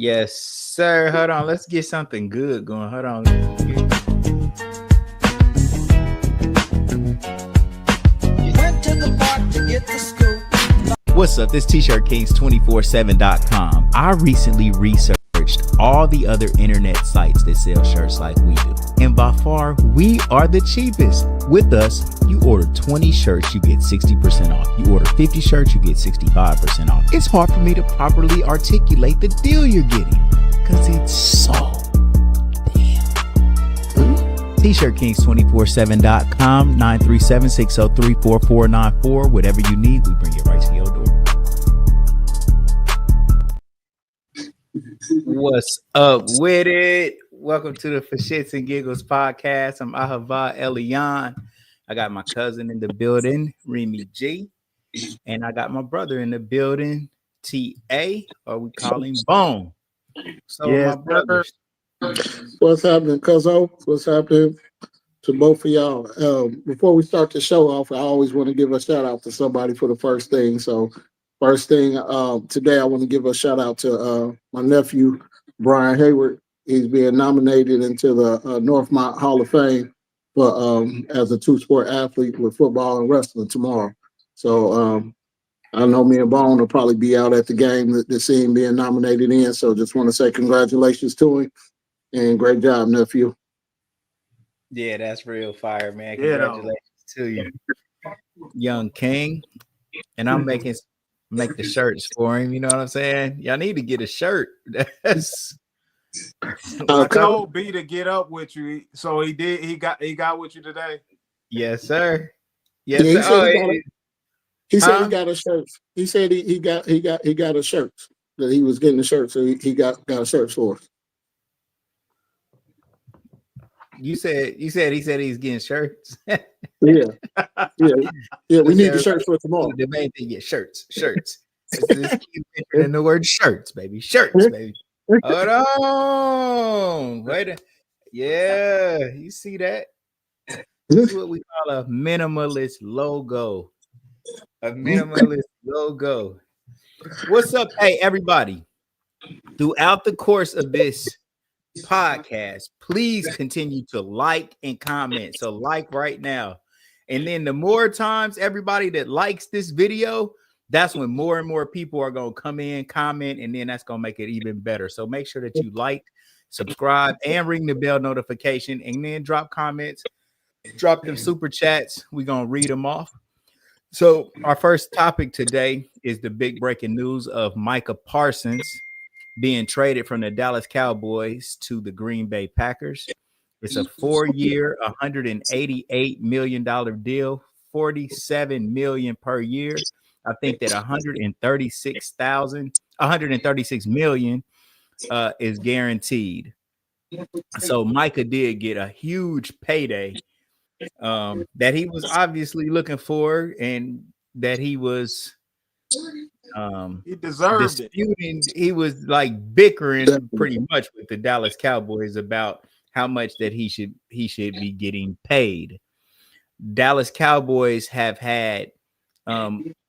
Yes, sir. Hold on. Let's get something good going. Hold on. What's up? This T-Shirt Kings 247.com. I recently researched all the other internet sites that sell shirts like we do. And by far, we are the cheapest. With us, you order 20 shirts, you get 60% off. You order 50 shirts, you get 65% off. It's hard for me to properly articulate the deal you're getting because it's so damn. T-ShirtKings247.com, 937-603-4494. Whatever you need, we bring it right to your door. What's up with it? Welcome to the For Shits and Giggles podcast. I'm Ahava Elian. I got my cousin in the building, Remy G. And I got my brother in the building, T.A., or we call him Bone. So yes, my brothers. What's happening, Cuzzo? What's happening to both of y'all? Before we start the show off, I always want to give a shout out to somebody for the first thing. So first thing, today I want to give a shout out to my nephew, Brian Hayward. He's being nominated into the Northmont Hall of Fame for as a two-sport athlete with football and wrestling tomorrow. So I know me and Bone will probably be out at the game to see him being nominated in. So just want to say congratulations to him and great job, nephew. Yeah, that's real fire, man. Congratulations to you, young king. And I'm make the shirts for him. You know what I'm saying? Y'all need to get a shirt. That's I told B to get up with you, so he did. He got with you today. Yes, sir. Yes, sir. He said he got a shirt. He said he got a shirt that he was getting a shirt, so he got a shirt for us. You said he said he's getting shirts. Yeah. We need the shirts for tomorrow. The main thing, shirts. In the word shirts, baby. Shirts, baby. Hold on. Wait. Yeah, you see that? This is what we call a minimalist logo. A minimalist logo. What's up? Hey, everybody. Throughout the course of this podcast, please continue to like and comment. So like right now. And then the more times everybody that likes this video, that's when more and more people are going to come in, comment, and then that's going to make it even better. So make sure that you like, subscribe, and ring the bell notification, and then drop comments, drop them super chats. We're going to read them off. So our first topic today is the big breaking news of Micah Parsons being traded from the Dallas Cowboys to the Green Bay Packers. It's a 4-year, $188 million deal, $47 million per year. I think that 136 million is guaranteed. So Micah did get a huge payday that he was obviously looking for, and that he was he deserved disputing. He was like bickering pretty much with the Dallas Cowboys about how much that he should be getting paid. Dallas Cowboys have had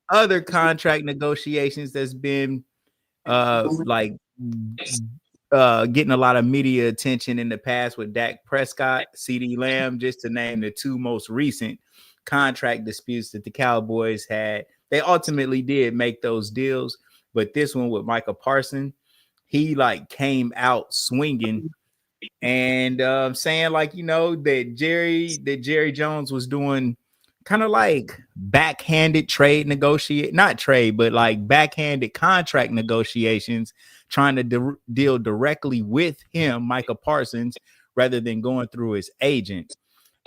other contract negotiations that's been getting a lot of media attention in the past with Dak Prescott, CeeDee Lamb, just to name the two most recent contract disputes that the Cowboys had. They ultimately did make those deals, but this one with Micah Parson, he came out swinging and saying that Jerry Jones was doing kind of backhanded backhanded contract negotiations, trying to deal directly with him, Micah Parsons, rather than going through his agent.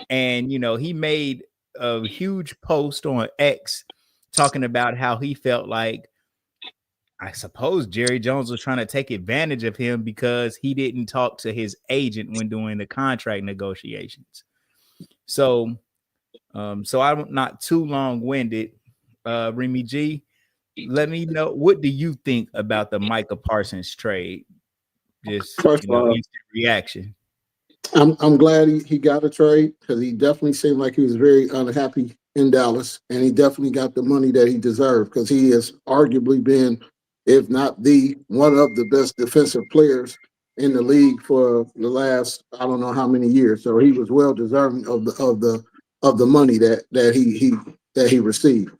And, he made a huge post on X talking about how he felt like, I suppose Jerry Jones was trying to take advantage of him because he didn't talk to his agent when doing the contract negotiations. So I'm not too long-winded. Remy G, let me know, what do you think about the Micah Parsons trade? Just instant reaction. I'm glad he got a trade, because he definitely seemed like he was very unhappy in Dallas, and he definitely got the money that he deserved, because he has arguably been if not the one of the best defensive players in the league for the last I don't know how many years. So he was well deserving of the money that he received.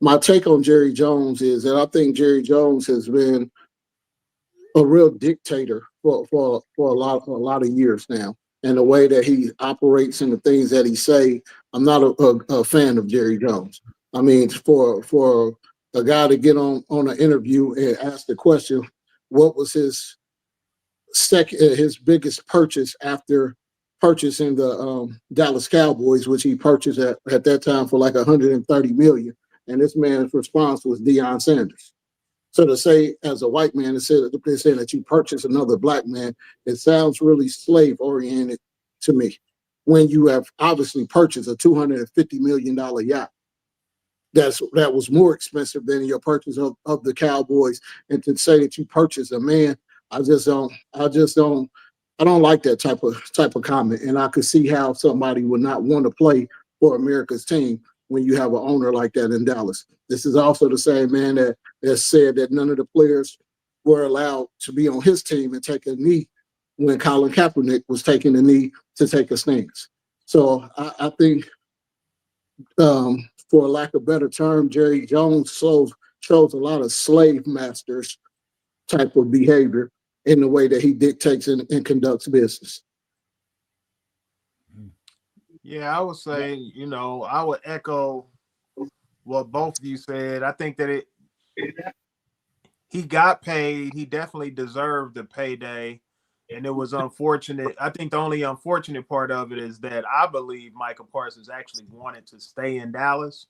My take on Jerry Jones is that I think Jerry Jones has been a real dictator for a lot of years now. And the way that he operates and the things that he say, I'm not a fan of Jerry Jones. I mean, for a guy to get on an interview and ask the question, what was his biggest purchase after purchasing the Dallas Cowboys, which he purchased at that time for like 130 million, and this man's response was Deion Sanders. So to say, as a white man, they're saying that you purchase another black man, it sounds really slave oriented to me. When you have obviously purchased a $250 million yacht, that was more expensive than your purchase of the Cowboys, and to say that you purchased a man, I don't like that type of comment, and I could see how somebody would not want to play for America's team when you have an owner like that in Dallas. This is also the same man that said that none of the players were allowed to be on his team and take a knee when Colin Kaepernick was taking a knee to take a stance. So I think, for lack of a better term, Jerry Jones shows a lot of slave masters type of behavior in the way that he dictates and conducts business. Yeah, I would say, I would echo what both of you said. I think that he got paid. He definitely deserved the payday. And it was unfortunate. I think the only unfortunate part of it is that I believe Micah Parsons actually wanted to stay in Dallas,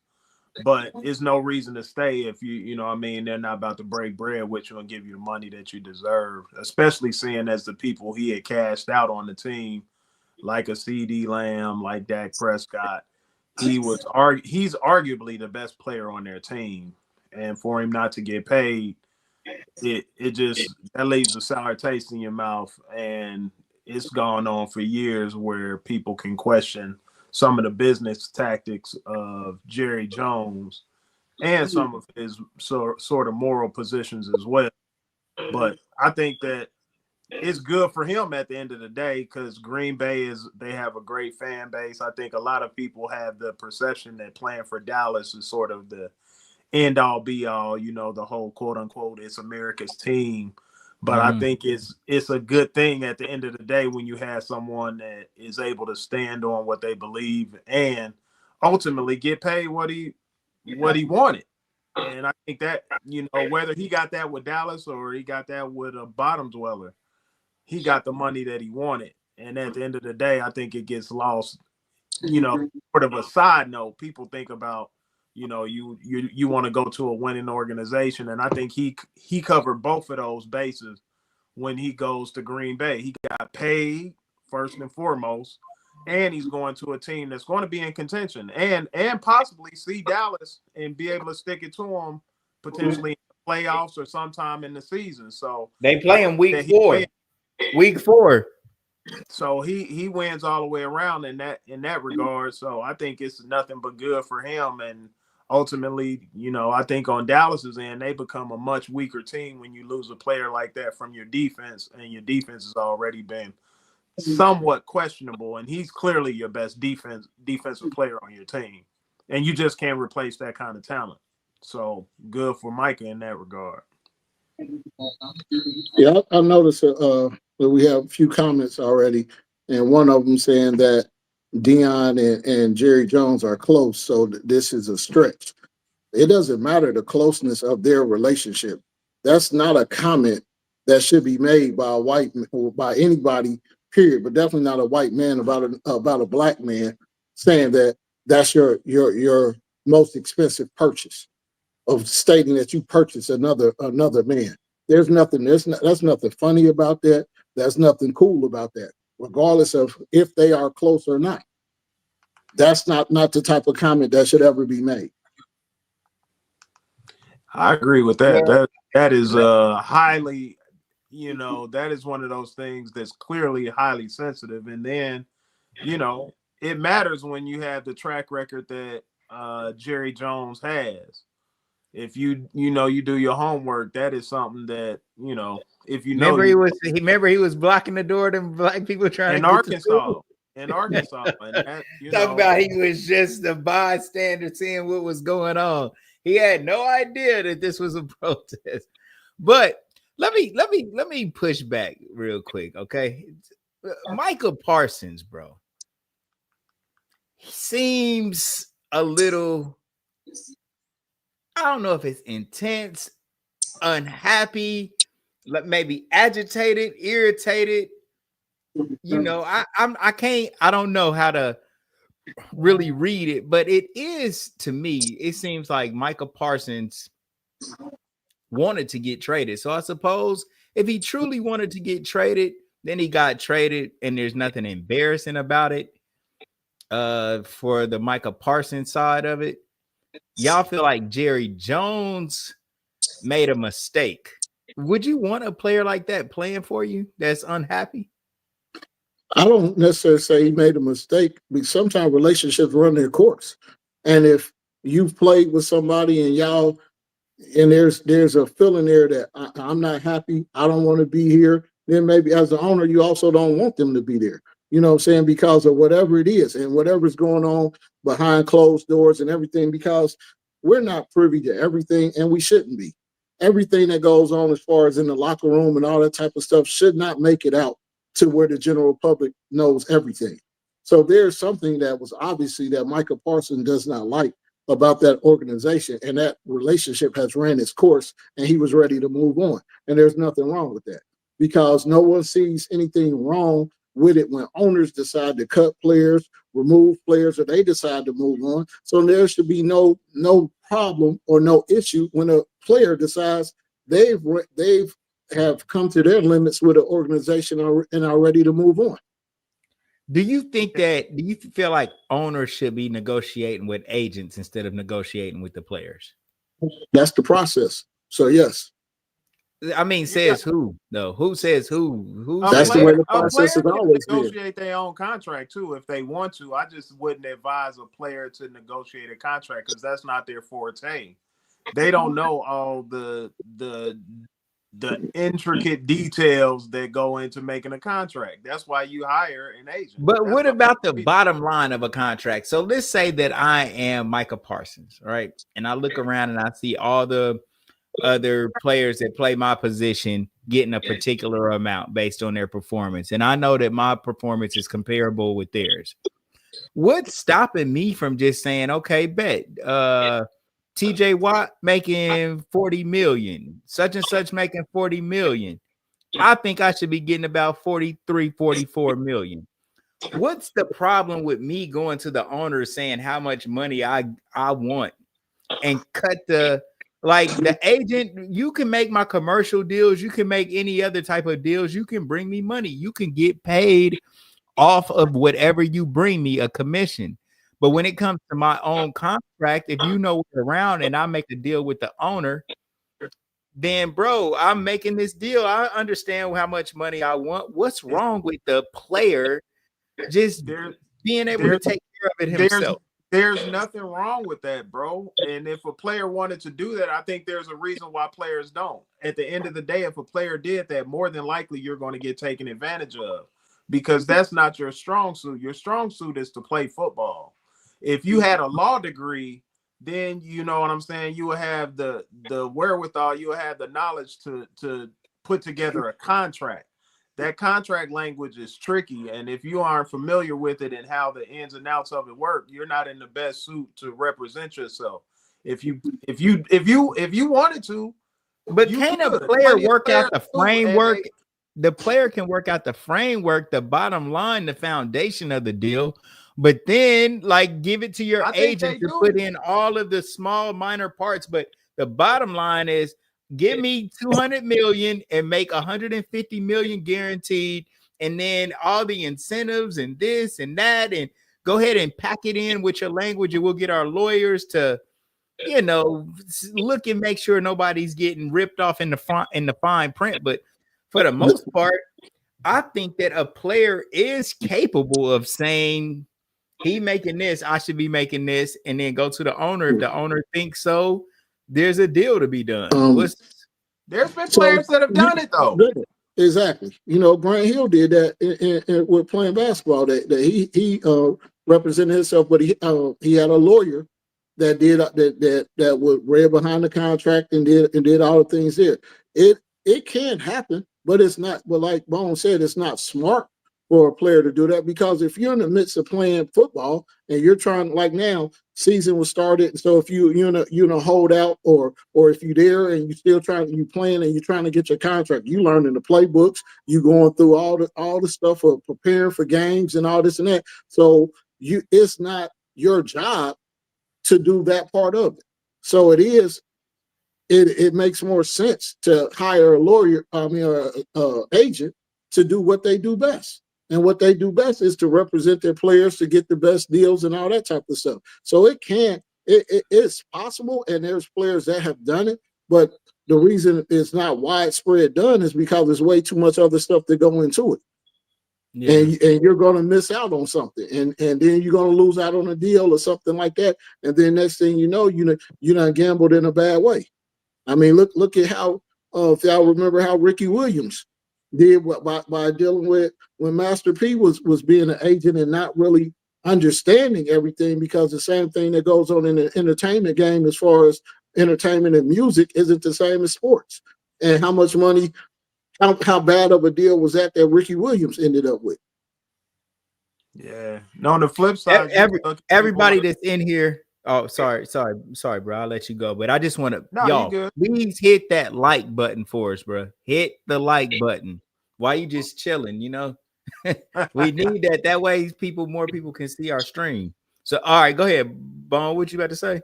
but it's no reason to stay if they're not about to break bread with you and give you the money that you deserve, especially seeing as the people he had cashed out on the team, like a CD Lamb, like Dak Prescott. He's arguably the best player on their team. And for him not to get paid, it just that leaves a sour taste in your mouth, and it's gone on for years where people can question some of the business tactics of Jerry Jones and some of his sort of moral positions as well. But I think that it's good for him at the end of the day because Green Bay they have a great fan base. I think a lot of people have the perception that playing for Dallas is sort of the end all be all, the whole quote unquote it's America's team. But I think it's a good thing at the end of the day when you have someone that is able to stand on what they believe and ultimately get paid what he wanted. And I think that, whether he got that with Dallas or he got that with a bottom dweller, he got the money that he wanted. And at the end of the day, I think it gets lost, sort of a side note. People think about, you want to go to a winning organization. And I think he covered both of those bases when he goes to Green Bay. He got paid first and foremost, and he's going to a team that's going to be in contention and possibly see Dallas and be able to stick it to them potentially in the playoffs or sometime in the season. So they play him week 4. Week 4. So he wins all the way around in that regard. So I think it's nothing but good for him. And ultimately, I think on Dallas's end, they become a much weaker team when you lose a player like that from your defense, and your defense has already been somewhat questionable. And he's clearly your best defensive player on your team, and you just can't replace that kind of talent. So good for Micah in that regard. Yeah, I noticed that we have a few comments already, and one of them saying that Deion and Jerry Jones are close, so this is a stretch. It doesn't matter the closeness of their relationship. That's not a comment that should be made by a white or by anybody, period. But definitely not a white man about a black man saying that that's your most expensive purchase, of stating that you purchased another man. That's nothing funny about that. That's nothing cool about that, regardless of if they are close or not. That's not the type of comment that should ever be made. I agree with that. That is highly, that is one of those things that's clearly highly sensitive. And then, it matters when you have the track record that Jerry Jones has. if you do your homework, that is something that, if you know remember he was blocking the door to black people trying in to get to school. Arkansas, and that Talk about he was just a bystander seeing what was going on. He had no idea that this was a protest. But let me push back real quick, okay? Micah Parsons, bro. He seems a little, I don't know if it's intense, unhappy, maybe agitated, irritated. I don't know how to really read it, but it is, to me, it seems like Micah Parsons wanted to get traded. So I suppose if he truly wanted to get traded, then he got traded, and there's nothing embarrassing about it. For the Micah Parsons side of it, y'all feel like Jerry Jones made a mistake. Would you want a player like that playing for you that's unhappy? I don't necessarily say he made a mistake, because sometimes relationships run their course. And if you've played with somebody and y'all, and there's a feeling there that I'm not happy, I don't want to be here, then maybe as the owner, you also don't want them to be there. You know what I'm saying? Because of whatever it is and whatever's going on behind closed doors and everything, because we're not privy to everything, and we shouldn't be. Everything that goes on as far as in the locker room and all that type of stuff should not make it out to where the general public knows everything. So there's something that was obviously that Micah Parson does not like about that organization, and that relationship has ran its course, and he was ready to move on. And there's nothing wrong with that, because no one sees anything wrong with it when owners decide to cut players, remove players, or they decide to move on. So there should be no problem or no issue when a player decides they've have come to their limits with an organization and are ready to move on. Do you feel like owners should be negotiating with agents instead of negotiating with the players? That's the process. So yes. I mean, who though? Who says who? That's the way the process has always been. Negotiate their own contract too if they want to. I just wouldn't advise a player to negotiate a contract, because that's not their forte. They don't know all the intricate details that go into making a contract. That's why you hire an agent. But what about the bottom line of a contract? So let's say that I am Micah Parsons, right? And I look around and I see all the other players that play my position getting a particular amount based on their performance. And I know that my performance is comparable with theirs. What's stopping me from just saying, okay, bet, TJ Watt making 40 million, such and such making 40 million. I think I should be getting about 43, 44 million. What's the problem with me going to the owner saying how much money I want and cut the agent? You can make my commercial deals. You can make any other type of deals. You can bring me money. You can get paid off of whatever you bring me, a commission. But when it comes to my own contract, if you know what's around and I make a deal with the owner, then bro, I'm making this deal. I understand how much money I want. What's wrong with the player just being able to take care of it himself? There's nothing wrong with that, bro. And if a player wanted to do that, I think there's a reason why players don't. At the end of the day, if a player did that, more than likely you're going to get taken advantage of, because that's not your strong suit. Your strong suit is to play football. If you had a law degree, then you know what I'm saying, you will have the wherewithal, you will have the knowledge to put together a contract. That contract language is tricky, and if you aren't familiar with it and how the ins and outs of it work, you're not in the best suit to represent yourself. If you wanted to, but can a player work out the framework? The player can work out the framework, the bottom line, the foundation of the deal. But then, give it to your agent to put in all of the small minor parts. But the bottom line is, give me 200 million and make 150 million guaranteed, and then all the incentives and this and that, and go ahead and pack it in with your language, and we'll get our lawyers to, look and make sure nobody's getting ripped off in the fine print. But for the most part, I think that a player is capable of saying, he making this, I should be making this, and then go to the owner. If the owner thinks so, there's a deal to be done. There's been players that have done it though. Exactly. Grant Hill did that with playing basketball. That he represented himself, but he had a lawyer that did that would read behind the contract and did all the things there. It can happen, but it's not. But like Bone said, it's not smart for a player to do that, because if you're in the midst of playing football and you're trying, like now, season was started, and so if you hold out, or if you're there and you playing and you're trying to get your contract, you learning the playbooks, you going through all the stuff of preparing for games and all this and that. So it's not your job to do that part of it. So it makes more sense to hire a lawyer, agent, to do what they do best. And what they do best is to represent their players, to get the best deals and all that type of stuff. So it's possible, and there's players that have done it, but the reason it's not widespread done is because there's way too much other stuff to go into it. Yeah. And you're going to miss out on something, and then you're going to lose out on a deal or something like that. And then next thing you know, you done gambled in a bad way. I mean, look at how, if y'all remember how Ricky Williams did by dealing with when Master P was being an agent and not really understanding everything, because the same thing that goes on in the entertainment game as far as entertainment and music isn't the same as sports. And how much money, how bad of a deal was that Ricky Williams ended up with? Yeah. No, on the flip side, everybody that's in here. Oh, sorry, bro. I'll let you go. But I just want to, y'all, please hit that like button for us, bro. Hit the like button. Why you just chilling? We need that. That way, more people can see our stream. So, all right, go ahead, Bone. What you about to say?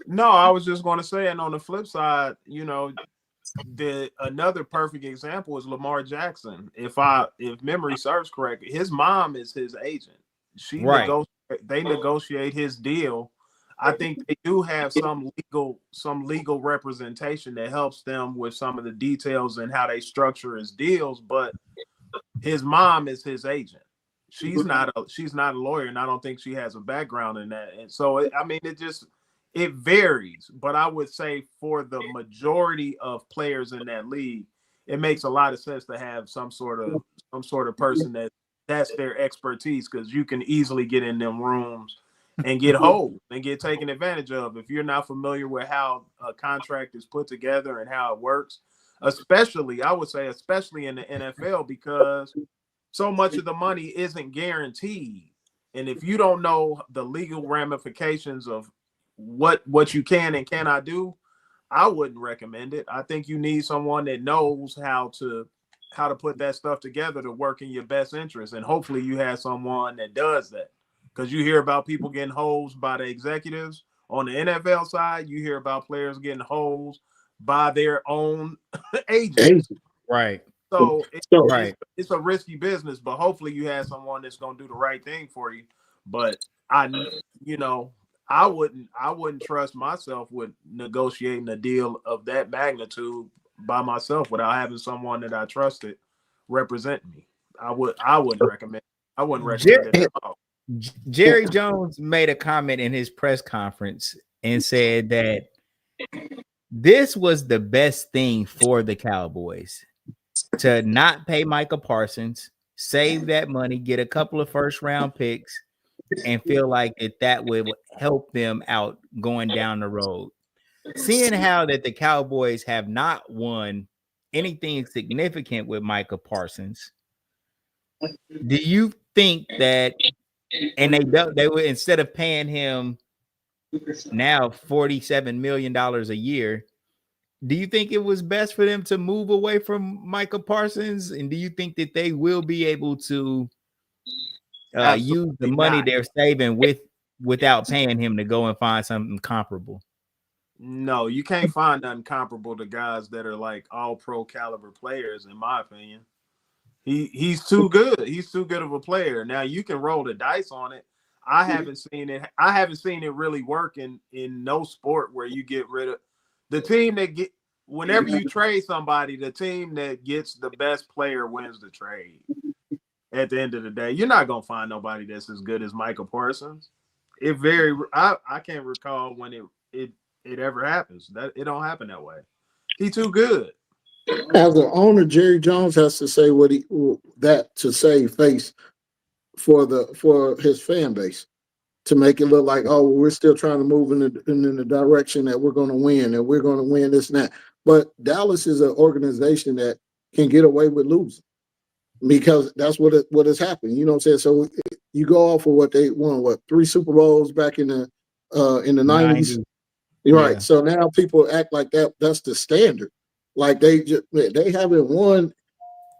No, I was just going to say, and on the flip side, another perfect example is Lamar Jackson. If memory serves correct, his mom is his agent. They negotiate his deal. I think they do have some legal representation that helps them with some of the details and how they structure his deals, but his mom is his agent. She's not a lawyer, and I don't think she has a background in that. And so it varies, but I would say for the majority of players in that league, it makes a lot of sense to have some sort of person that's their expertise, because you can easily get in them rooms and get hold and get taken advantage of if you're not familiar with how a contract is put together and how it works. Especially in the NFL, because so much of the money isn't guaranteed, and if you don't know the legal ramifications of what you can and cannot do, I wouldn't recommend it. I think you need someone that knows how to put that stuff together to work in your best interest, and hopefully you have someone that does that. Because you hear about people getting hosed by the executives on the NFL side, you hear about players getting hosed by their own agents. Right. So it's a risky business, but hopefully you have someone that's going to do the right thing for you. But I wouldn't trust myself with negotiating a deal of that magnitude by myself without having someone that I trusted represent me. I wouldn't recommend it at all. Jerry Jones made a comment in his press conference and said that this was the best thing for the Cowboys, to not pay Micah Parsons, save that money, get a couple of first-round picks, and feel like that would help them out going down the road. Seeing how that the Cowboys have not won anything significant with Micah Parsons, do you think that, and they were, instead of paying him now $47 million a year, do you think it was best for them to move away from Micah Parsons? And do you think that they will be able to use the money they're saving without paying him to go and find something comparable? No, you can't find nothing comparable to guys that are like all pro caliber players, in my opinion. He's too good. He's too good of a player. Now you can roll the dice on it. I haven't seen it really work in no sport where you get rid of the team whenever you trade somebody, the team that gets the best player wins the trade. At the end of the day, you're not gonna find nobody that's as good as Micah Parsons. I can't recall when it ever happens. That it don't happen that way. He too good. As an owner, Jerry Jones has to say what he that to save face for his fan base to make it look like, oh, we're still trying to move in the direction that we're going to win and we're going to win this and that. But Dallas is an organization that can get away with losing because that's what has happened. You know what I'm saying? So you go off of what they won, 3 Super Bowls back in the 90s. You're Yeah. right. So now people act like that's the standard. Like they haven't won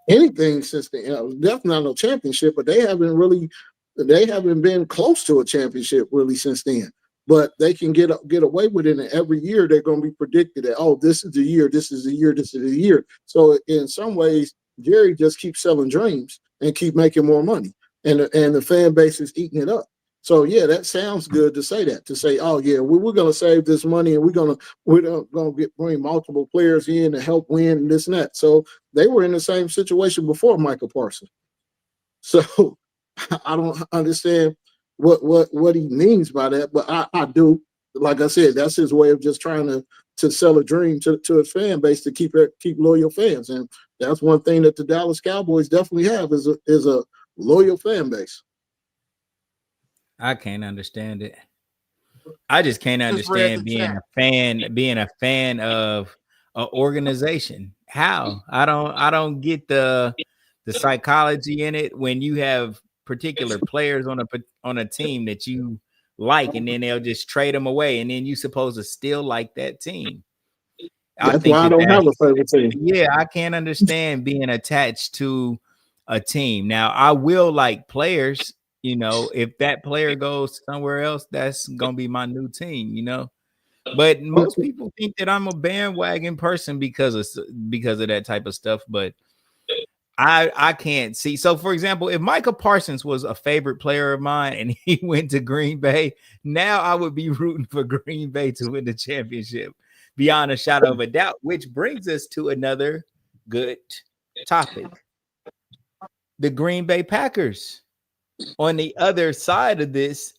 anything since then. Definitely not no championship, but they haven't been close to a championship really since then. But they can get away with it, and every year they're going to be predicted that, oh, this is the year, this is the year, this is the year. So in some ways, Jerry just keeps selling dreams and keep making more money, and the fan base is eating it up. So yeah, that sounds good to say that. To say, oh yeah, we're going to save this money, and we're going to bring multiple players in to help win and this and that. So they were in the same situation before Micah Parson. So I don't understand what he means by that, but I do. Like I said, that's his way of just trying to sell a dream to his fan base to keep loyal fans, and that's one thing that the Dallas Cowboys definitely have is a loyal fan base. I can't understand it. I just can't Just read understand the chat. being a fan of an organization. How? I don't get the psychology in it when you have particular players on a team that you like, and then they'll just trade them away, and then you supposed to still like that team. That's why I don't have a favorite team. Yeah, I can't understand being attached to a team. Now, I will like players. You know, if that player goes somewhere else, that's gonna be my new team. You know, but most people think that I'm a bandwagon person because of that type of stuff. But I can't see. So, for example, if Micah Parsons was a favorite player of mine and he went to Green Bay, now I would be rooting for Green Bay to win the championship beyond a shadow of a doubt, which brings us to another good topic. The Green Bay Packers. On the other side of this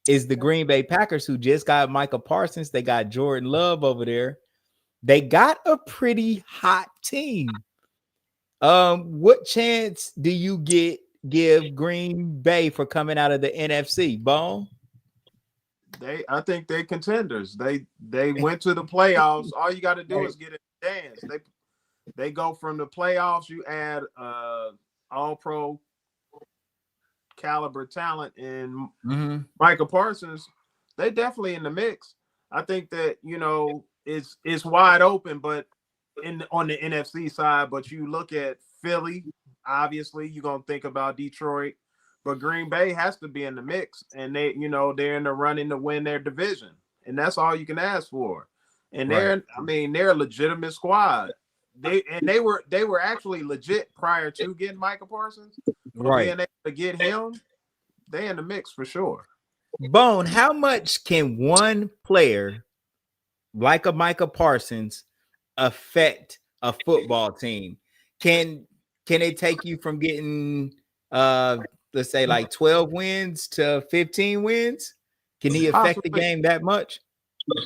is the Green Bay Packers, who just got Micah Parsons. They got Jordan Love over there. They got a pretty hot team. What chance do you give Green Bay for coming out of the NFC, Bone? I think they're contenders. They went to the playoffs. All you got to do is get in the dance. They go from the playoffs. You add all pro caliber talent in Micah Parsons. They definitely in the mix. I think that it's wide open, but on the NFC side. But you look at Philly, obviously you're gonna think about Detroit, but Green Bay has to be in the mix, and they're in the running to win their division, and that's all you can ask for. And they're a legitimate squad. They were actually legit prior to getting Micah Parsons. But being able to get him, they in the mix for sure. Bone, how much can one player like a Micah Parsons affect a football team? Can it take you from getting let's say like 12 wins to 15 wins? Can he affect the game that much?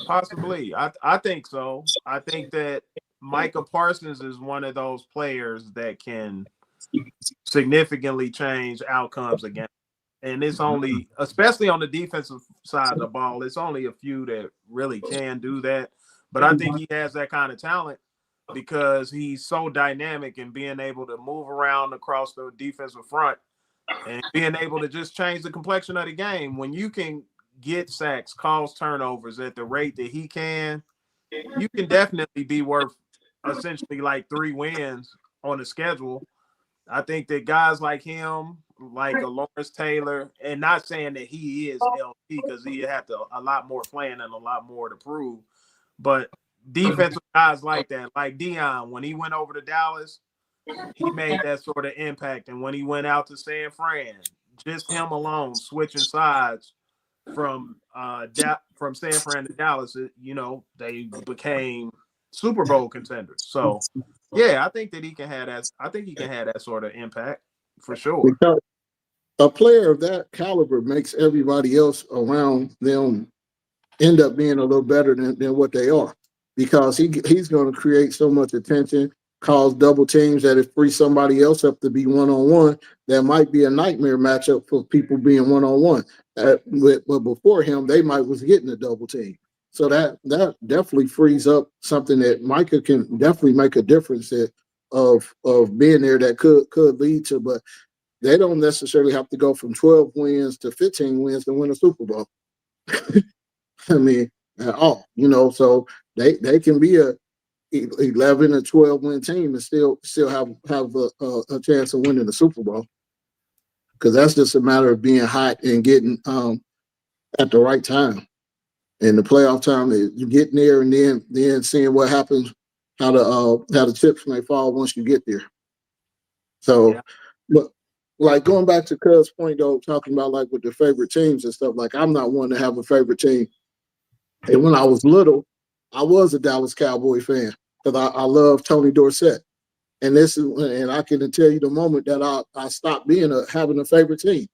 Possibly. I think so. I think that Micah Parsons is one of those players that can significantly change outcomes again. And it's only, especially on the defensive side of the ball, it's only a few that really can do that. But I think he has that kind of talent because he's so dynamic and being able to move around across the defensive front and being able to just change the complexion of the game. When you can get sacks, cause turnovers at the rate that he can, you can definitely be worth essentially like 3 wins on the schedule. I think that guys like him, like a Lawrence Taylor, and not saying that he is LP because he have a lot more playing and a lot more to prove, but defensive guys like that, like Dion, when he went over to Dallas, he made that sort of impact. And when he went out to San Fran, just him alone switching sides from San Fran to Dallas, they became Super Bowl contenders. So yeah, I think that he can have that. I think he can have that sort of impact for sure. Because a player of that caliber makes everybody else around them end up being a little better than what they are, because he's going to create so much attention, cause double teams that it frees somebody else up to be one-on-one. That might be a nightmare matchup for people being one-on-one. But before him, they might was getting a double team. So that definitely frees up something that Micah can definitely make a difference of being there, that could lead to. But they don't necessarily have to go from 12 wins to 15 wins to win a Super Bowl. I mean, at all, so they can be a 11 or 12 win team and still have a chance of winning the Super Bowl, because that's just a matter of being hot and getting at the right time. And the playoff time is you getting there and then seeing what happens, how the chips may fall once you get there. So, but like going back to Cuz' point though, talking about like with the favorite teams and stuff, like I'm not one to have a favorite team. And when I was little, I was a Dallas Cowboy fan because I love Tony Dorsett. And I can tell you the moment that I stopped having a favorite team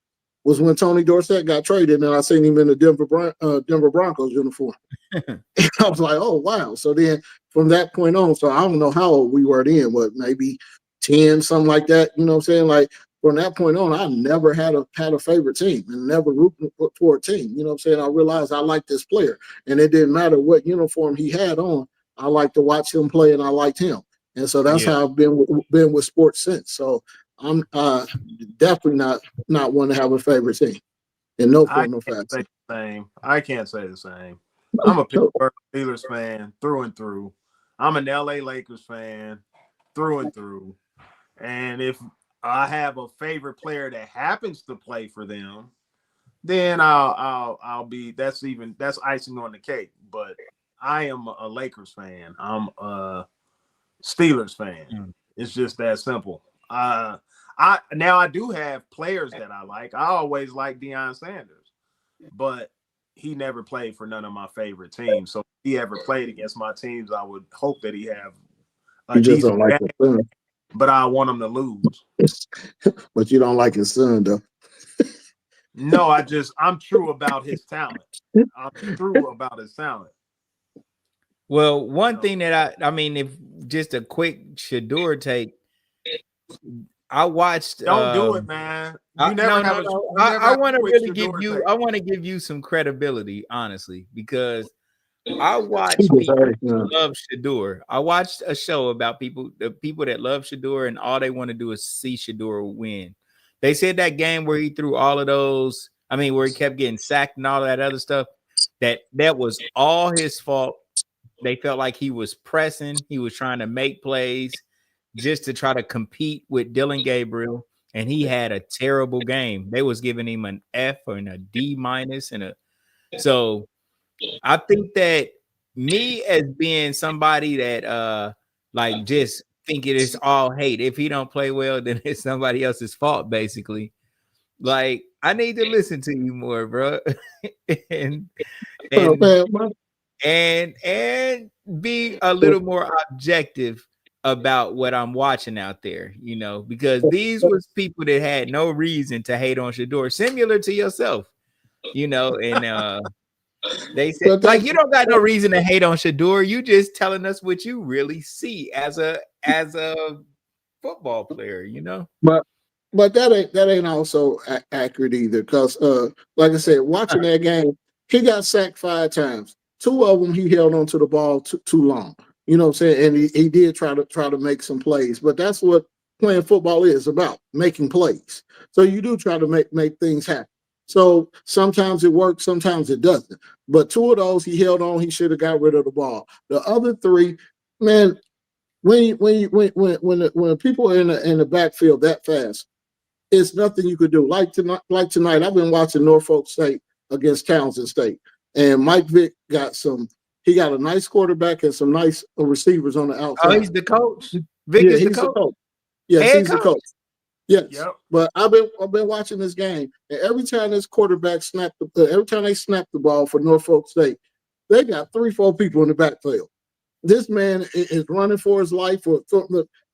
was when Tony Dorsett got traded and I seen him in the Denver Broncos uniform. I was like, oh wow. So then from that point on, so I don't know how old we were then, maybe 10, something like that. You know what I'm saying? Like from that point on, I never had a favorite team and never rooted for a team. You know what I'm saying? I realized I liked this player, and it didn't matter what uniform he had on. I liked to watch him play, and I liked him. And so that's how I've been with sports since. So I'm definitely not one to have a favorite team in no form or fashion. I can't say the same. I'm a Pittsburgh Steelers fan through and through. I'm an LA Lakers fan through and through. And if I have a favorite player that happens to play for them, then I'll be that's icing on the cake. But I am a Lakers fan. I'm a Steelers fan. It's just that simple. I do have players that I like. I always like Deion Sanders, but he never played for none of my favorite teams. So if he ever played against my teams, I would hope that he have a decent game, but I want him to lose. But you don't like his son, though. No, I'm true about his talent. I'm true about his talent. Well, one thing that I mean, if just a quick Shador take, I watched. Don't do it, man. You never have. I want to really give you. I want to give you some credibility, honestly, because I watched people love Shador. I watched a show about the people that love Shador, and all they want to do is see Shador win. They said that game where he threw all of those. I mean, where he kept getting sacked and all that other stuff. That was all his fault. They felt like he was pressing. He was trying to make plays just to try to compete with Dylan Gabriel, and he had a terrible game. They was giving him an F or a D minus so I think that me as being somebody that like just think it is all hate. If he don't play well, then it's somebody else's fault, basically. Like I need to listen to you more, bro. and be a little more objective about what I'm watching out there, because these was people that had no reason to hate on Shador, similar to yourself, and they said like you don't got no reason to hate on Shador. You just telling us what you really see as a football player, But that ain't also accurate either, because like I said, watching that game, he got sacked 5 times. 2 of them he held onto the ball too long. You know what I'm saying? And he did try to make some plays, but that's what playing football is about, making plays. So you do try to make things happen. So sometimes it works, sometimes it doesn't. But 2 of those he held on, he should have got rid of the ball. The other 3, man, when people are in the backfield that fast, it's nothing you could do. Like tonight, I've been watching Norfolk State against Townsend State, and Mike Vick he got a nice quarterback and some nice receivers on the outside. Oh, he's the coach. Vick is the coach. Yes, he's the coach. Yes, but I've been watching this game, and every time this quarterback every time they snap the ball for Norfolk State, they got 3-4 people in the backfield. This man is running for his life.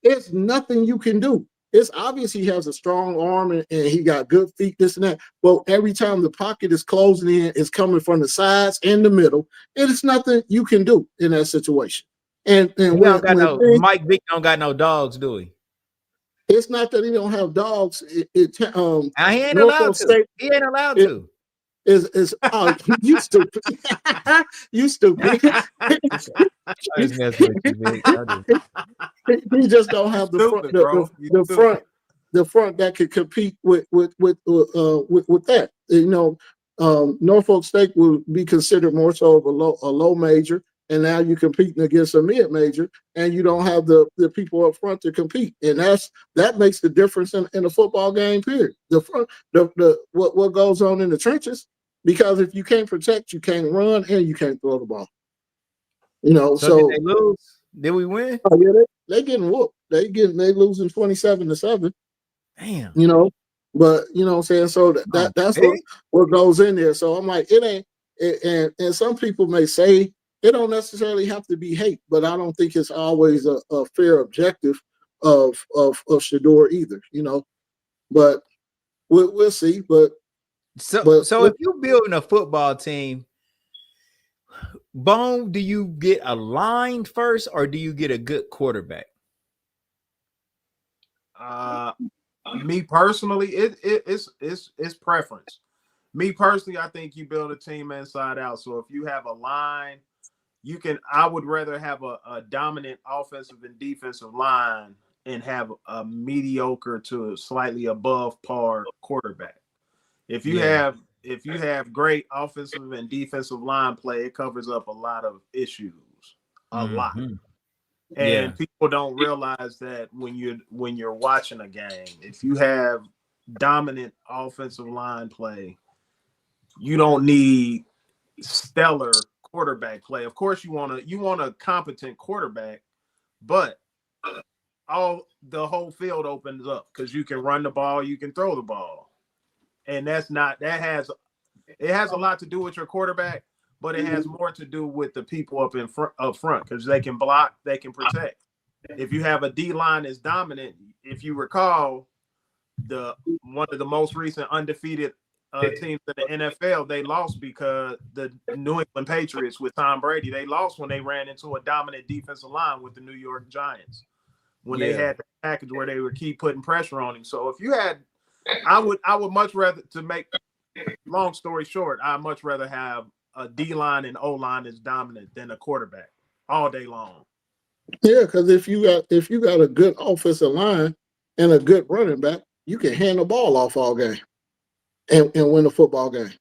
There's nothing you can do. it's obvious he has a strong arm and he got good feet, this and that. But every time the pocket is closing in, it's coming from the sides and the middle. And it's nothing you can do in that situation. And He when, don't got no Mike Vick don't got no dogs, do he? it's not that he don't have dogs. He ain't allowed Norfolk to. State He ain't allowed to. is you stupid. You stupid. I just messing with you, Vic. He just don't have the front, Stupid, bro. the front that could compete with that. You know, Norfolk State will be considered more so of a low major, and now you're competing against a mid major, and you don't have the people up front to compete, and that makes the difference in a football game. Period. The front, what goes on in the trenches, because if you can't protect, you can't run, and you can't throw the ball. You know, so did they lose? Did we win? Oh yeah, they getting whooped. They losing 27-7. Damn. You know, but you know what I'm saying. So that's what goes in there. So I'm like, it ain't. And some people may say it don't necessarily have to be hate, but I don't think it's always a fair objective of Shador either. You know, but we'll see. But if you're building a football team, Bone, do you get a line first or do you get a good quarterback? Me personally, it's preference. Me personally, I think you build a team inside out. So if you have a line, I would rather have a dominant offensive and defensive line and have a mediocre to slightly above par quarterback. If you have great offensive and defensive line play, it covers up a lot of issues. A lot. And people don't realize that when you're watching a game, if you have dominant offensive line play, you don't need stellar quarterback play. Of course, you want a competent quarterback, but the whole field opens up because you can run the ball, you can throw the ball. And it has a lot to do with your quarterback, but it has more to do with the people up front because they can block, they can protect. If you have a D line that's dominant, if you recall, one of the most recent undefeated teams in the NFL, they lost because the New England Patriots with Tom Brady, they lost when they ran into a dominant defensive line with the New York Giants when they had the package where they would keep putting pressure on him. So if you had, I would much rather, to make long story short, I'd much rather have a D line and O line that's dominant than a quarterback all day long. Yeah, because if you got a good offensive line and a good running back, you can hand the ball off all game and win a football game.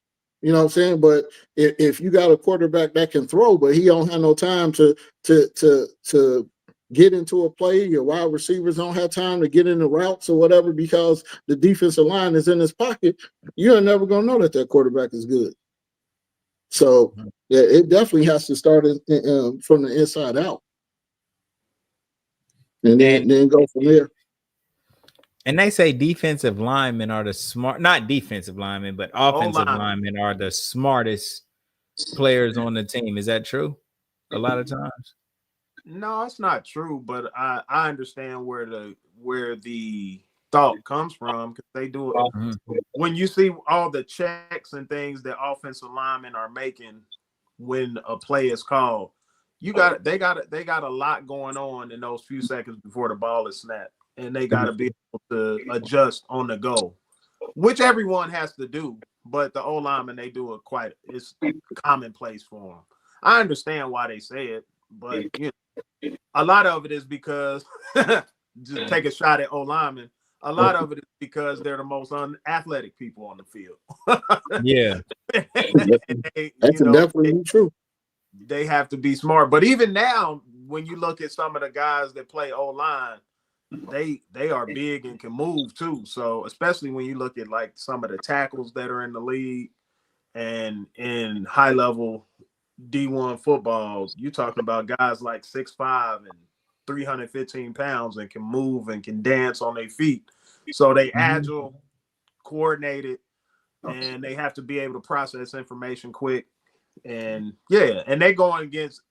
You know what I'm saying? But if you got a quarterback that can throw, but he don't have no time to get into a play, your wide receivers don't have time to get in the routes or whatever because the defensive line is in his pocket, you're never gonna know that quarterback is good. So yeah, it definitely has to start from the inside out. And then go from there. And they say defensive linemen are not defensive linemen, but offensive linemen are the smartest players on the team. Is that true? A lot of times. No, it's not true, but I understand where the thought comes from because they do it. Mm-hmm. When you see all the checks and things that offensive linemen are making when a play is called, they got a lot going on in those few seconds before the ball is snapped, and they got to be able to adjust on the go, which everyone has to do. But the O-linemen, they do it's commonplace for them. I understand why they say it, but a lot of it is because just take a shot at O-linemen. A lot of it is because they're the most unathletic people on the field. Yeah, that's definitely true. They have to be smart. But even now, when you look at some of the guys that play O-line, they are big and can move too. So especially when you look at like some of the tackles that are in the league and in high level D1 football, you're talking about guys like 6'5" and 315 pounds and can move and can dance on their feet. So they agile, coordinated, and they have to be able to process information quick. And and they're going against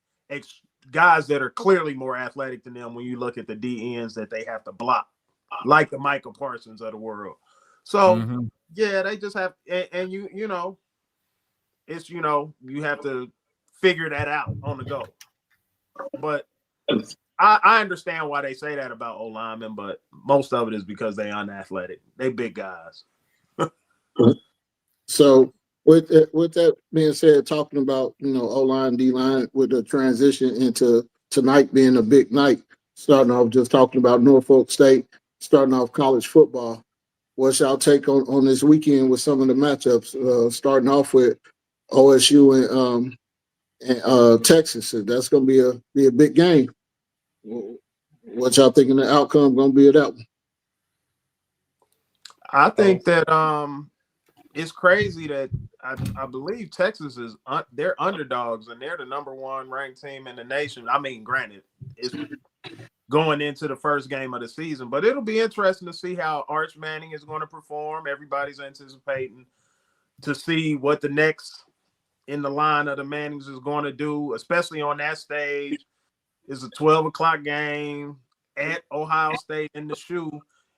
guys that are clearly more athletic than them when you look at the D ends that they have to block like the Micah Parsons of the world. So Mhm. yeah, they just have, and you know, it's you have to figure that out on the go. But I understand why they say that about O linemen, but most of it is because they unathletic. They big guys. So with that being said, talking about O line, D line with the transition into tonight being a big night, starting off just talking about Norfolk State, starting off college football. What's y'all take on this weekend with some of the matchups? Starting off with OSU and Texas. That's going to be a big game. What y'all thinking the outcome going to be of that one? I think that it's crazy that I believe Texas is they're underdogs and they're the #1 ranked team in the nation. I mean, granted, it's going into the first game of the season, but it'll be interesting to see how Arch Manning is going to perform. Everybody's anticipating to see what the next in the line of the Mannings is going to do, especially on that stage. It's a 12 o'clock game at Ohio State in the shoe.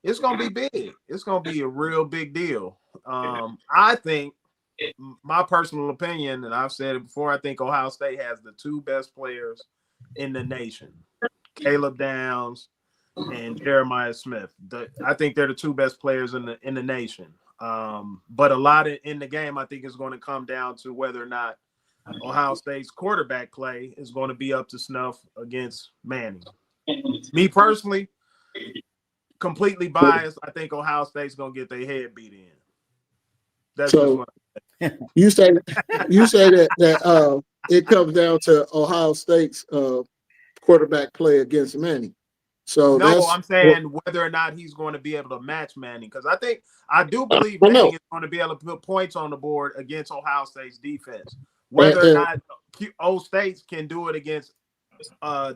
It's going to be big. It's going to be a real big deal. I think, my personal opinion, and I've said it before, I think Ohio State has the 2 best players in the nation, Caleb Downs and Jeremiah Smith. I think they're the 2 best players in the nation. But a lot in the game, I think, is going to come down to whether or not Ohio State's quarterback play is going to be up to snuff against Manning. Me personally, completely biased. I think Ohio State's going to get their head beat in. That's so just what you say that it comes down to Ohio State's quarterback play against Manning. So no, that's I'm saying whether or not he's going to be able to match Manning, because I do believe Manning is going to be able to put points on the board against Ohio State's defense. Whether or not O States can do it against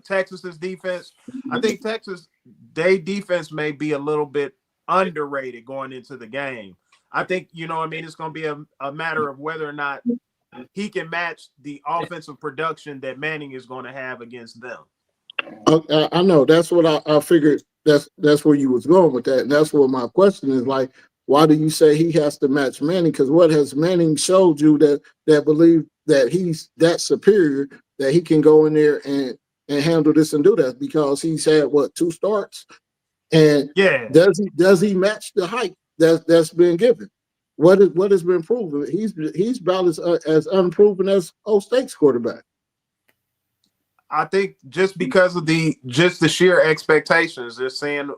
Texas's defense, I think Texas, their defense may be a little bit underrated going into the game. I think, it's going to be a matter of whether or not he can match the offensive production that Manning is going to have against them. I know that's what I figured. That's where you was going with that, and that's what my question is like. Why do you say he has to match Manning? Because what has Manning showed you that believe that he's that superior that he can go in there and handle this and do that? Because he's had 2 starts, and yeah, does he match the hype that's been given? What has been proven? He's about as unproven as O State's quarterback. I think just because of the sheer expectations, they're saying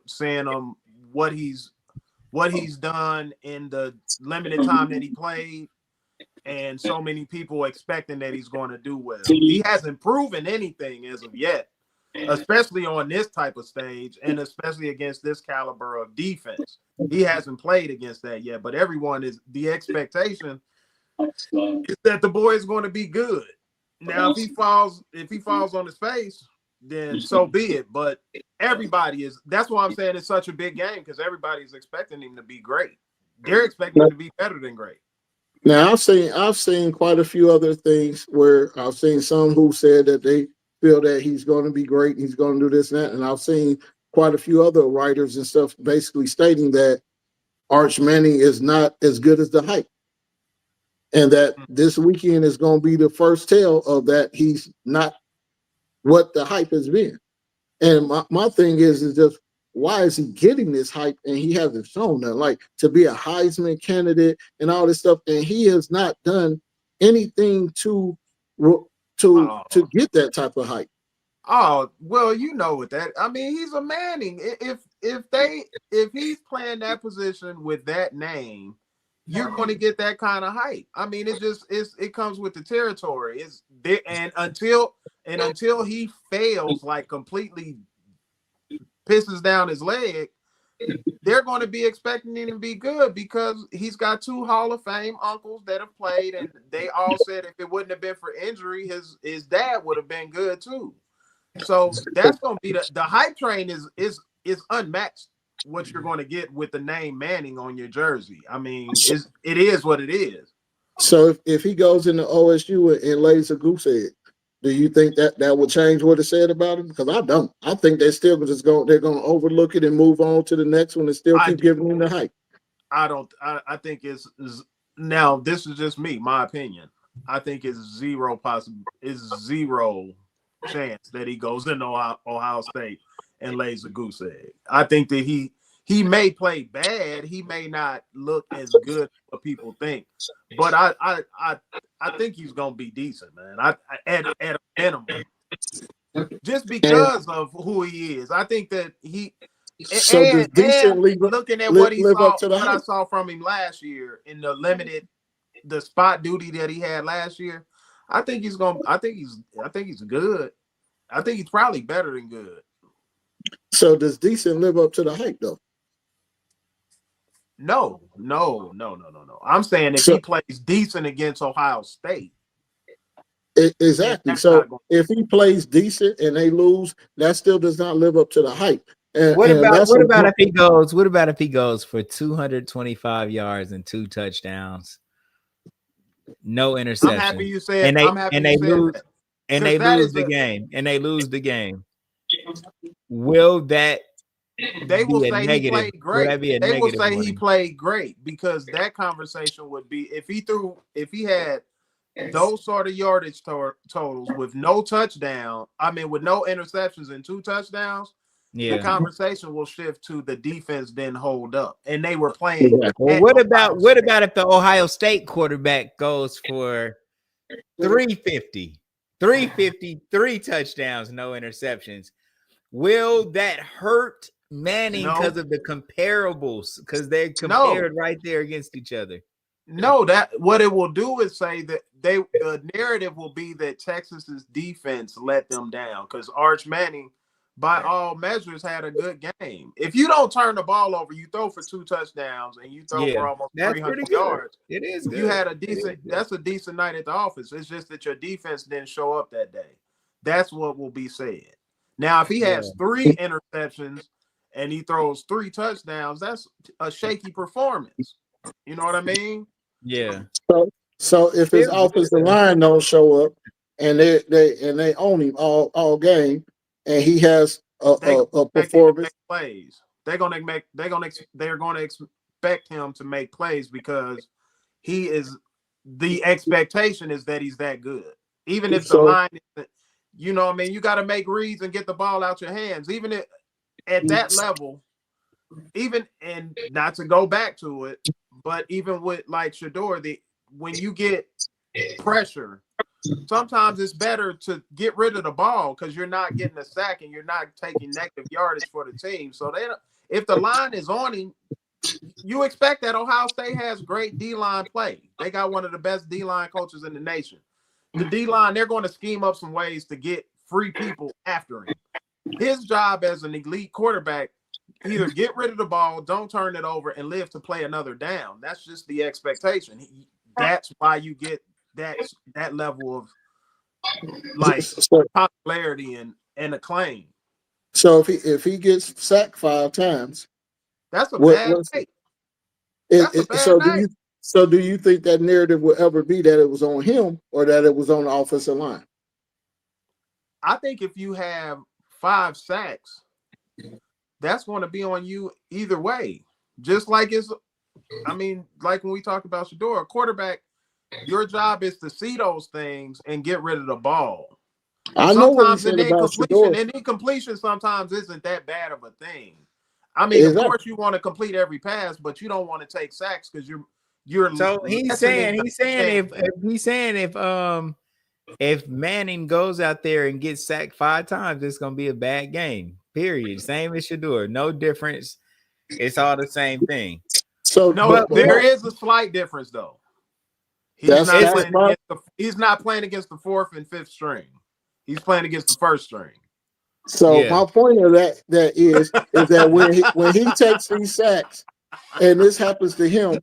what he's done in the limited time that he played, and so many people expecting that he's going to do well. He hasn't proven anything as of yet, especially on this type of stage, and especially against this caliber of defense. He hasn't played against that yet, but the expectation is that the boy is going to be good. Now, if he falls on his face, then so be it. But that's why I'm saying it's such a big game, because everybody's expecting him to be great. They're expecting him to be better than great. Now I've seen quite a few other things where I've seen some who said that they feel that he's going to be great, he's going to do this and that, and I've seen quite a few other writers and stuff basically stating that Arch Manning is not as good as the hype. And that this weekend is going to be the first tell of that he's not what the hype has been. And my thing is just, why is he getting this hype and he hasn't shown that? Like, to be a Heisman candidate and all this stuff, and he has not done anything to get that type of hype. Oh, well, with that. I mean, he's a Manning. If he's playing that position with that name, you're going to get that kind of hype. I mean, it comes with the territory. Until he fails, like completely pisses down his leg, they're going to be expecting him to be good, because he's got 2 Hall of Fame uncles that have played, and they all said if it wouldn't have been for injury, his dad would have been good too. So that's going to be the hype train is unmatched. What you're going to get with the name Manning on your jersey. I mean, it is what it is. So if he goes into OSU and lays a goose egg, Do you think that will change what it said about him? Because I don't. I think they're still just going. They're going to overlook it and move on to the next one and still keep giving him the hype. I don't. I think it's now. This is just me, my opinion. I think it's zero chance that he goes into Ohio State and lays a goose egg. I think that he may play bad. He may not look as good as what people think, but I think he's gonna be decent, man. At a minimum, just because of who he is. I think that he. So does decently looking at what I saw from him last year in the spot duty that he had last year, I think he's good. I think he's probably better than good. So does decent live up to the hype though? No. I'm saying if he plays decent against Ohio State. Exactly. So if he plays decent and they lose, that still does not live up to the hype. And, what about if he goes? What about if he goes for 225 yards and 2 touchdowns, no interceptions? I'm happy you said. They lose the game. Will that? They will say negative? He played great. They will say he played great because that conversation would be if he had those sort of yardage totals with no touchdown. I mean, with no interceptions and 2 touchdowns. Yeah. The conversation will shift to the defense didn't hold up, and they were playing. Well, what about if the Ohio State quarterback goes for 350, 3 touchdowns, no interceptions? Will that hurt Manning because of the comparables? Because they're compared right there against each other. No, that what it will do is say that the narrative will be that Texas's defense let them down because Arch Manning, by all measures, had a good game. If you don't turn the ball over, you throw for 2 touchdowns and you throw for almost 300 yards. It is good. You had a decent. That's a decent night at the office. It's just that your defense didn't show up that day. That's what will be said. Now, if he has 3 interceptions and he throws 3 touchdowns, that's a shaky performance. You know what I mean? Yeah. So if his offensive line don't show up and they own him all game. And he has a performance. Plays. They're going to expect him to make plays because he is. The expectation is that he's that good. Even if the line, you know, what I mean, you got to make reads and get the ball out your hands. Even at that level, and not to go back to it, but even with like Shador, when you get pressure. Sometimes it's better to get rid of the ball because you're not getting a sack and you're not taking negative yardage for the team. So if the line is on him, you expect that. Ohio State has great D-line play. They got one of the best D-line coaches in the nation. The D-line, they're going to scheme up some ways to get free people after him. His job as an elite quarterback, either get rid of the ball, don't turn it over, and live to play another down. That's just the expectation. That's why you get that level of like popularity and acclaim. So if he gets sacked 5 times, that's a bad night. Do you think that narrative will ever be that it was on him or that it was on the offensive line? I think if you have 5 sacks, that's going to be on you either way. Just like like when we talk about Shador, a quarterback. Your job is to see those things and get rid of the ball. I know what you said about Shador. And incompletion sometimes isn't that bad of a thing. I mean, of course, you want to complete every pass, but you don't want to take sacks because you're. So he's saying if Manning goes out there and gets sacked 5 times, it's gonna be a bad game. Period. Same as Shador. No difference. It's all the same thing. So there is a slight difference though. He's not playing against the 4th and 5th string. He's playing against the 1st string. So my point of that is that when he takes these sacks and this happens to him,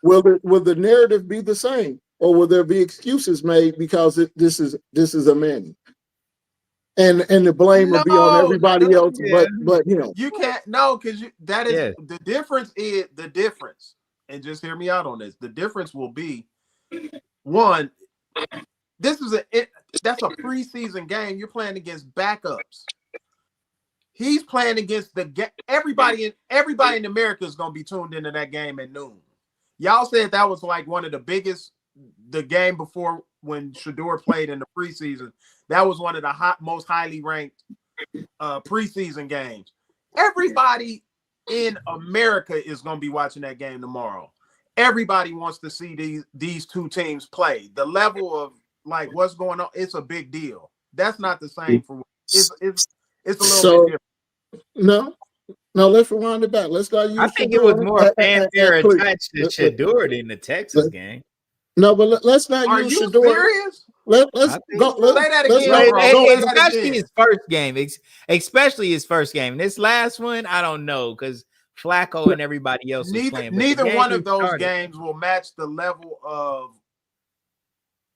will the narrative be the same, or will there be excuses made because this is a Manning, and the blame will be on everybody else but him? You can't because that is the difference. Is the difference, and just hear me out on this. The difference will be. One, this is that's a preseason game. You're playing against backups. He's playing against everybody in America is going to be tuned into that game at noon. Y'all said that was like one of the biggest, the game before when Shedeur played in the preseason. That was one of the most highly ranked preseason games. Everybody in America is going to be watching that game tomorrow. Everybody wants to see these two teams play. The level of like what's going on, it's a big deal. That's not the same for it's a little bit different. No, let's rewind it back. Let's not use. I think it was more fanfare attached to Shedeur than the Texas game. No, but let's not Are use you Shedeur. serious? Let's go. Say that again, especially his first game. Especially his first game. This last one, I don't know because Flacco and everybody else was playing. Neither one of those games will match the level of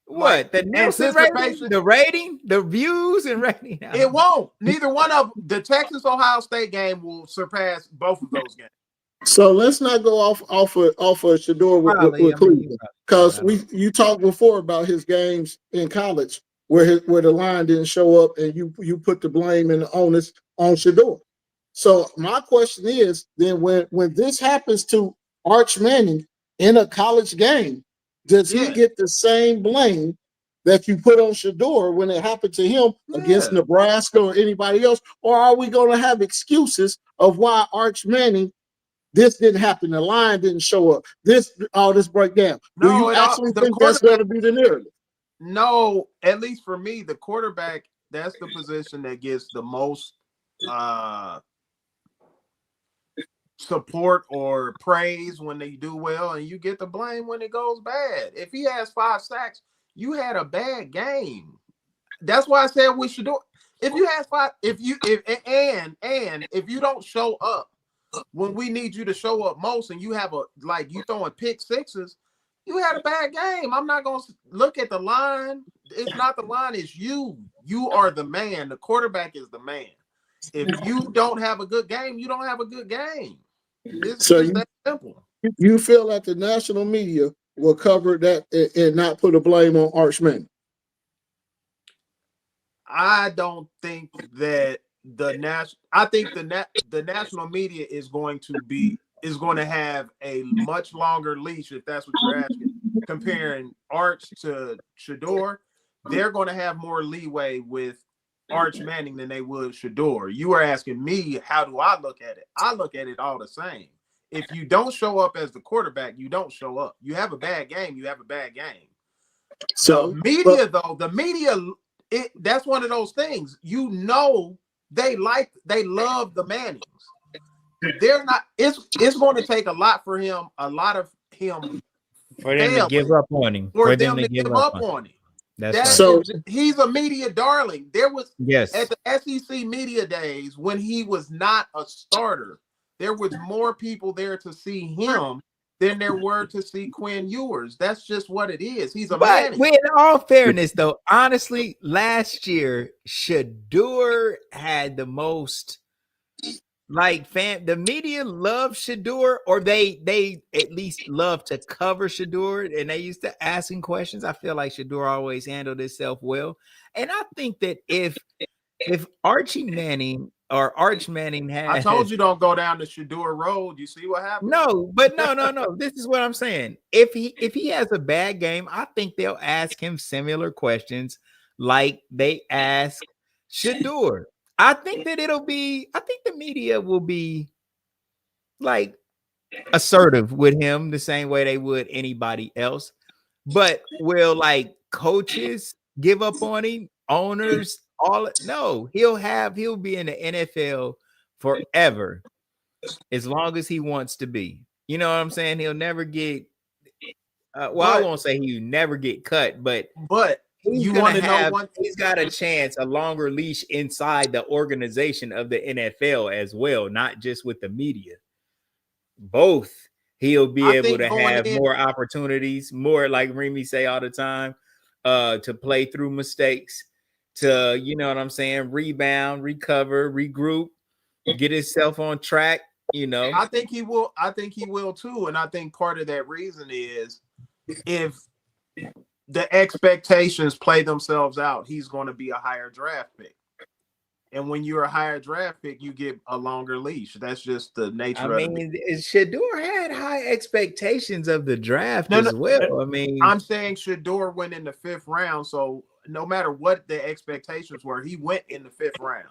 what the Nielsen rating, the rating, the views and rating. It won't. Neither one of the Texas Ohio State game will surpass both of those games. So let's not go off of Shedeur with Cleveland, because you talked before about his games in college where the line didn't show up and you put the blame and the onus on Shedeur. So my question is, then when this happens to Arch Manning in a college game, does he get the same blame that you put on Shedeur when it happened to him against Nebraska or anybody else? Or are we going to have excuses of why Arch Manning, this didn't happen, the line didn't show up, this breakdown? Do you actually think that's going to be the narrative? No, at least for me, the quarterback, that's the position that gets the most support or praise when they do well, and you get the blame when it goes bad. If he has 5 sacks, you had a bad game. That's why I said we should do it. If you have 5, if you don't show up when we need you to show up most, and you have you throwing pick sixes, you had a bad game. I'm not going to look at the line. It's not the line, it's you. You are the man. The quarterback is the man. If you don't have a good game, you don't have a good game. It's just that simple. You feel like the national media will cover that and not put a blame on Arch Manning? I don't think that I think the national media is going to have a much longer leash, if that's what you're asking. Comparing Arch to Shedeur, they're going to have more leeway with Arch Manning than they would Shedeur. You are asking me, how do I look at it? I look at it all the same. If you don't show up as the quarterback, you don't show up. You have a bad game, you have a bad game. So the media, that's one of those things. You know, they love the Mannings. They're not. It's going to take a lot of him for them to give up on him. For them to give up on him. He's a media darling. There was at the SEC media days when he was not a starter, there was more people there to see him than there were to see Quinn Ewers. That's just what it is. He's a man. In all fairness, though, honestly, last year Shedeur had the most. The media loved Shedeur, or they at least love to cover Shedeur, and they used to ask him questions. I feel like Shedeur always handled himself well, and I think that if Arch Manning had, I told you don't go down the Shedeur road. You see what happened? No. This is what I'm saying. If he has a bad game, I think they'll ask him similar questions like they ask Shedeur. I think that the media will be like assertive with him the same way they would anybody else. But will like coaches give up on him, owners, no, he'll be in the NFL forever as long as he wants to be. You know what I'm saying? He'll never get I won't say he'll never get cut, but you want to know one thing? He's got a chance, a longer leash inside the organization of the NFL as well, not just with the media. Both. He'll be able to have more opportunities, more like Remy say all the time, to play through mistakes, to, you know what I'm saying, rebound, recover, regroup, get himself on track, you know. I think he will too. And I think part of that reason is if the expectations play themselves out, he's going to be a higher draft pick. And when you're a higher draft pick, you get a longer leash. That's just the nature of it. Shador had high expectations of the draft as well. I mean, I'm saying Shador went in the 5th round, so no matter what the expectations were, he went in the 5th round.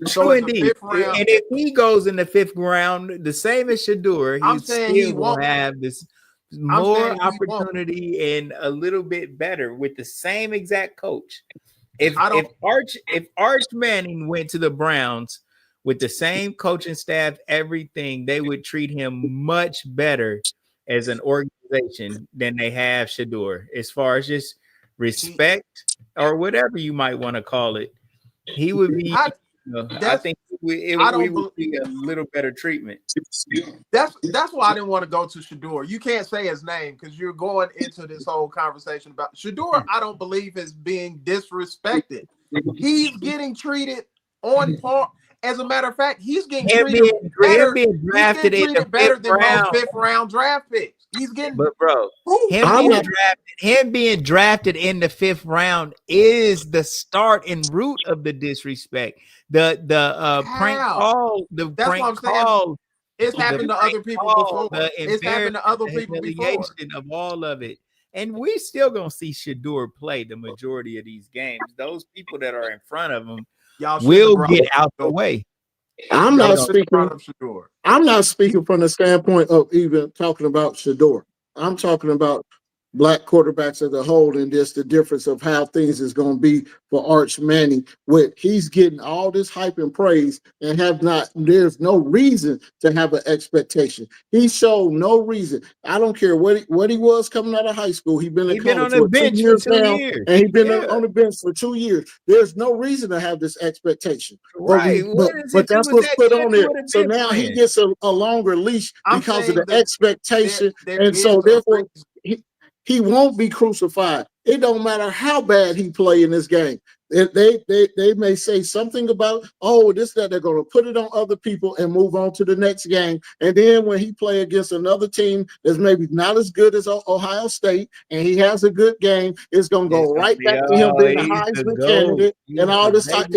So indeed. Round, and if he goes in the 5th round, the same as Shador, he's still going to have this more opportunity and a little bit better with the same exact coach. If Arch Manning went to the Browns with the same coaching staff, everything, they would treat him much better as an organization than they have Shador, as far as just respect or whatever you might want to call it. He would be. I think we would be a little better treatment. That's why I didn't want to go to Shador. You can't say his name because you're going into this whole conversation about Shador. I don't believe is being disrespected. He's getting treated on par. As a matter of fact, he's getting treated better. Being drafted in the better than most 5th round draft picks. He's getting, but bro, him being drafted in the 5th round is the start and root of the disrespect. The prank call, prank call. It's happened to other people before. It's happened to other people before. Of all of it. And we're still gonna see Shador play the majority of these games. Those people that are in front of him will get out the way. I'm not speaking from the standpoint of even talking about Shador. I'm talking about black quarterbacks as a whole, and just the difference of how things is going to be for Arch Manning. With he's getting all this hype and praise, and there's no reason to have an expectation. He showed no reason. I don't care what he was coming out of high school. He's been on the bench for 2 years, and he's been on the bench for 2 years. There's no reason to have this expectation, right? But that's what's put on there. So now he gets a longer leash because of the expectation, and so therefore he won't be crucified. It don't matter how bad he play in this game. They may say something about, that they're going to put it on other people and move on to the next game. And then when he play against another team that's maybe not as good as Ohio State, and he has a good game, it's going to go right back to him being a Heisman candidate and all this type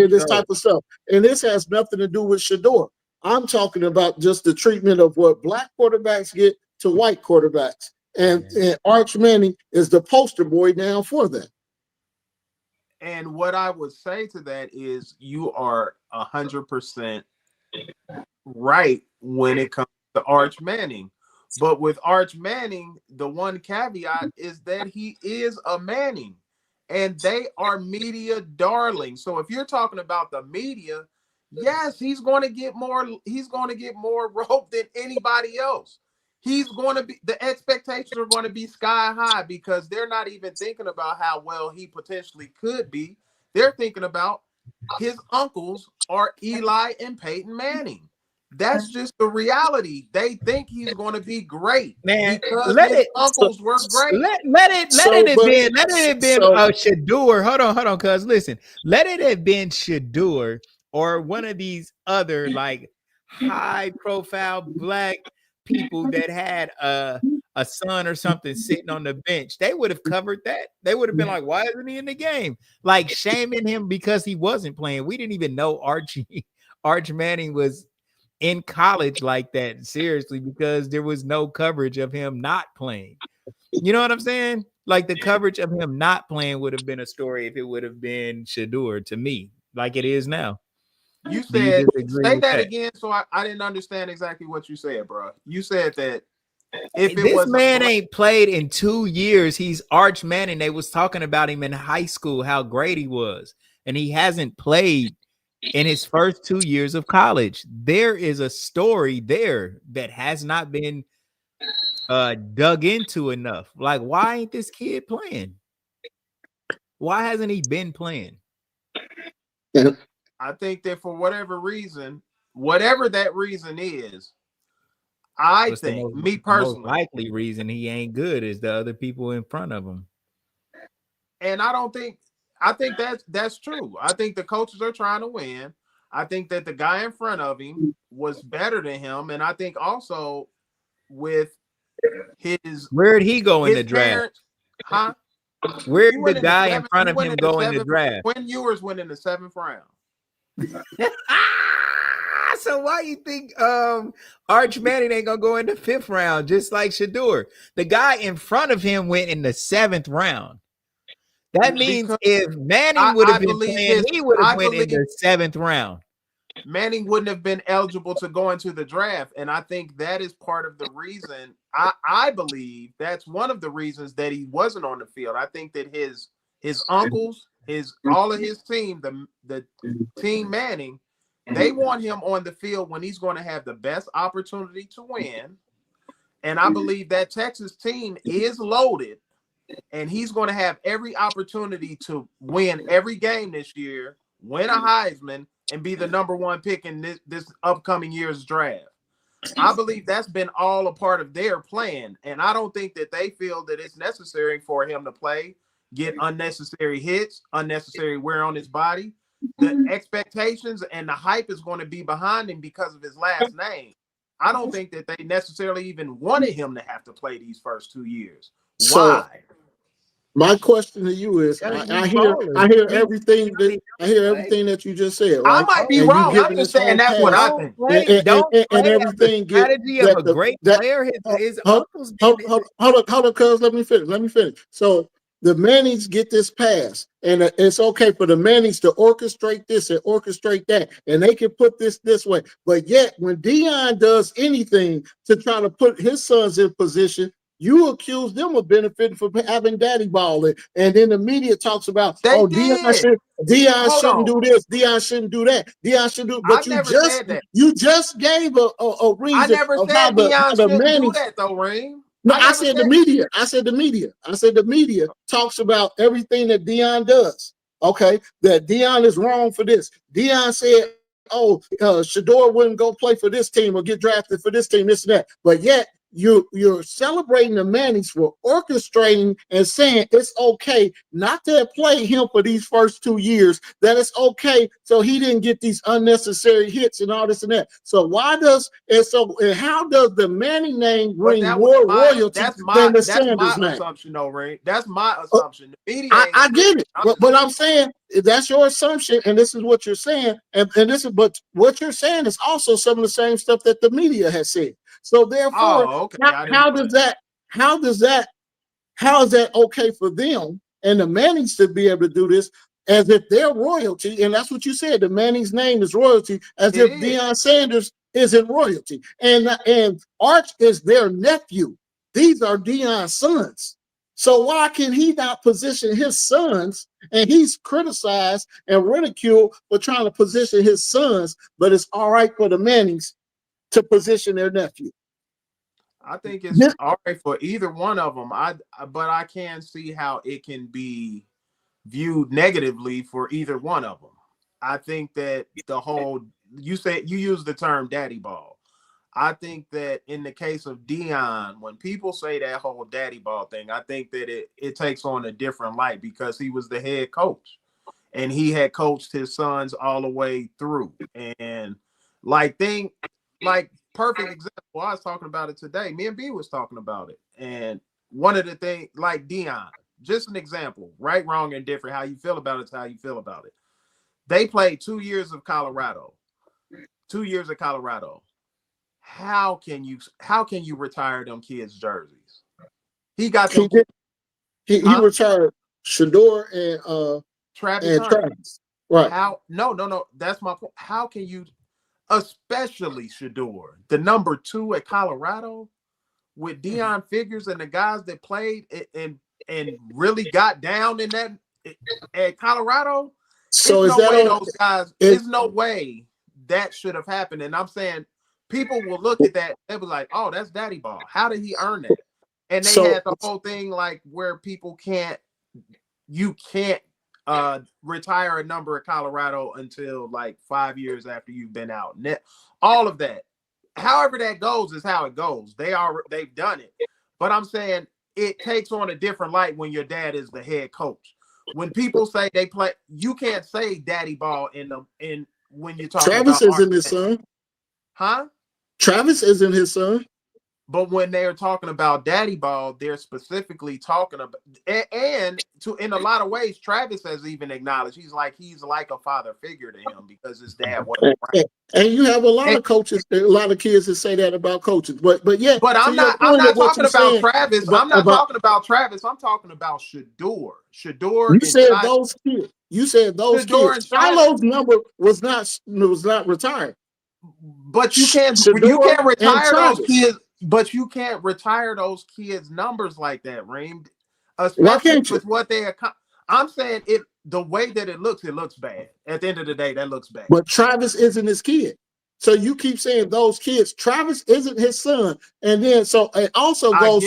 of stuff. And this has nothing to do with Shador. I'm talking about just the treatment of what black quarterbacks get to white quarterbacks. And Arch Manning is the poster boy now for that. And what I would say to that is you are 100% right when it comes to Arch Manning. But with Arch Manning, the one caveat is that he is a Manning. And they are media darlings. So if you're talking about the media, yes, he's going to get more rope than anybody else. The expectations are going to be sky high because they're not even thinking about how well he potentially could be. They're thinking about his uncles are Eli and Peyton Manning. That's just the reality. They think he's going to be great, man. Because his uncles were great. Let it have been Shador. Hold on, cuz listen. Let it have been Shador or one of these other like high profile black people that had a son or something sitting on the bench. They would have covered that. They would have been like, why isn't he in the game? Like shaming him because he wasn't playing. We didn't even know Arch Manning was in college like that, seriously, because there was no coverage of him not playing. You know what I'm saying? Like the coverage of him not playing would have been a story if it would have been Shador to me, like it is now. You said, say that again, so I didn't understand exactly what you said, bro. You said that if this man ain't played in 2 years, he's Arch Manning. They was talking about him in high school, how great he was, and he hasn't played in his first 2 years of college. There is a story there that has not been dug into enough. Like, why ain't this kid playing? Why hasn't he been playing? I think that for whatever reason, whatever that reason is, I think, me personally, the most likely reason he ain't good is the other people in front of him. And I think that's true. I think the coaches are trying to win. I think that the guy in front of him was better than him. And I think also with his... Where'd he go in the draft? Parents, huh? Where He did went the in the guy in seventh. front He of went him in the go in the seventh. draft? Quinn Ewers went in the 7th round. So why you think Arch Manning ain't gonna go in the 5th round, just like Shador? The guy in front of him went in the 7th round. That means Because if Manning would have I been believe playing, his. he would have I went in believe the 7th round. Manning wouldn't have been eligible to go into the draft, and I think that is part of the reason. I believe that's one of the reasons that he wasn't on the field. I think that his uncles, all of his team, the team Manning, they want him on the field when he's going to have the best opportunity to win. And I believe that Texas team is loaded, and he's going to have every opportunity to win every game this year, win a Heisman, and be the number 1 pick in this upcoming year's draft. I believe that's been all a part of their plan, and I don't think that they feel that it's necessary for him to play, get unnecessary hits, unnecessary wear on his body. The expectations and the hype is going to be behind him because of his last name. I don't think that they necessarily even wanted him to have to play these first 2 years. So Why? my question to you is, I hear everything that you just said, I right? might be And you wrong. I'm giving just this saying whole that's what I pass, think. Don't and play as the everything get strategy of that a great that player. His hold, uncles hold, did it. hold up, cuz let me finish. So the Mannings get this pass, and it's okay for the Mannings to orchestrate this and orchestrate that, and they can put this way. But yet, when Dion does anything to try to put his sons in position, you accuse them of benefiting from having daddy ball, and then the media talks about, They oh, did. Dion Hold shouldn't on. do this, Dion shouldn't do that, Dion should do. But I never said that. you just gave a I reason never of said how Dion the shouldn't do Mannings. that though, Reem. No, I I never said the said media. I said the media talks about everything that Dion does. Okay, that Dion is wrong for this. Dion said, "Oh, Shador wouldn't go play for this team or get drafted for this team, this and that." But yet you're celebrating the Mannings for orchestrating and saying it's okay not to play him for these first 2 years. That it's okay, so he didn't get these unnecessary hits and all this and that. So how does the Manning name but bring more royalty than the that's my Sanders name? assumption though, Reem. That's my assumption. The media ain't I gonna say get it, that. but I'm saying that's your assumption, and this is what you're saying, and but what you're saying is also some of the same stuff that the media has said. So therefore, Oh, okay. how does that how is that okay for them and the Mannings to be able to do this as if they're royalty? And that's what you said. The Manning's name is royalty, as It if is. Deion Sanders isn't royalty. And Arch is their nephew. These are Deion's sons. So why can he not position his sons? And he's criticized and ridiculed for trying to position his sons, but it's all right for the Mannings to position their nephew. I think it's all right for either one of them. But I can see how it can be viewed negatively for either one of them. I think that you use the term daddy ball. I think that in the case of Dion, when people say that whole daddy ball thing, I think that it takes on a different light because he was the head coach and he had coached his sons all the way through. And like perfect example, I was talking about it today. Me and B was talking about it. And one of the things, like Dion, just an example, right, wrong, and different. How you feel about it's how you feel about it. They played 2 years of Colorado. 2 years of Colorado. How can you retire them kids' jerseys? He got them. He retired Shador and Travis. Travis. Right. How? No. That's my point. How can you, especially Shador, the number 2 at Colorado, with Dion Figures and the guys that played and really got down in that at Colorado? So there's is no that way okay? those guys? There's no way that should have happened. And I'm saying people will look at that. They was like, "Oh, that's daddy ball. How did he earn that?" And they had the whole thing like where you can't retire a number at Colorado until like 5 years after you've been out. All of that. However that goes is how it goes. They've done it. But I'm saying it takes on a different light when your dad is the head coach. When people say they play, you can't say daddy ball in when you're talking Travis about isn't his son. Huh? Travis isn't his son. But when they're talking about daddy ball, they're specifically talking about, and to in a lot of ways, Travis has even acknowledged he's like a father figure to him because his dad wasn't around. And you have a lot of coaches, a lot of kids that say that about coaches. But yeah, but I'm not talking about Travis. I'm not talking about Travis. I'm talking about Shador. You said those kids. You said those kids. Shiloh's number was not retired. But you can't retire those kids. But you can't retire those kids' numbers like that, Reem. Especially with what they. I'm saying it. The way that it looks bad. At the end of the day, that looks bad. But Travis isn't his kid. So you keep saying those kids. Travis isn't his son, and then so it also goes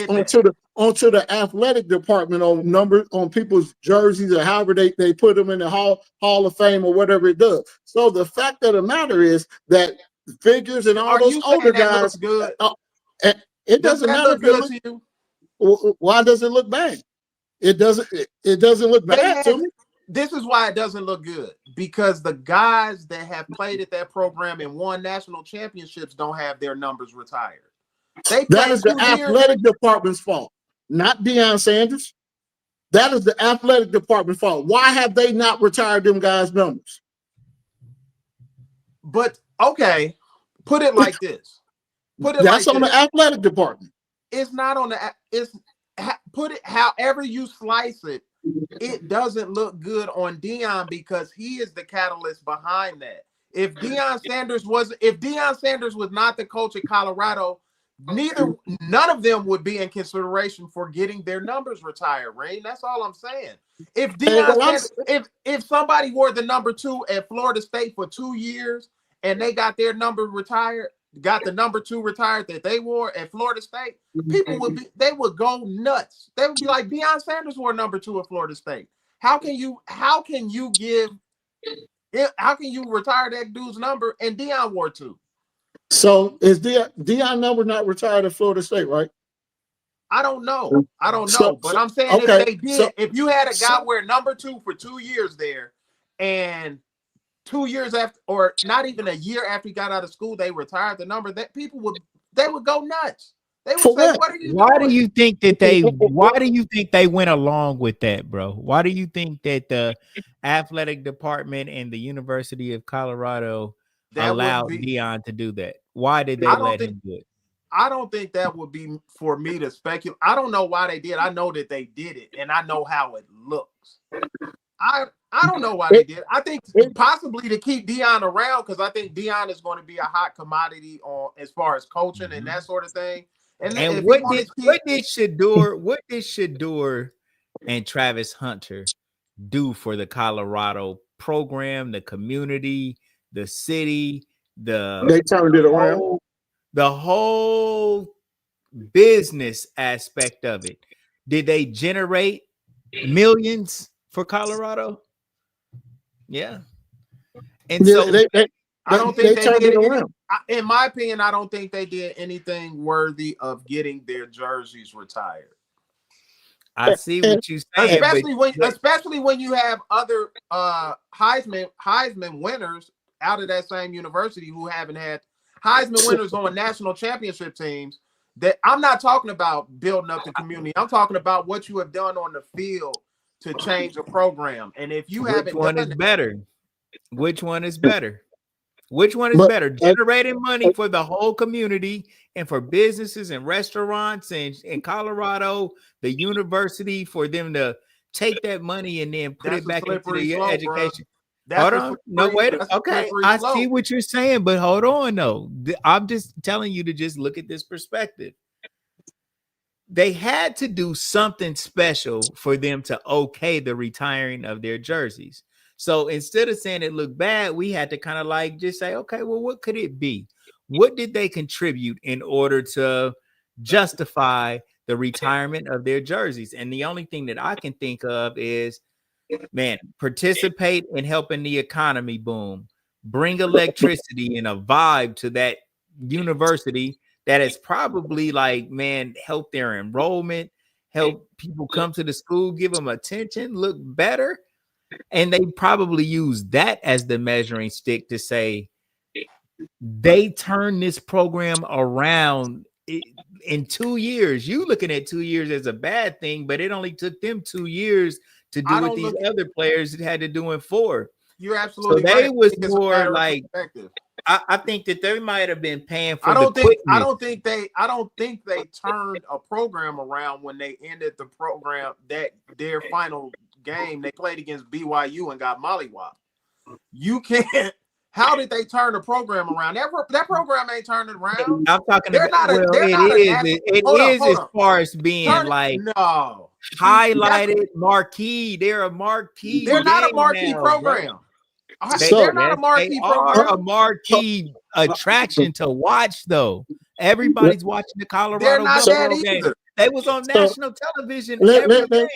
onto the athletic department on people's jerseys or however they put them in the Hall of Fame or whatever it does. So the fact of the matter is that figures and all those older guys. Good? It doesn't matter. Look good to you? Why does it look bad? It doesn't look bad to me. This is why it doesn't look good, because the guys that have played at that program and won national championships don't have their numbers retired. That is the athletic department's fault, not Deion Sanders. That is the athletic department's fault. Why have they not retired them guys' numbers? But okay, put it like this. That's on the athletic department. It's not on the. Put it however you slice it. It doesn't look good on Deion because he is the catalyst behind that. If Deion Sanders was not the coach at Colorado, none of them would be in consideration for getting their numbers retired, Rain. That's all I'm saying. If if somebody wore the number 2 at Florida State for 2 years and they got their number retired, got the number 2 retired that they wore at Florida State, people would go nuts. They would be like, Deion Sanders wore number 2 at Florida State. How can you retire that dude's number and Deion wore 2? So is Deion number not retired at Florida State, right? I don't know. But I'm saying if they did, if you had a guy wear number 2 for 2 years there, and 2 years after, or not even a year after he got out of school, they retired the number, that people would go nuts. They would say, "What are you doing?" Why do you think they went along with that, bro? Why do you think that the athletic department and the University of Colorado allowed Deion to do that? Why did they let him do it? I don't think that would be for me to speculate. I don't know why they did. I know that they did it, and I know how it looks. I don't know why they did. I think possibly to keep Deion around, because I think Deion is going to be a hot commodity on as far as coaching and that sort of thing. And what did Shador and Travis Hunter do for the Colorado program, the community, the city, they turned it around. The whole business aspect of it. Did they generate millions for Colorado? Yeah. And so I don't think they turned it around. In my opinion, I don't think they did anything worthy of getting their jerseys retired. I see what you're saying. Especially when you have other Heisman winners out of that same university who haven't had Heisman winners on national championship teams. That I'm not talking about building up the community. I'm talking about what you have done on the field to change a program. And if you haven't, which one is better? Which one is better? Which one is better? Generating money for the whole community and for businesses and restaurants and in Colorado, the university, for them to take that money and then put it back into the education. Hold on. No, wait. Okay. I see what you're saying, but hold on, though. I'm just telling you to just look at this perspective. They had to do something special for them to okay the retiring of their jerseys. So instead of saying it looked bad, we had to kind of like just say, okay, well, what could it be? What did they contribute in order to justify the retirement of their jerseys? And the only thing that I can think of is, man, participate in helping the economy boom, bring electricity and a vibe to that university that is probably like, man, help their enrollment, help people come to the school, give them attention, look better. And they probably use that as the measuring stick to say they turn this program around in 2 years, you looking at 2 years as a bad thing, but it only took them 2 years to do what these other players had to do in 4. You're absolutely so they right. was more like, perspective. I think that they might have been paying for I don't the think they turned a program around when they ended the program, that their final game they played against BYU and got mollywopped. You can't. How did they turn the program around? That program ain't turned it around. I'm talking They're about. Not a, they're not a national, it hold is on, hold as on. far as being Turn it, like no highlighted marquee. They're a marquee. They're not a marquee now, program. They're not a marquee they are program. a marquee attraction to watch, though. Everybody's watching the Colorado Buffalo game. They was on national television every game.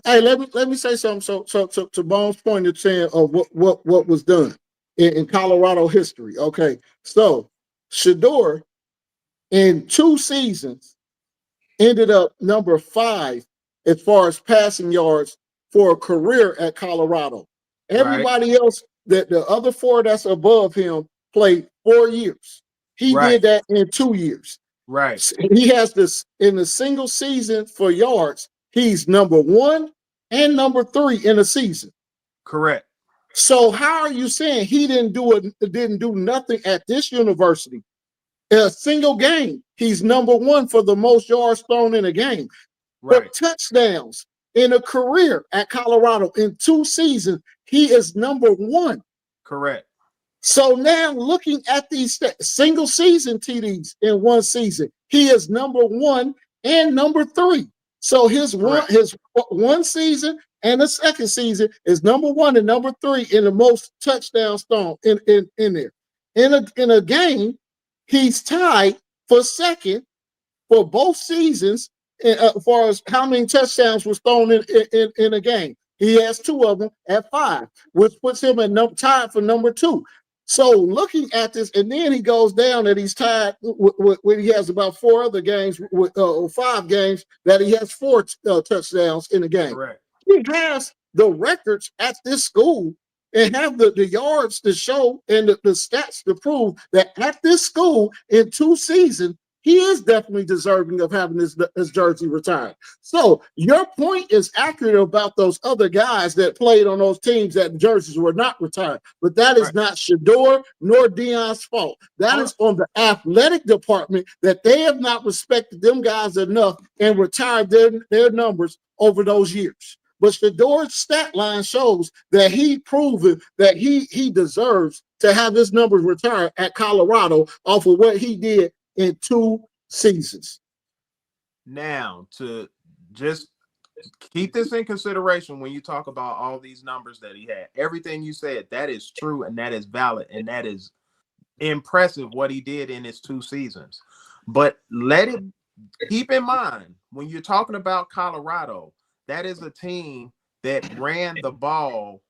Hey, let me say something. So to Bones' point of saying of what was done in Colorado history. Okay, so Shedeur in 2 seasons ended up number 5 as far as passing yards for a career at Colorado. Everybody else, the other 4 that's above him, played 4 years. He did that in 2 years. Right. He has this in the single season for yards. He's number 1 and number 3 in a season. Correct. So how are you saying he didn't do nothing at this university? In a single game, he's number 1 for the most yards thrown in a game. Right. But touchdowns in a career at Colorado in 2 seasons, he is number 1. Correct. So now looking at these single season TDs in 1 season, he is number 1 and number 3. So his one season and the second season is number 1 and number 3 in the most touchdowns thrown in there. In a game, he's tied for second for both seasons as far as how many touchdowns was thrown in a game. He has 2 of them at 5, which puts him at tied for number 2. So looking at this, and then he goes down that he's tied when he has about 4 other games, or 5 games that he has 4 touchdowns in a game. Correct. He has the records at this school and have the yards to show and the stats to prove that at this school in 2 seasons, he is definitely deserving of having his jersey retired. So your point is accurate about those other guys that played on those teams that jerseys were not retired. But that is not Shedeur nor Deion's fault. That is on the athletic department that they have not respected them guys enough and retired their numbers over those years. But Shedeur's stat line shows that he proven that he deserves to have his numbers retired at Colorado off of what he did in 2 seasons. Now, to just keep this in consideration when you talk about all these numbers that he had, everything you said, that is true and that is valid and that is impressive what he did in his 2 seasons. But keep in mind, when you're talking about Colorado, that is a team that ran the ball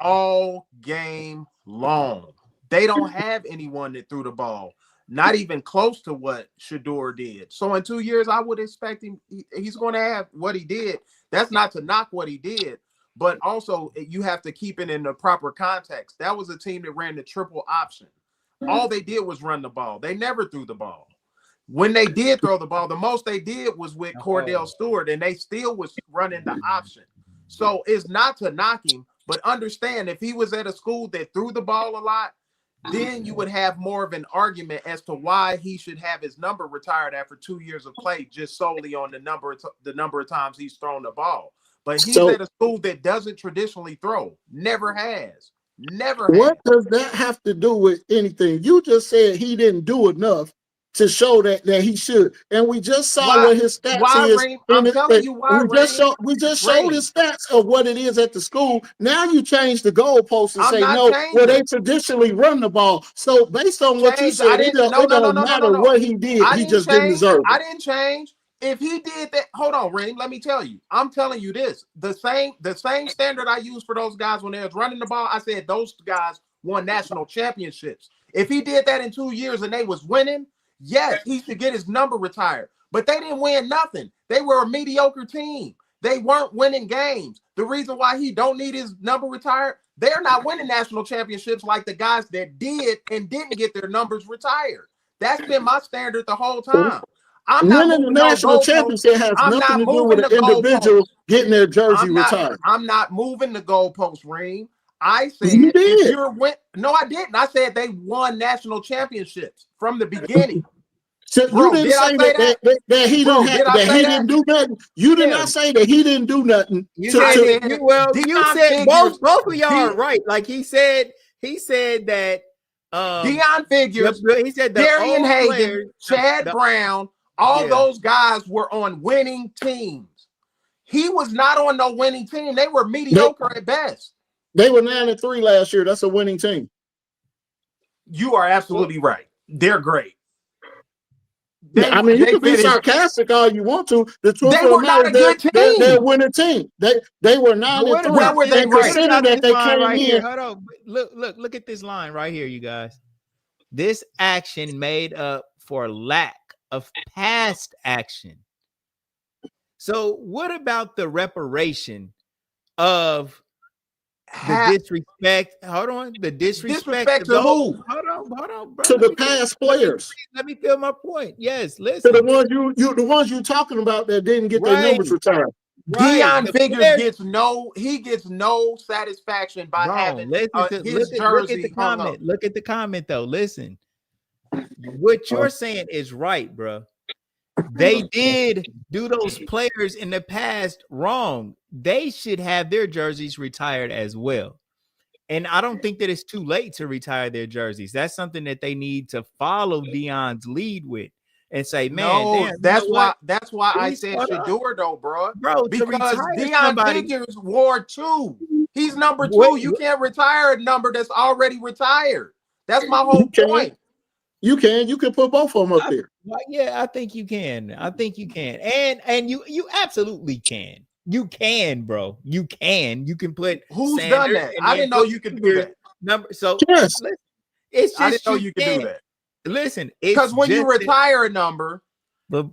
all game long. They don't have anyone that threw the ball, not even close to what Shedeur did. So in 2 years, I would expect he's going to have what he did. That's not to knock what he did, but also you have to keep it in the proper context. That was a team that ran the triple option. All they did was run the ball. They never threw the ball. When they did throw the ball, the most they did was with Cordell Stewart, and they still was running the option. So it's not to knock him, but understand if he was at a school that threw the ball a lot, then you would have more of an argument as to why he should have his number retired after 2 years of play, just solely on the number of times he's thrown the ball. But he's at a school that doesn't traditionally throw, never has. What does that have to do with anything? You just said he didn't do enough to show that he should, and we just saw what his stats is. I'm telling you why. We just showed his stats of what it is at the school. Now you change the goalpost and say no. Well, they traditionally run the ball. So based on what you said, it don't matter what he did. He just didn't deserve it. I didn't change. If he did that, hold on, Reem. Let me tell you. I'm telling you this. The same standard I used for those guys when they was running the ball. I said those guys won national championships. If he did that in 2 years and they was winning, yes, he should get his number retired. But they didn't win nothing. They were a mediocre team. They weren't winning games. The reason why he don't need his number retired, they're not winning national championships like the guys that did and didn't get their numbers retired. That's been my standard the whole time. I'm not winning the moving no national goalposts. championship has I'm nothing not to do with moving an the individual goalposts. getting their jersey I'm not, retired. I'm not moving the goalposts, Reem. I You said if did. you're no, I didn't. I said they won national championships from the beginning. So Bro, you didn't did I say say that he Bro, didn't have did I that say he that? didn't do nothing. You did Yeah. not say that he didn't do nothing. You to, said to, that you Deion said Figures, both of y'all are right. Like he said that Deion Figures, he said the Darian old Hagan, players, Chad Brown, all Yeah. those guys were on winning teams. He was not on no winning team. They were mediocre at best. They were 9-3 last year. That's a winning team. You are absolutely right. They're great. I mean, you can be finished. sarcastic all you want to. The truth They of the were matter not a good is they're a team. winning team. They were 9-3. Where were they And right? consider that they came right here. in. Hold on. Look at this line right here, you guys. This action made up for lack of past action. So what about the reparation of the disrespect? Hold on. The disrespect to of who? Hold on, bro. To the past players. Let me feel my point. Yes, To listen. the ones the ones you talking about that didn't get their numbers retired. Deion Figures gets no satisfaction by having his jersey hung up. Look at the comment though. Listen. What you're saying is right, bro. They did do those players in the past wrong. They should have their jerseys retired as well. And I don't think that it's too late to retire their jerseys. That's something that they need to follow Deion's lead with and say, man, no, damn, that's why I said Shador though, bro. Because Deion Figures wore 2. He's number 2. You can't retire a number that's already retired. That's my whole point. You can put both of them up there. Yeah, I think you can. And you absolutely can. You can, bro. You can put who's Sanders done that? I didn't know you could do that. Number so yes. Listen, it's just I didn't know you could do that. Listen, because when you retire a number, but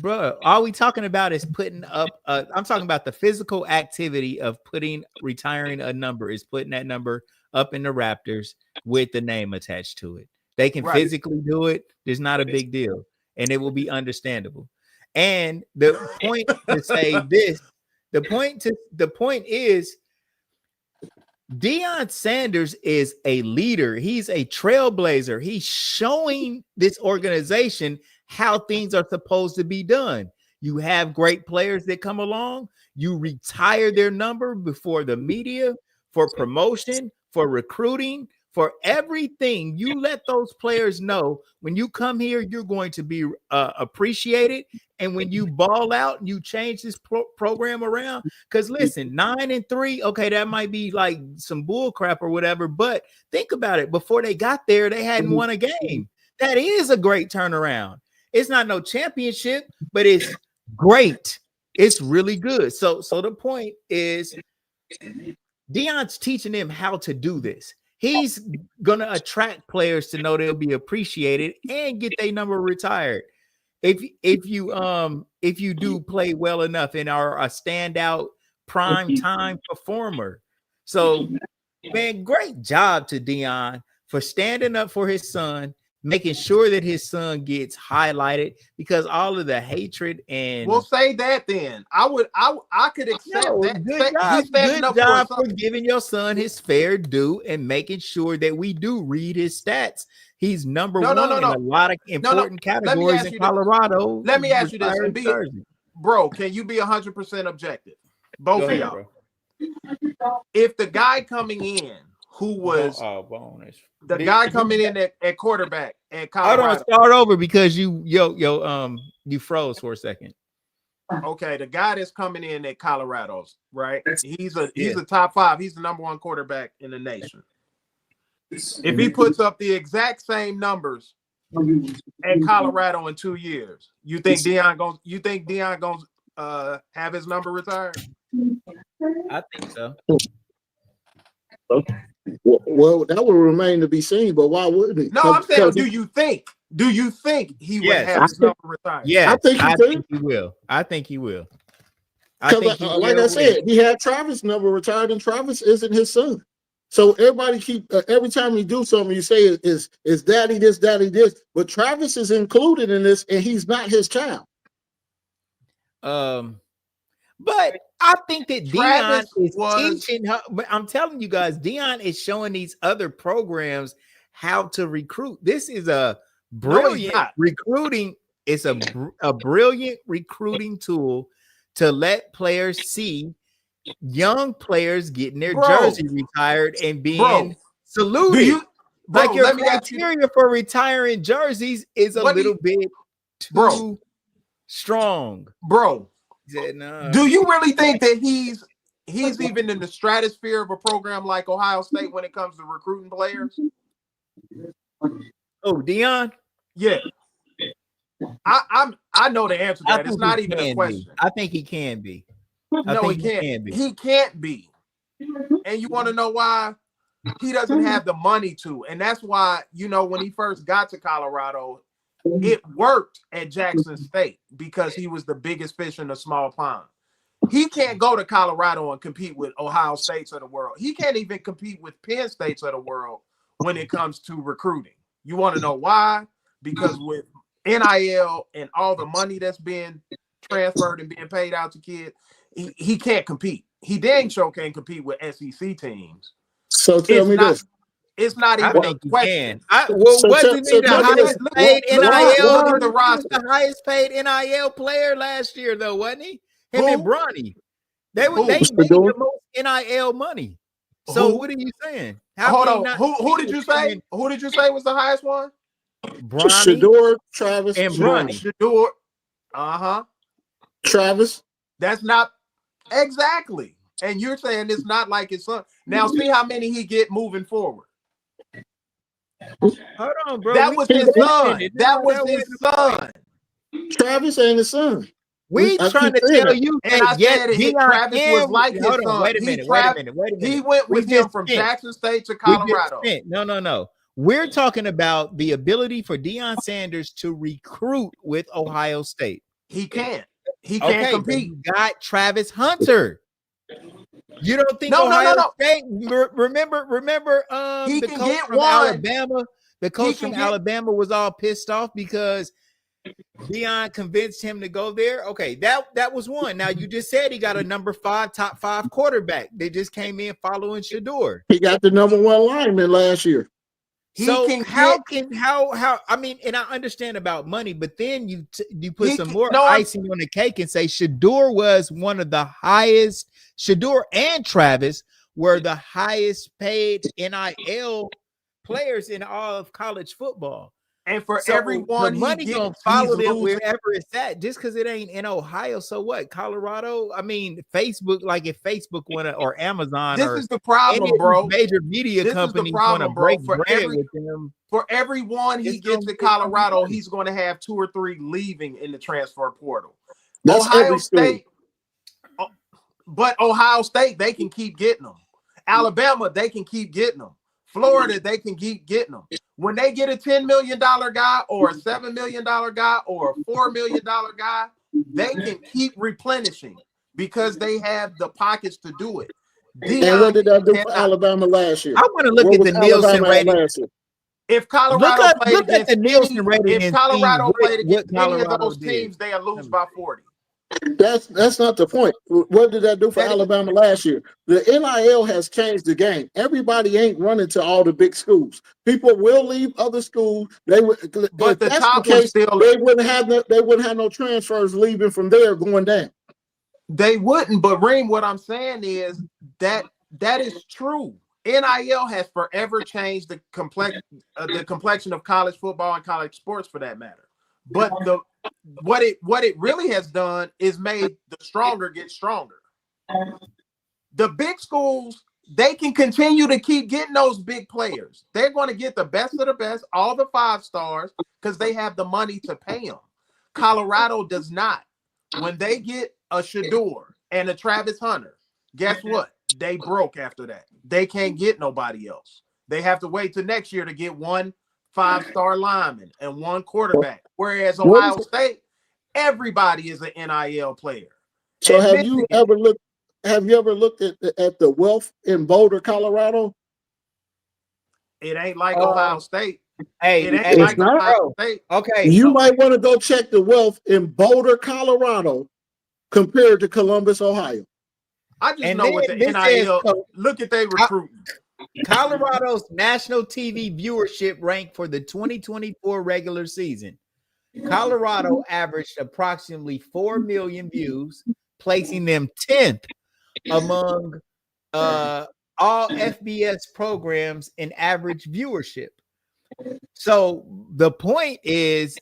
bro, all we talking about is putting up. I'm talking about the physical activity of retiring a number is putting that number up in the Raptors with the name attached to it. They can physically do it. There's not a big deal, and it will be understandable. And the point to say this, the point is, Deion Sanders is a leader. He's a trailblazer. He's showing this organization how things are supposed to be done. You have great players that come along. You retire their number before the media, for promotion, for recruiting, for everything. You let those players know when you come here, you're going to be appreciated. And when you ball out and you change this program around, because listen, 9-3, okay, that might be like some bull crap or whatever, but think about it. Before they got there, they hadn't won a game. That is a great turnaround. It's not no championship, but it's great. It's really good. So the point is, Deion's teaching them how to do this. He's gonna attract players to know they'll be appreciated and get their number retired. If you do play well enough and are a standout prime time performer. So, man, great job to Deion for standing up for his son, making sure that his son gets highlighted, because all of the hatred and we'll say that then. I could accept that. Good job for giving your son his fair due and making sure that we do read his stats. He's number one in a lot of important categories in Colorado. Let me ask you this, bro. Can you be 100% objective? Both of y'all. If the guy coming in who was the guy coming in at quarterback at Colorado. I don't start over because you froze for a second. Okay, the guy that's coming in at Colorado's right. He's a top 5. He's the number 1 quarterback in the nation. If he puts up the exact same numbers at Colorado in 2 years, you think Deion gonna have his number retired? I think so. Well, that will remain to be seen, but why wouldn't he? No, I'm saying, do you think he would have his number retired? Yeah, I think he will. I think he will. Like I said, he had Travis' number retired, and Travis isn't his son. So everybody keep every time you do something, you say is daddy this, but Travis is included in this, and he's not his child. But I think that Deion Travis is was teaching her. But I'm telling you guys, Deion is showing these other programs how to recruit. This is a brilliant recruiting. It's a brilliant recruiting tool to let players see young players getting their jersey retired and being saluted. Like your criteria for retiring jerseys is a little bit too strong, bro. Said, nah. Do you really think that he's even in the stratosphere of a program like Ohio State when it comes to recruiting players? Oh, Deion? Yeah. I know the answer to that. It's not even a question. I think he can be. No, he can't. He can't be. And you want to know why? He doesn't have the money to. And that's why, when he first got to Colorado, it worked at Jackson State because he was the biggest fish in a small pond. He can't go to Colorado and compete with Ohio States of the world. He can't even compete with Penn States of the world when it comes to recruiting. You want to know why? Because with NIL and all the money that's being transferred and being paid out to kids, he can't compete. He dang sure can't compete with SEC teams. So tell me this. It's not even a question. Wasn't he the highest paid NIL? The highest paid NIL player last year, though, wasn't he? Him and Bronny. They made the most NIL money. So what are you saying? Hold on. Who did you say? Who did you say was the highest one? Bronny, Shedeur, Travis, and Bronny. Shedeur. Travis. That's not exactly. And you're saying it's not like his son. Now see how many he get moving forward. Hold on, bro. That was his son. That was his son. Travis ain't his son. We trying to tell you and I said Travis was like his son. Wait a minute. He went with him from Jackson State to Colorado. No. We're talking about the ability for Deion Sanders to recruit with Ohio State. He can't. He can't compete. You got Travis Hunter. You don't think Ohio State? Remember, he the can coach get from Alabama. The coach from Alabama was all pissed off because Deion convinced him to go there. Okay, that was one. Now you just said he got a top 5 quarterback. They just came in following Shedeur. He got the number 1 lineman last year. How I mean, and I understand about money, but then you put some more icing on the cake and say Shedeur was one of the highest. Shedeur and Travis were the highest paid NIL players in all of college football. And for everyone, the money gonna follow them wherever it's at. Just because it ain't in Ohio, so what? Colorado. I mean, Facebook. Like if Facebook or Amazon, this is the problem, bro. Major media companies want to break bread with them. For everyone he gets to Colorado, he's going to have 2 or 3 leaving in the transfer portal. That's Ohio State, but Ohio State, they can keep getting them. Alabama, they can keep getting them. Florida, they can keep getting them. When they get a $10 million guy or a $7 million guy or a $4 million guy, they can keep replenishing because they have the pockets to do it. And what did that do for Alabama last year? I want to look at the Nielsen rating. If Colorado look at the Nielsen rating, if Colorado played against any of those teams, they'll lose by 40. That's not the point. What did that do for Alabama last year? The NIL has changed the game. Everybody ain't running to all the big schools. People will leave other schools. They would, but if that's the case, they wouldn't have no transfers leaving from there going down. They wouldn't. But Reem, what I'm saying is that is true. NIL has forever changed the complexion of college football and college sports, for that matter. But what it really has done is made the stronger get stronger. The big schools, they can continue to keep getting those big players. They're going to get the best of the best, all the 5 stars, because they have the money to pay them. Colorado does not. When they get a Shedeur and a Travis Hunter, guess what? They broke after that. They can't get nobody else. They have to wait till next year to get 1 5-star lineman and 1 quarterback. Whereas Ohio State, everybody is an NIL player. So have you ever looked at the wealth in Boulder, Colorado? It ain't like Ohio State. Hey, It ain't hey, like Ohio bro. State. Okay, You might want to go check the wealth in Boulder, Colorado, compared to Columbus, Ohio. I just and know then what the this says NIL. Look at they recruiting. Colorado's national TV viewership rank for the 2024 regular season. Colorado averaged approximately 4 million views, placing them 10th among all FBS programs in average viewership. So the point is,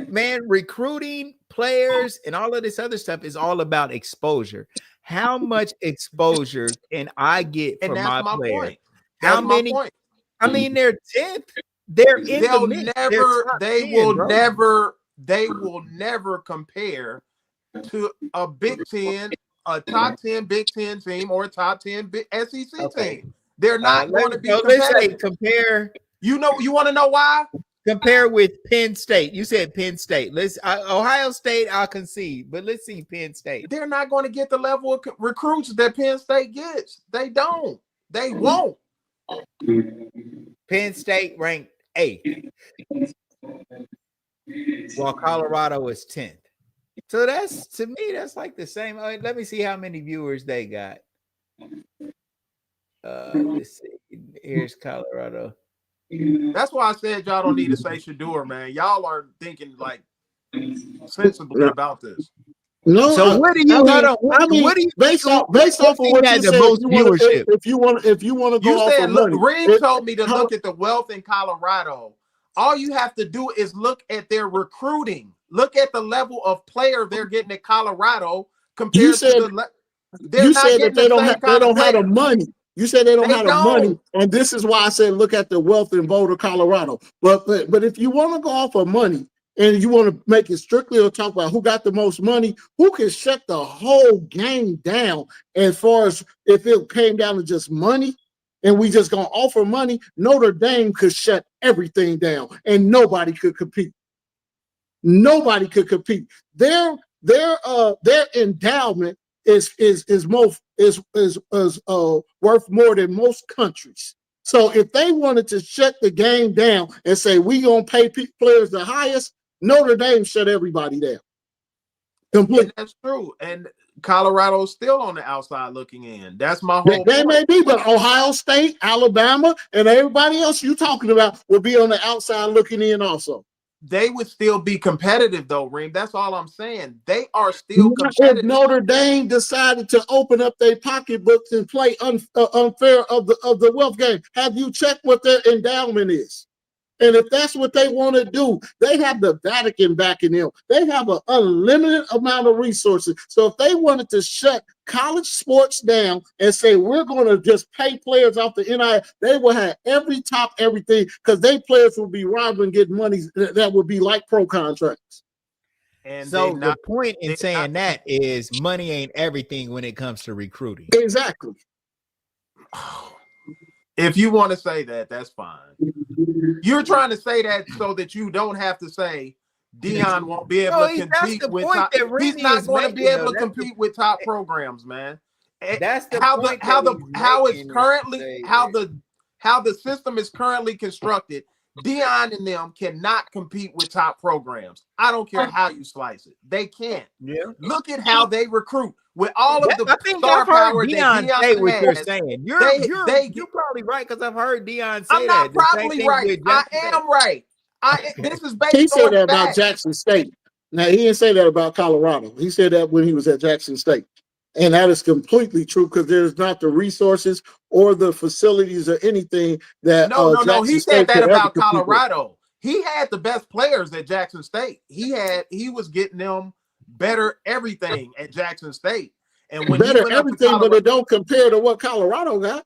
man, recruiting players and all of this other stuff is all about exposure. How much exposure can I get for And that's my player? point. How That's many? my point. I mean, they're 10th. They're in the mix. They will never compare to a Big Ten, a top 10 Big Ten team, or a top 10 SEC team. They're not going to be competitive. Let's say compare. You want to know why? Compare with Penn State. You said Penn State. Ohio State, I'll concede, but let's see Penn State. They're not going to get the level of recruits that Penn State gets. They don't. They won't. Penn State ranked 8th, while Colorado is 10th. So to me, that's like the same. Let me see how many viewers they got. Let's see. Here's Colorado. That's why I said y'all don't need to say Shador, man. Y'all are thinking like sensibly about this. No, so what do you? What do you based off of what you said? If you want to go off of money, Reem told me to look at the wealth in Colorado. All you have to do is look at their recruiting. Look at the level of player they're getting at Colorado compared to the. You said that they don't have the money. You said they don't have the money, and this is why I said look at the wealth in Boulder, Colorado. But if you want to go off of money and you want to make it strictly or talk about who got the most money, who can shut the whole game down as far as if it came down to just money and we just gonna offer money, Notre Dame could shut everything down and nobody could compete. Nobody could compete. Their endowment is worth more than most countries. So if they wanted to shut the game down and say we gonna pay players the highest, Notre Dame shut everybody down. Completely. That's true. And Colorado's still on the outside looking in. That's my whole They point. may be, but Ohio State, Alabama, and everybody else you talking about will be on the outside looking in also. They would still be competitive, though, Reem. That's all I'm saying. They are still competitive. If Notre Dame decided to open up their pocketbooks and play unfair of the wealth game, have you checked what their endowment is? And if that's what they want to do, they have the Vatican backing them. They have an unlimited amount of resources. So if they wanted to shut college sports down and say, we're going to just pay players off the NIL, they will have everything, because they players will be robbed and get money that would be like pro contracts. And so the point in saying that is money ain't everything when it comes to recruiting. Exactly. If you want to say that, that's fine. You're trying to say that so that you don't have to say Deion won't be able to compete with top. He's not going to be able to compete with top programs, man. That's the how the system is currently constructed. Deion and them cannot compete with top programs. I don't care how you slice it. They can't. Yeah. Look at how they recruit. With all of the star power Deion say what you're saying. You're probably right, because I've heard Deion say I'm not probably right. I am right. This is based on He said that about Jackson State. Now, he didn't say that about Colorado. He said that when he was at Jackson State. And that is completely true, because there's not the resources or the facilities or anything that No. He said that about Colorado. He had the best players at Jackson State. He was getting them better everything at Jackson State. And when better everything, but it don't compare to what Colorado got.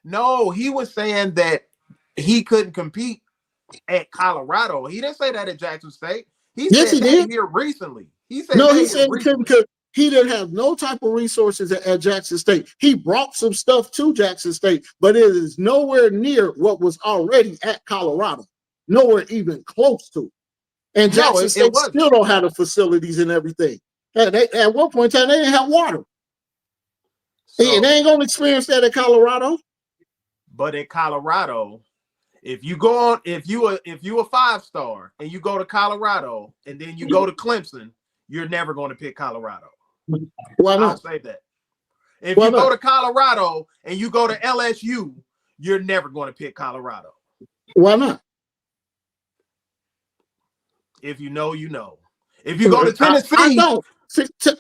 No, he was saying that he couldn't compete at Colorado. He didn't say that at Jackson State. He said that here recently. He said he didn't have no type of resources at Jackson State. He brought some stuff to Jackson State, but it is nowhere near what was already at Colorado. Nowhere even close to it. And Jackson State still don't have the facilities and everything. At one point in time, they didn't have water. So, they ain't going to experience that at Colorado. But in Colorado, if you go on, if you a 5-star and you go to Colorado and then you go to Clemson, you're never going to pick Colorado. Why I'll not? say that. If Why you go not? to Colorado and you go to LSU, you're never going to pick Colorado. Why not? If you know, you know. If you go to Tennessee, I don't.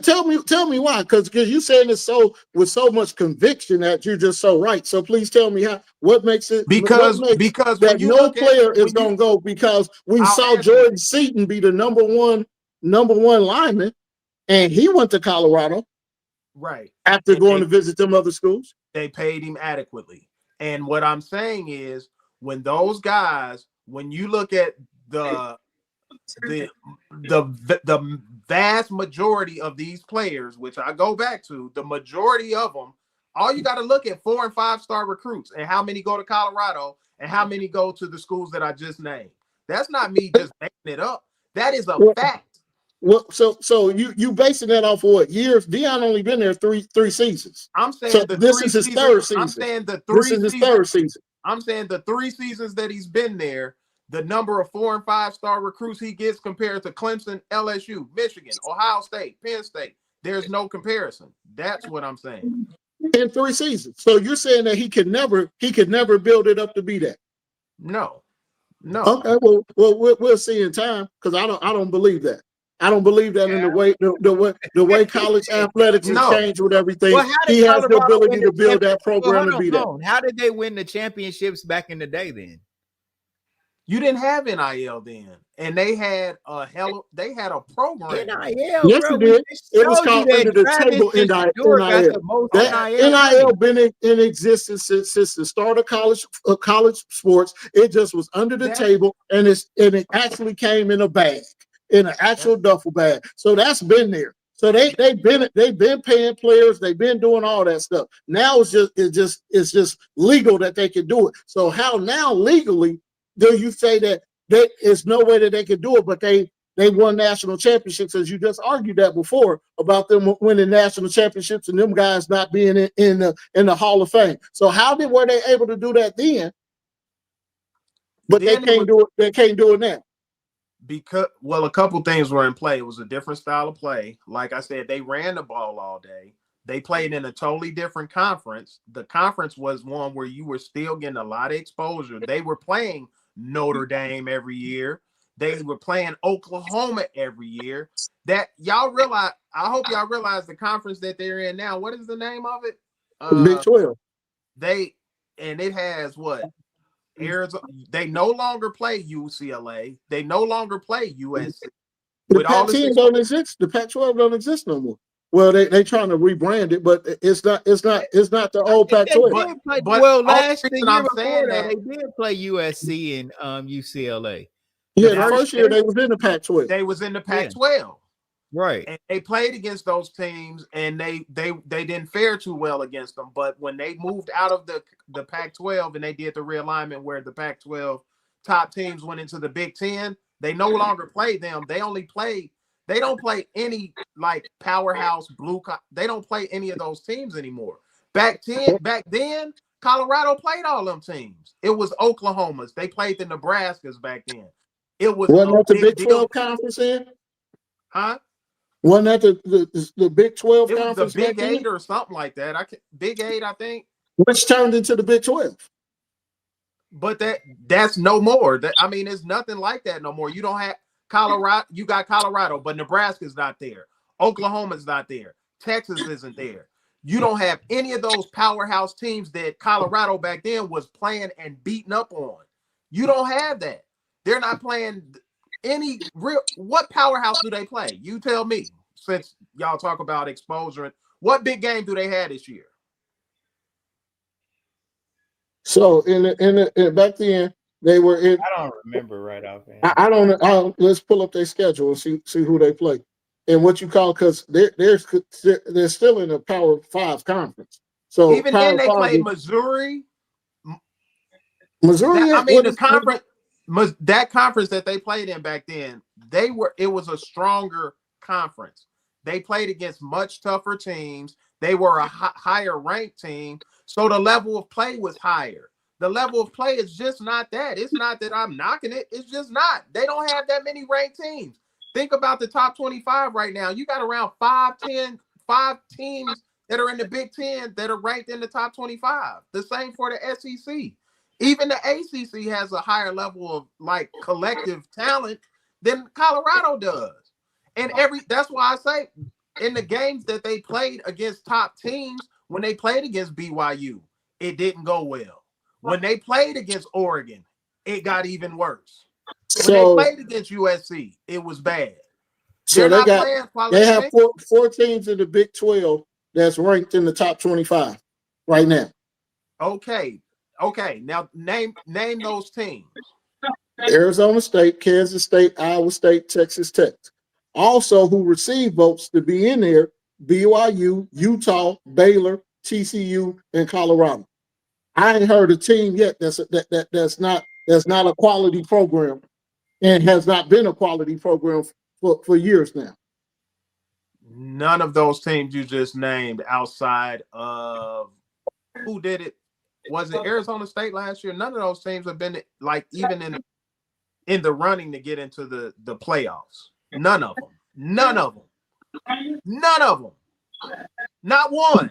Tell me why? Because you saying it so with so much conviction that you're just so right. So please tell me what makes it because that when you no look player at, is gonna go, because we I'll saw answer Jordan it. Seaton be the number one lineman, and he went to Colorado Right after and going to visit them other schools. they paid him adequately. And what I'm saying is, when those guys, when you look at the vast majority of these players, which I go back to, the majority of them, all you got to look at 4- and 5-star recruits and how many go to Colorado and how many go to the schools that I just named. That's not me just making it up. That is a fact. Well, so you basing that off of what years? Deion only been there three seasons. I'm saying So this is his third season. I'm saying this is his third season. I'm saying the 3 seasons that he's been there, the number of 4- and 5-star recruits he gets compared to Clemson, LSU, Michigan, Ohio State, Penn State, there's no comparison. That's what I'm saying. In 3 seasons. So you're saying that he could never build it up to be that? No. Okay, well, we'll see in time, because I don't believe that. I don't believe that in the way college athletics has changed with everything. Well, he has the ability to build that program to be that. How did they win the championships back in the day then? You didn't have NIL then, and they had a program. NIL, yes, bro. it did. It was called under the table NIL. NIL been in existence since the start of college sports. It just was under the table, and it actually came in a bag, in an actual duffel bag. So that's been there. So they've been paying players. They've been doing all that stuff. Now it's just legal that they can do it. So how now legally do you say that there is no way that they could do it, but they won national championships, as you just argued that before about them winning national championships and them guys not being in the Hall of Fame. So were they able to do that then? But they can't do it. They can't do it now. Because, well, a couple things were in play. It was a different style of play. Like I said, they ran the ball all day. They played in a totally different conference. The conference was one where you were still getting a lot of exposure. They were playing Notre Dame every year. They were playing Oklahoma every year. That y'all realize, I hope y'all realize the conference that they're in now. What is the name of it? Big 12. It has what? Arizona. They no longer play UCLA. They no longer play USC. The Pac-10 don't exist. The Pac-12 don't exist no more. Well, they trying to rebrand it, but it's not the old Pac-12. Well, the year before that, they did play USC and UCLA. Yeah, the first year they was in the Pac-12. They was in the Pac-12. Right. And they played against those teams, and they didn't fare too well against them. But when they moved out of the Pac-12 and they did the realignment where the Pac-12 top teams went into the Big Ten, they no longer play them. They don't play any like powerhouse they don't play any of those teams anymore. Back then, Colorado played all them teams. It was Oklahoma's. They played the Nebraskas back then. It was wasn't that the Big 12 conference in? Huh? Wasn't that the Big 12 it conference? Was the Big 8 or something like that. Big 8, I think. Which turned into the Big 12. But that's no more. It's nothing like that no more. You don't have Colorado. You got Colorado, but Nebraska's not there. Oklahoma's not there. Texas isn't there. You don't have any of those powerhouse teams that Colorado back then was playing and beating up on. You don't have that. They're not playing any real. What powerhouse do they play? You tell me. Since y'all talk about exposure, what big game do they have this year? So in back then they were in. I don't remember right off. I don't. Let's pull up their schedule and see who they play and what you call, because they're still in the Power 5 conference. So even then they played Missouri. Missouri. The conference. That conference that they played in back then, it was a stronger conference. They played against much tougher teams. They were a higher ranked team, so the level of play was higher. The level of play is just not that. It's not that I'm knocking it. It's just not. They don't have that many ranked teams. Think about the top 25 right now. You got around 5 teams that are in the Big Ten that are ranked in the top 25. The same for the SEC. Even the ACC has a higher level of like collective talent than Colorado does. And that's why I say in the games that they played against top teams, when they played against BYU, it didn't go well. When they played against Oregon, it got even worse. When they played against USC, it was bad. So they have four teams in the Big 12 that's ranked in the top 25 right now. Okay. Now name those teams. Arizona State, Kansas State, Iowa State, Texas Tech. Also, who received votes to be in there: BYU, Utah, Baylor, TCU, and Colorado. I ain't heard a team yet that's not a quality program and has not been a quality program for years now. None of those teams you just named outside of who did it? Was it Arizona State last year? None of those teams have been like even in the running to get into the playoffs. None of them. None of them. None of them. Not one.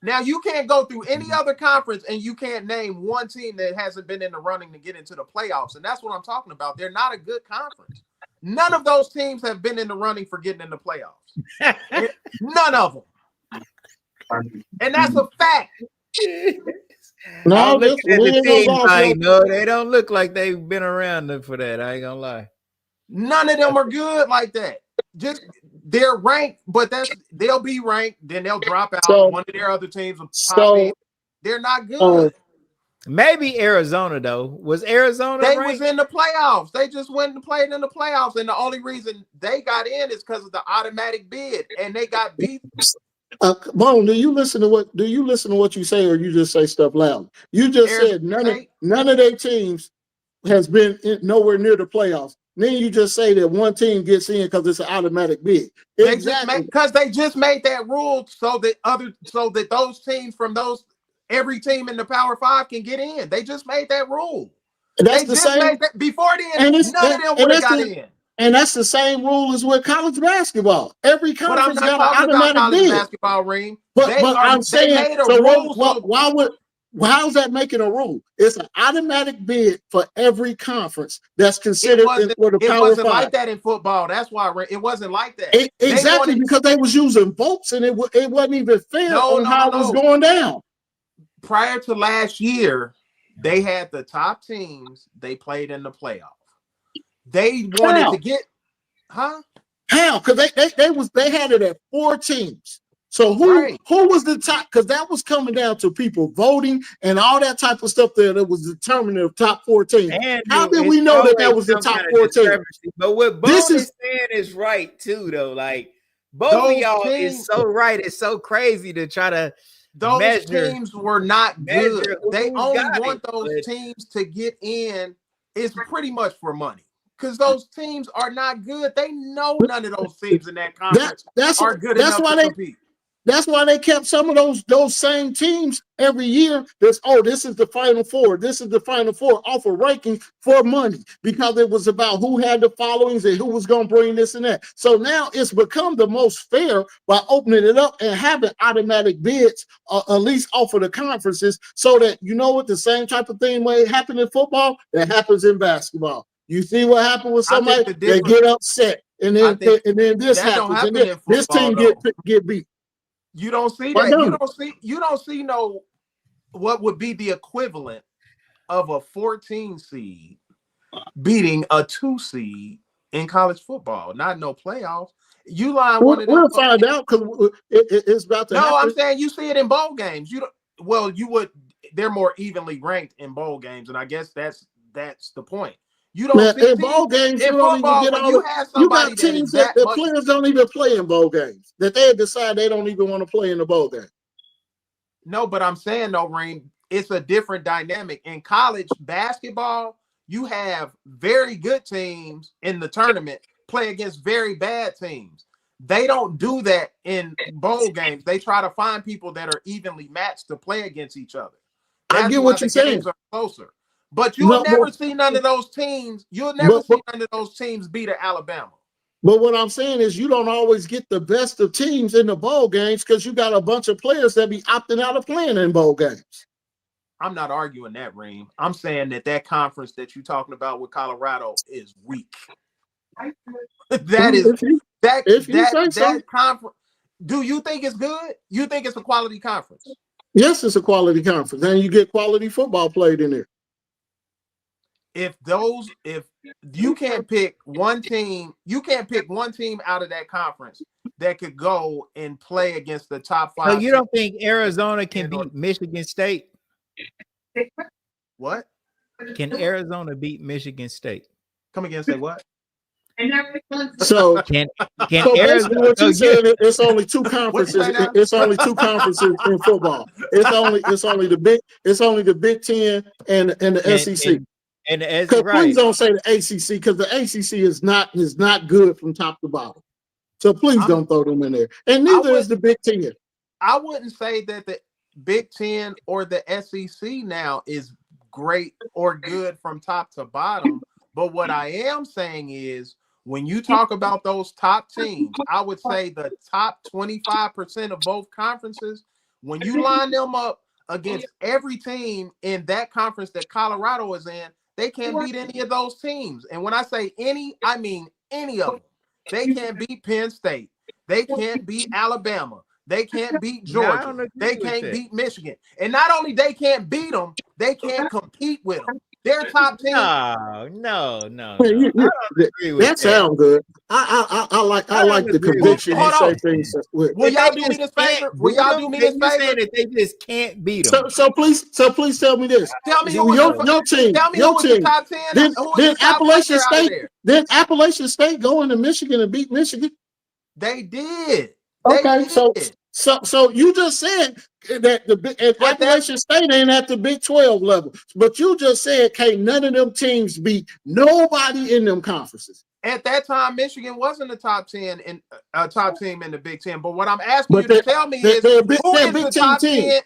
Now you can't go through any other conference and you can't name one team that hasn't been in the running to get into the playoffs. And that's what I'm talking about. They're not a good conference. None of those teams have been in the running for getting in the playoffs. None of them. And that's a fact. No, look at the team. No, they don't look like they've been around for that. I ain't gonna lie. None of them are good like that. Just they're ranked, but they'll be ranked, then they'll drop out. So, one of their other teams will pop in. They're not good. Maybe Arizona though. Was Arizona? They ranked? was in the playoffs. They just went and played in the playoffs, and the only reason they got in is because of the automatic bid, and they got beat. Bone, do you listen to what you say, or you just say stuff loud? You just said none of their teams has been nowhere near the playoffs. Then you just say that one team gets in because it's an automatic bid. Exactly, because they just made that rule so that those teams from every team in the Power Five can get in. They just made that rule. That's the same. Before then, none of them would have got in. And that's the same rule as with college basketball. Every conference got an automatic bid. Basketball, Reem. But I'm saying, how's that making a rule? It's an automatic bid for every conference that's considered for the Power 5. It wasn't like that in football. That's why it wasn't like that. Exactly, because they was using votes and it wasn't even fair on how it was going down. Prior to last year, they had the top teams. They played in the playoff. They wanted to get, How? Because they had it at 4 teams. So who was the top? Because that was coming down to people voting and all that type of stuff there that was determining the top 4 teams. How did we know that was the top 4 teams? But what Bo is saying is right too, though. Like both of y'all is so right. It's so crazy to try to. Those teams were not good. They only want those teams to get in. It's pretty much for money. Because those teams are not good. They know none of those teams in that conference are good enough to compete. That's why they kept some of those same teams every year. This is the Final Four. This is the Final Four off of ranking for money, because it was about who had the followings and who was going to bring this and that. So now it's become the most fair by opening it up and having automatic bids, at least off of the conferences, so that the same type of thing may happen in football that happens in basketball. You see what happened with somebody? They get upset, and then this happens, and then this team get beat. You don't see that. You don't see what would be the equivalent of a 14 seed beating a 2 seed in college football. Not no playoffs. We'll find out because it's about to happen. No, I'm saying you see it in bowl games. You would. They're more evenly ranked in bowl games, and I guess that's the point. You don't see in bowl games. In football, you got teams that the players don't even play in bowl games. That they decide they don't even want to play in the bowl game. No, but I'm saying though, Reem, it's a different dynamic. In college basketball, you have very good teams in the tournament play against very bad teams. They don't do that in bowl games. They try to find people that are evenly matched to play against each other. I get what you're saying. Games are closer. But you'll never see none of those teams. You'll never see none of those teams beat Alabama. But what I'm saying is you don't always get the best of teams in the bowl games because you got a bunch of players that be opting out of playing in bowl games. I'm not arguing that, Reem. I'm saying that conference that you're talking about with Colorado is weak. That conference. Do you think it's good? You think it's a quality conference? Yes, it's a quality conference, and you get quality football played in there. If you can't pick one team, out of that conference that could go and play against the top 5. So you don't think Arizona can beat Michigan State? What? Can Arizona beat Michigan State? Come again, say what? So can Arizona? What you said? It's only 2 conferences. It's only 2 conferences in football. It's only the Big Ten and the SEC. And the SEC, please don't say the ACC because the ACC is not good from top to bottom. So please don't throw them in there. And neither is the Big Ten. I wouldn't say that the Big Ten or the SEC now is great or good from top to bottom. But what I am saying is when you talk about those top teams, I would say the top 25% of both conferences, when you line them up against every team in that conference that Colorado is in, they can't beat any of those teams. And when I say any, I mean any of them. They can't beat Penn State. They can't beat Alabama. They can't beat Georgia. They can't beat Michigan. And not only they can't beat them, they can't compete with them. They're top 10. No. That sounds good. I like the conviction you say things with. Will y'all do me this favor? Will y'all do me this favor? That they just can't beat them. So please tell me this. Tell me your team. Tell me who was the top 10. Then Appalachian State. Then Appalachian State go into Michigan and beat Michigan. They did. Okay, so you just said that the Appalachian State ain't at the Big 12 level, but you just said can't none of them teams beat nobody in them conferences. At that time, Michigan wasn't the top 10 in top team in the Big 10. But what I'm asking you to tell me is who is the top 10?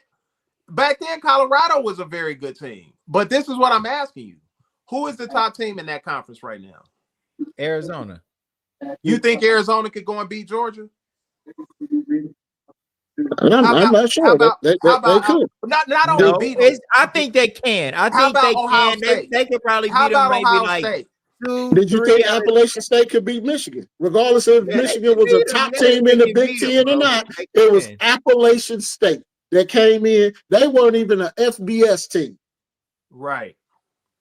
Back then, Colorado was a very good team. But this is what I'm asking you: who is the top team in that conference right now? Arizona. You think Arizona could go and beat Georgia? I'm not sure. They could. Not only beat them. I think they can. I think they can. They could probably beat them maybe like 2. Did you think Appalachian State could beat Michigan? Regardless of if Michigan was a top team in the Big Ten or not, it was Appalachian State that came in. They weren't even an FBS team. Right.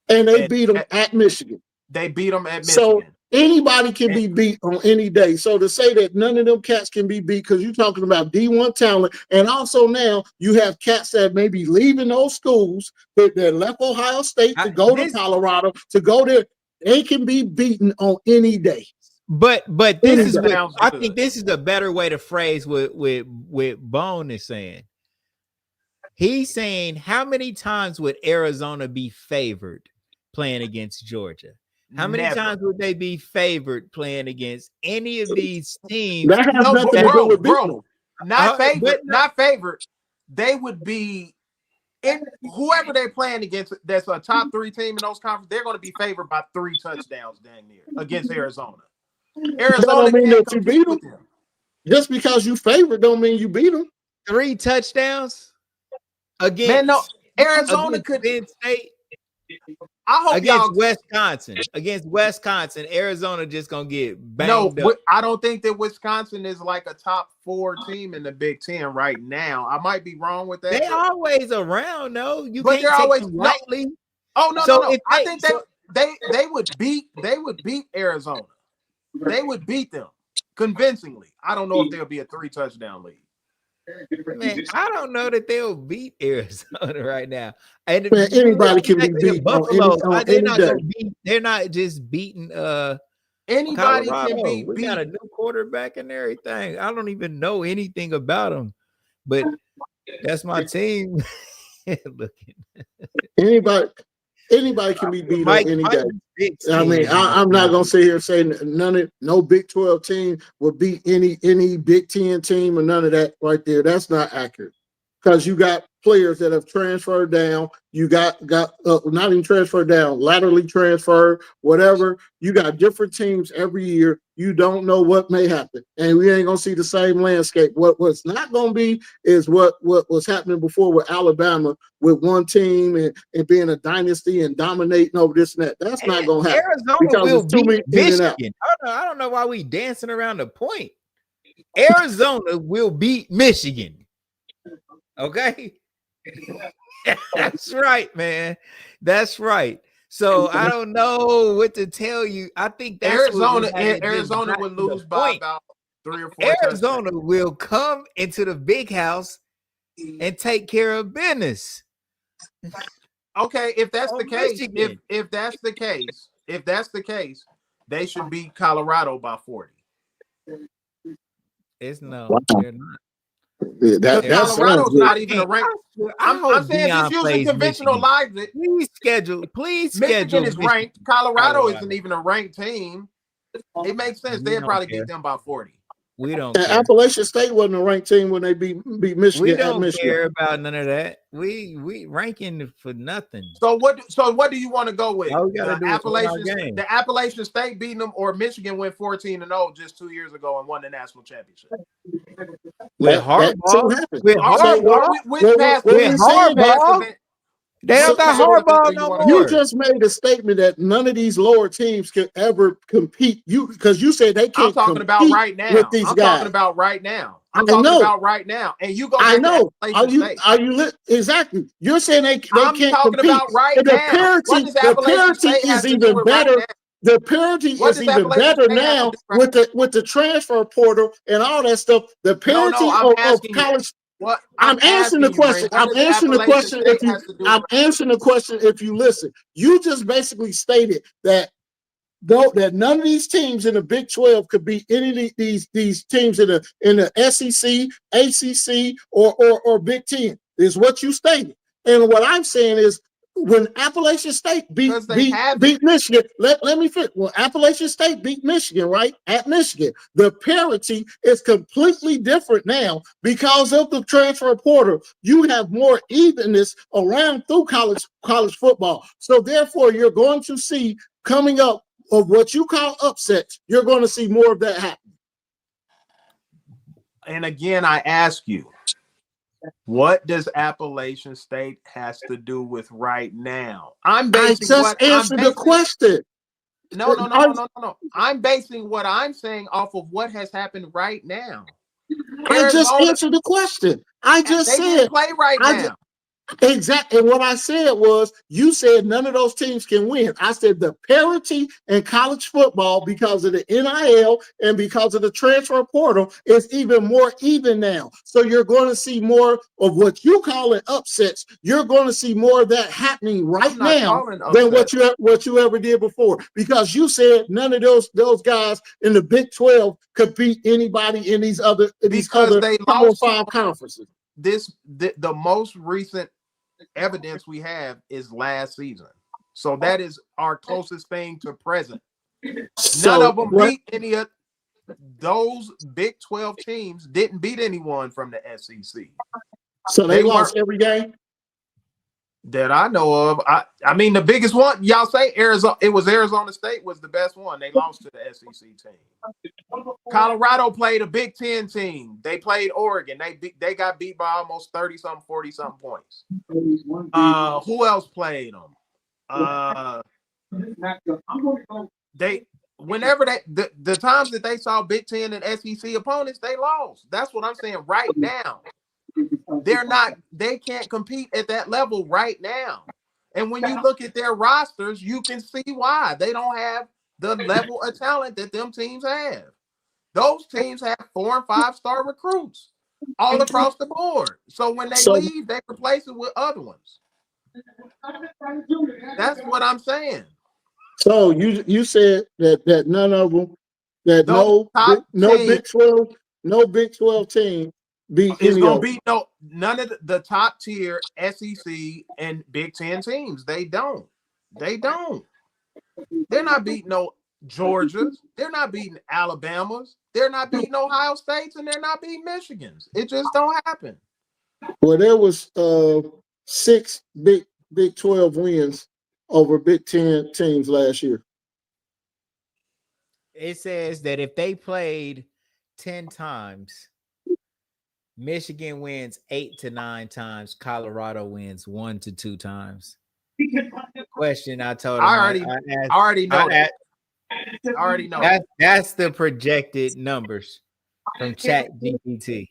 And they beat them at Michigan. They beat them at Michigan. So anybody can be beat on any day. So to say that none of them cats can be beat because you're talking about D1 talent, and also now you have cats that may be leaving those schools that left Ohio State to go to Colorado to go there. They can be beaten on any day. But this is what I think. This is a better way to phrase what Bone is saying. He's saying how many times would Arizona be favored playing against Georgia? How many times would they be favored playing against any of these teams? That has nothing to do with bro. Not favored. They would be in whoever they're playing against. That's a top 3 team in those conferences. They're going to be favored by 3 touchdowns, dang near, against Arizona. Arizona don't mean that you beat them. Just because you favored don't mean you beat them. 3 touchdowns against Arizona could. Penn State. I hope against Wisconsin, Arizona just gonna get banged up. I don't think that Wisconsin is like a top 4 team in the Big 10 right now. I might be wrong with that. They always around, though. You but can't they're take always them lightly. No. I think they would beat Arizona. They would beat them convincingly. I don't know if there'll be a 3 touchdown lead. Man, I don't know that they'll beat Arizona right now. And anybody can be beat. Buffalo, they're not just beating anybody Colorado. can be beat. We got a new quarterback and everything. I don't even know anything about them, but that's my team. Looking. Anybody can be beat on any day. I mean, I'm not gonna sit here and say no Big 12 team will beat any Big 10 team or none of that right there. That's not accurate because you got players that have transferred down. You got not even transferred down, laterally transferred, whatever. You got different teams every year. You don't know what may happen, and we ain't gonna see the same landscape. What's not gonna be is what was happening before with Alabama, with one team and being a dynasty and dominating over this and that. That's not gonna happen. Arizona will beat Michigan. I don't know why we dancing around the point. Arizona will beat Michigan. Okay. That's right, man. That's right. So I don't know what to tell you. I think that's Arizona would lose by about 3 or 4. Arizona will come into the big house and take care of business. Okay, if that's the case, if that's the case, they should beat Colorado by 40. They're not. Colorado's not even a ranked. I'm saying just using conventional logic. Please Michigan is ranked. Colorado isn't even a ranked team. It makes sense. They'd probably beat them by 40. We don't. Appalachian State wasn't a ranked team when they beat Michigan. We don't care about none of that. We ranking for nothing. So what do you want to go with? The Appalachian State beating them, or Michigan went 14-0 just 2 years ago and won the national championship. With Harbaugh, they don't got Harbaugh no more. You just made a statement that none of these lower teams can ever compete. Because you said they can't. I'm talking about right now. With these guys. Talking about right now. I'm talking about right now. And you go. I know. Are you exactly? You're saying they can't compete. I'm talking about right now. The parity is even better. The parity is even better now with the transfer portal and all that stuff. The parity of college. What I'm answering the question. I'm answering the question. If you listen, you just basically stated that that none of these teams in the Big 12 could beat any of these teams in the SEC, ACC, or Big 10. Is what you stated. And what I'm saying is, when Appalachian State beat Michigan, let me finish. When Appalachian State beat Michigan, right, at Michigan, the parity is completely different now because of the transfer portal. You have more evenness around through college football. So therefore, you're going to see coming up of what you call upsets. You're going to see more of that happen. And again, I ask you, what does Appalachian State has to do with right now? I just answered the question. No. I'm basing what I'm saying off of what has happened right now. I just answered the question. I just said play right now. Exactly. And what I said was, you said none of those teams can win. I said the parity in college football, because of the NIL and because of the transfer portal, is even more even now. So you're going to see more of what you call it upsets. You're going to see more of that happening right now than what you ever did before. Because you said none of those guys in the Big 12 could beat anybody in these other Power 5 conferences. The most recent evidence we have is last season, so that is our closest thing to present. None of them beat any of those Big 12 teams. Didn't beat anyone from the SEC. So they lost every game that I know of. I mean, the biggest one, y'all say Arizona. It was Arizona State was the best one. They lost to the SEC team. Colorado played a Big 10 team. They played Oregon. They got beat by almost 30-something, 40-something points. Who else played them? The times that they saw Big 10 and SEC opponents, they lost. That's what I'm saying right now. They can't compete at that level right now. And when you look at their rosters, you can see why they don't have the level of talent that them teams have. Those teams have 4- and 5-star recruits all across the board. So when they leave, they replace it with other ones. That's what I'm saying. So you said that none of them, that no Big 12 team is going to beat none of the top tier SEC and Big 10 teams. They don't. They're not beating no Georgias. They're not beating Alabamas. They're not beating Ohio States, and they're not beating Michigans. It just don't happen. Well, there was 6 Big 12 wins over Big 10 teams last year. It says that if they played 10 times, Michigan wins 8 to 9 times. Colorado wins 1 to 2 times. Question I told him. I already know that. I already know that. That's the projected numbers from Chat GPT.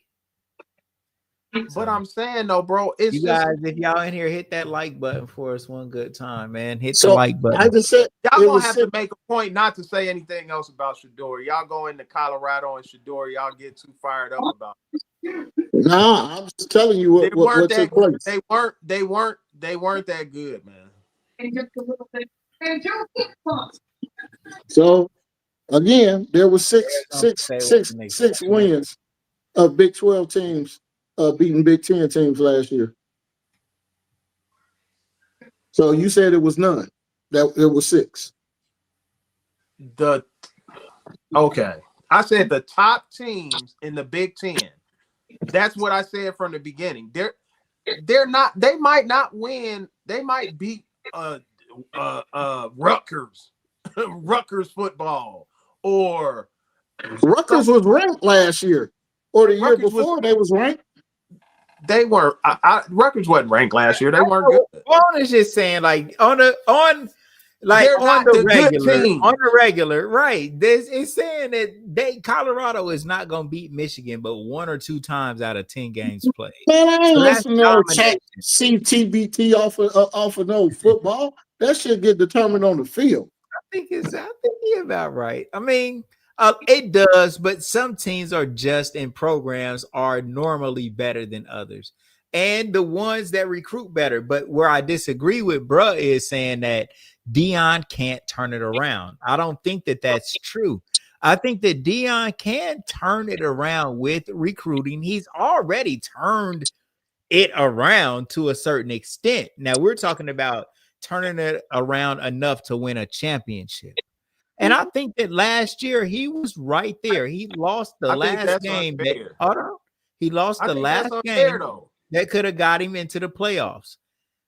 But I'm saying though, bro, it's you just, guys, if y'all in here, hit that like button for us one good time, man. Hit the like button. I just said y'all gonna have to make a point not to say anything else about Shador. Y'all go into Colorado and Shador, y'all get too fired up about it. Nah, I'm just telling you what took place. They weren't that good, man. So again, there was six wins of Big 12 teams beating Big 10 teams last year. So you said it was none. That it was 6. Okay. I said the top teams in the Big 10. That's what I said from the beginning. They're not, they might not win, they might beat Rutgers football, or Rutgers was ranked last year, or the year before they was ranked. They weren't. Rutgers wasn't ranked last year. They weren't good. Vaughn is just saying, like on the regular, right? This is saying that Colorado is not going to beat Michigan, but 1 or 2 times out of 10 games played. Man, I ain't listening to chat CTBT off of no football. That should get determined on the field. I think you're about right. I mean, it does, but some teams are just in programs are normally better than others, and the ones that recruit better. But where I disagree with bruh is saying that Deion can't turn it around. I don't think that that's true. I think that Deion can turn it around with recruiting. He's already turned it around to a certain extent. Now we're talking about turning it around enough to win a championship. And I think that last year he was right there. He lost the last game. He lost the last game that could have got him into the playoffs.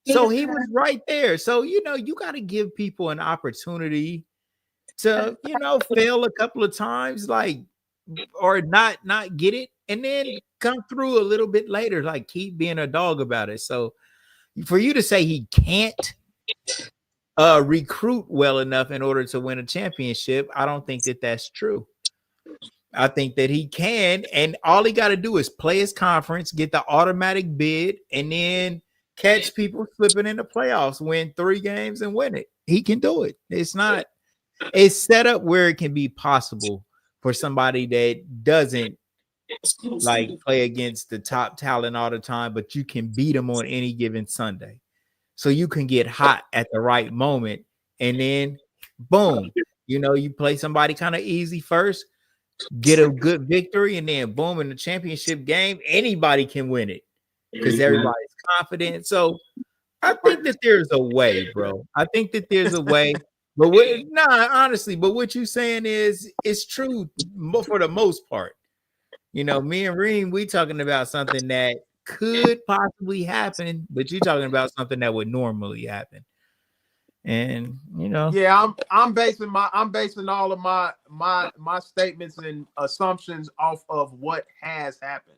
So he was right there. So, you got to give people an opportunity to, fail a couple of times, or not get it, and then come through a little bit later, keep being a dog about it. So for you to say he can't recruit well enough in order to win a championship, I don't think that that's true. I think that he can, and all he got to do is play his conference, get the automatic bid, and then catch people slipping in the playoffs, win 3 games and win it. He can do it. It's set up where it can be possible for somebody that doesn't play against the top talent all the time, but you can beat them on any given Sunday. So you can get hot at the right moment, and then boom, you play somebody kind of easy first, get a good victory, and then boom, in the championship game, anybody can win it because everybody's confident. So I think that there's a way, bro. I think that there's a way. But honestly, but what you're saying is it's true for the most part. Me and Reem, we talking about something that could possibly happen, but you're talking about something that would normally happen. And yeah, I'm basing all of my statements and assumptions off of what has happened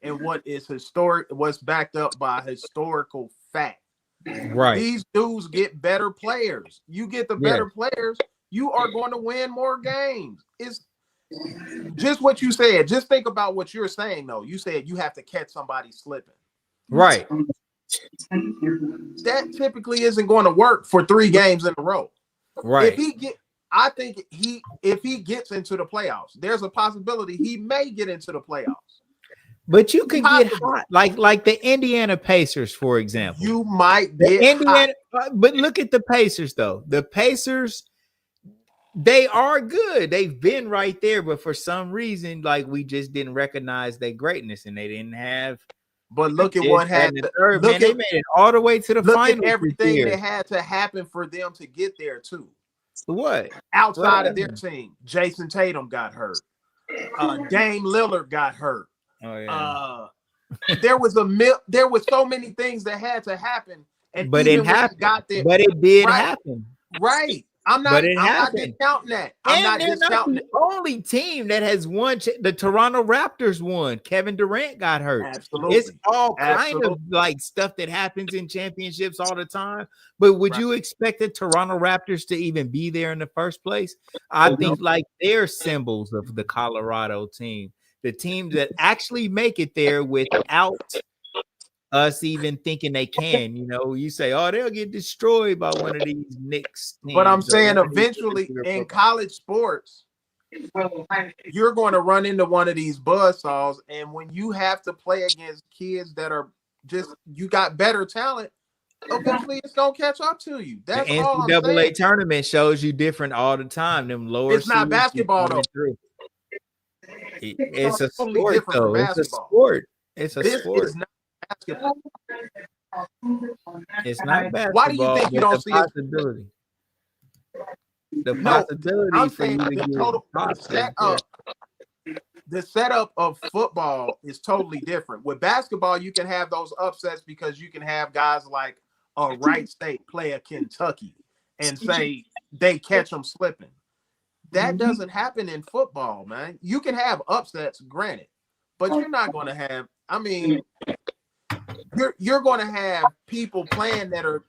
and what is historic, what's backed up by historical fact. Right. These dudes get better players. You get the better players, you are going to win more games. It's just what you said. Just think about what you're saying, though. You said you have to catch somebody slipping. Right. That typically isn't going to work for 3 games in a row. Right. If he gets into the playoffs, there's a possibility he may get into the playoffs. But you can get hot, like the Indiana Pacers, for example. You might get hot. But look at the Pacers, though. The Pacers, they are good. They've been right there, but for some reason, we just didn't recognize their greatness, and they didn't have. But look at what happened. They made it all the way to the final. Look at everything that had to happen for them to get there too. What? Outside of their team, Jason Tatum got hurt. Dame Lillard got hurt. Oh yeah. there was so many things that had to happen, and but even it happened. got there, but it did right, happen. Right. I'm not discounting that. I'm not discounting the only team that has won. The Toronto Raptors won. Kevin Durant got hurt. Absolutely. It's all kind of like stuff that happens in championships all the time. But would you expect the Toronto Raptors to even be there in the first place? I think like they're symbols of the Colorado team, the teams that actually make it there without us even thinking they can. You say, oh, they'll get destroyed by one of these Knicks teams. But I'm saying eventually in college sports, you're going to run into one of these buzzsaws, and when you have to play against kids that are you got better talent, eventually it's gonna catch up to you. That's the all I'm NCAA saying. tournament shows you different all the time. Them lower it's not basketball though. It's a totally sport different though. from It's a basketball. sport. It's a This sport. is not basketball. It's not basketball. Why do you think you don't see possibility? The possibility I'm for you saying to the setup of football is totally different. With basketball, you can have those upsets because you can have guys like a Wright State play a Kentucky and say they catch them slipping. That doesn't happen in football, man. You can have upsets, granted, but you're not going to have. I mean, you're going to have people playing that are.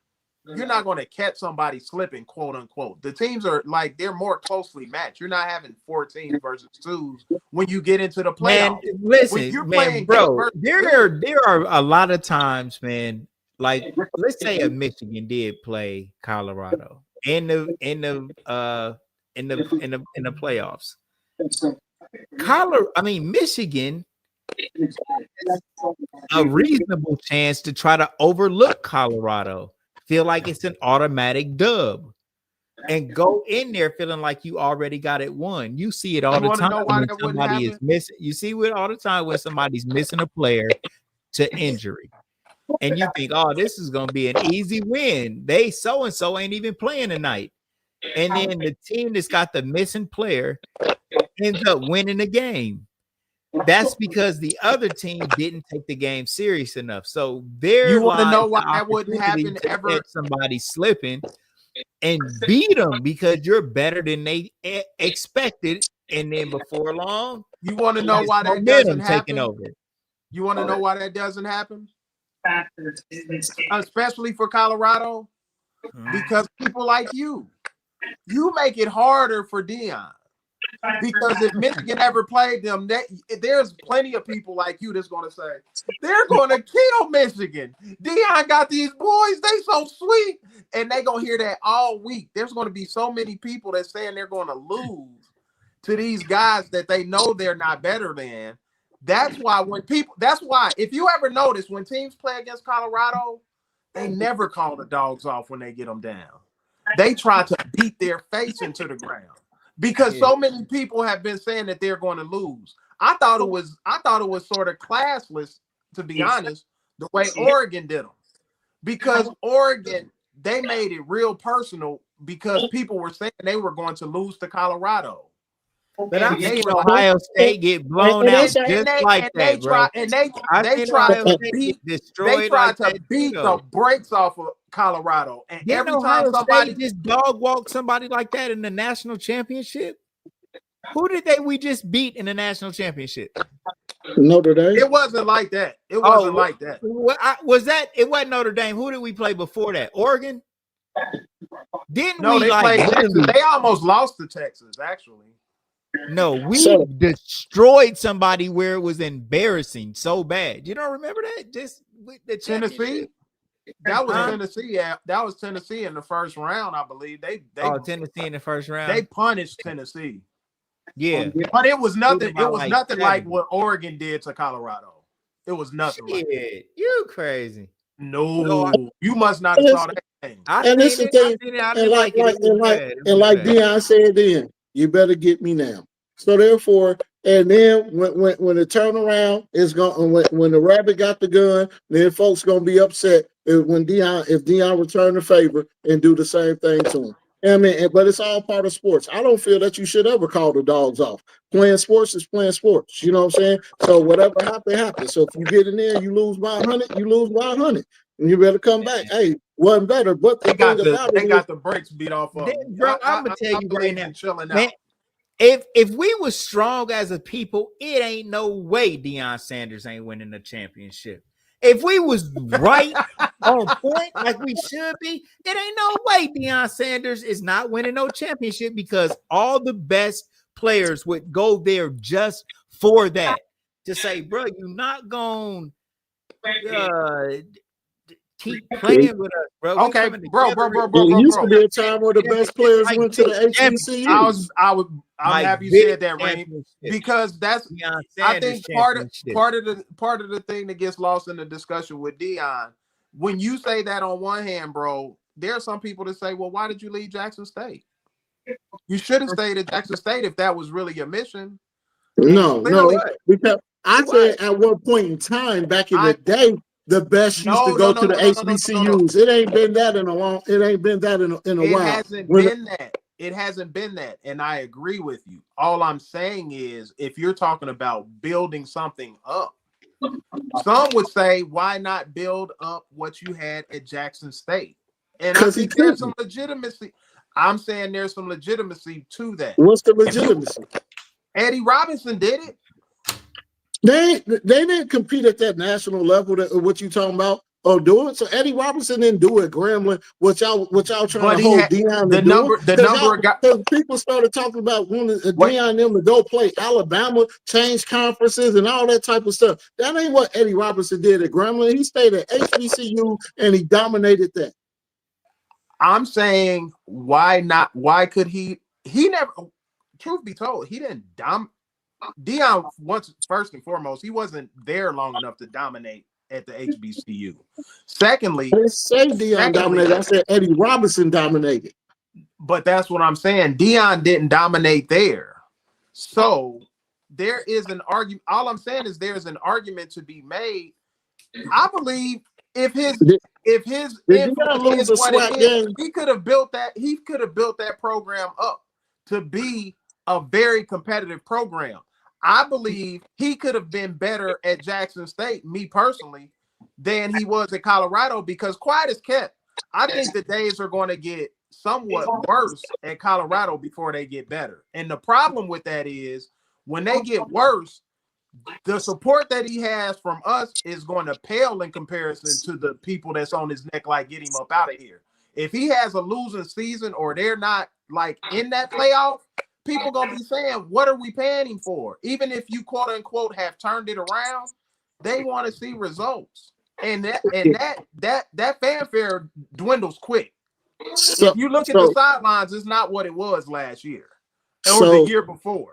You're not going to catch somebody slipping, quote unquote. The teams are like they're more closely matched. You're not having 14 versus 2s when you get into the playoffs. Man, listen, man, bro. There are a lot of times, man. Like, let's say a Michigan did play Colorado in the playoffs. Michigan a reasonable chance to try to overlook Colorado. Feel like it's an automatic dub and go in there feeling like you already got it won. You see it all the time when somebody is missing. You see it all the time when somebody's missing a player to injury. And you think, oh, this is going to be an easy win. They so-and-so ain't even playing tonight. And then the team that's got the missing player ends up winning the game. That's because the other team didn't take the game serious enough. So you want to know why that wouldn't happen ever? Catch somebody slipping and beat them because you're better than they expected. And then before long, you want to know why that doesn't happen? Over. You want to know why that doesn't happen? Especially for Colorado, because people like you make it harder for Deion. Because if Michigan ever played them, there's plenty of people like you that's going to say they're going to kill Michigan. Deion got these boys; they so sweet, and they going to hear that all week. There's going to be so many people that saying they're going to lose to these guys that they know they're not better than. That's why if you ever notice when teams play against Colorado, they never call the dogs off when they get them down. They try to beat their face into the ground. Because so many people have been saying that they're going to lose. I thought it was sort of classless, to be honest, the way Oregon did them. Because Oregon, they made it real personal because people were saying they were going to lose to Colorado. But I've seen Ohio State get blown out just like that, bro. They tried to beat the brakes off of Colorado. And every time somebody just dog walk somebody like that in the national championship, who did we just beat in the national championship? Notre Dame. It wasn't like that. It wasn't like that. It wasn't Notre Dame. Who did we play before that? Oregon? Didn't no, we they played Texas. They almost lost to Texas, actually. No, we destroyed somebody where it was embarrassing so bad. You don't remember that? Just with the Tennessee. That was Tennessee. Yeah, that was Tennessee in the first round, I believe. Tennessee in the first round. They punished Tennessee. Yeah, but it was nothing. It was nothing like what Oregon did to Colorado. It was nothing like that. You crazy? No, you must not have saw that game. And this is the thing. And like Deion said then. You better get me now. So therefore, and then when the turnaround is going, when the rabbit got the gun, then folks gonna be upset if Deion return the favor and do the same thing to him. I mean, but it's all part of sports. I don't feel that you should ever call the dogs off. Playing sports is playing sports. You know what I'm saying? So whatever happens. So if you get in there, you lose by 100, you lose by 100. And you better come back. Hey, wasn't better. But the thing about it they got the brakes beat off of them. Bro, I'm gonna tell you right now, chilling man. out. If we was strong as a people, it ain't no way Deion Sanders ain't winning the championship. If we was right on point like we should be, it ain't no way Deion Sanders is not winning no championship because all the best players would go there just for that. To say, bro, you're not going to keep playing with us, bro. Okay, bro. It used to be a time where the best players went to the HBCUs. I'm happy you said that, Rain, because that's I think part of the thing that gets lost in the discussion with Deion. When you say that on one hand, bro, there are some people that say, well, why did you leave Jackson State? You should have stayed at Jackson State if that was really your mission. No, because I said at one point in time back in the day, the best used to go to the HBCUs. It ain't been that in a long. It ain't been that in a while. It hasn't been that, and I agree with you. All I'm saying is, if you're talking about building something up, some would say, why not build up what you had at Jackson State? And I think there's some legitimacy. I'm saying there's some legitimacy to that. What's the legitimacy? Eddie Robinson did it. They didn't compete at that national level. What you talking about? Or do it? So Eddie Robinson didn't do it. Grambling, what y'all trying to hold Deion to do? The number of guys. People started talking about wanting Deion and them to go play Alabama, change conferences, and all that type of stuff. That ain't what Eddie Robinson did at Grambling. He stayed at HBCU and he dominated that. I'm saying, why not? Why could he? He never. Truth be told, he didn't Deion, first and foremost, he wasn't there long enough to dominate at the HBCU. Secondly, I didn't say Deion dominated. I said Eddie Robinson dominated. But that's what I'm saying. Deion didn't dominate there. So there is an argument. All I'm saying is there's an argument to be made. I believe if his influence is what it is, he could have built that program up to be a very competitive program. I believe he could have been better at Jackson State, me personally, than he was at Colorado, because quiet as kept, I think the days are going to get somewhat worse at Colorado before they get better. And the problem with that is when they get worse, the support that he has from us is going to pale in comparison to the people that's on his neck, like, get him up out of here. If he has a losing season or they're not like in that playoff, people gonna be saying, what are we paying him for? Even if you quote unquote have turned it around, they want to see results. And that fanfare dwindles quick. So, if you look at the sidelines, it's not what it was last year or the year before.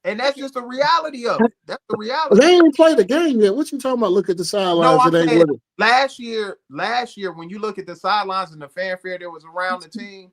And that's just the reality of it. That's the reality. They ain't played the game yet. What you talking about? Look at the sidelines. No, I'm saying last year, when you look at the sidelines and the fanfare that was around the team,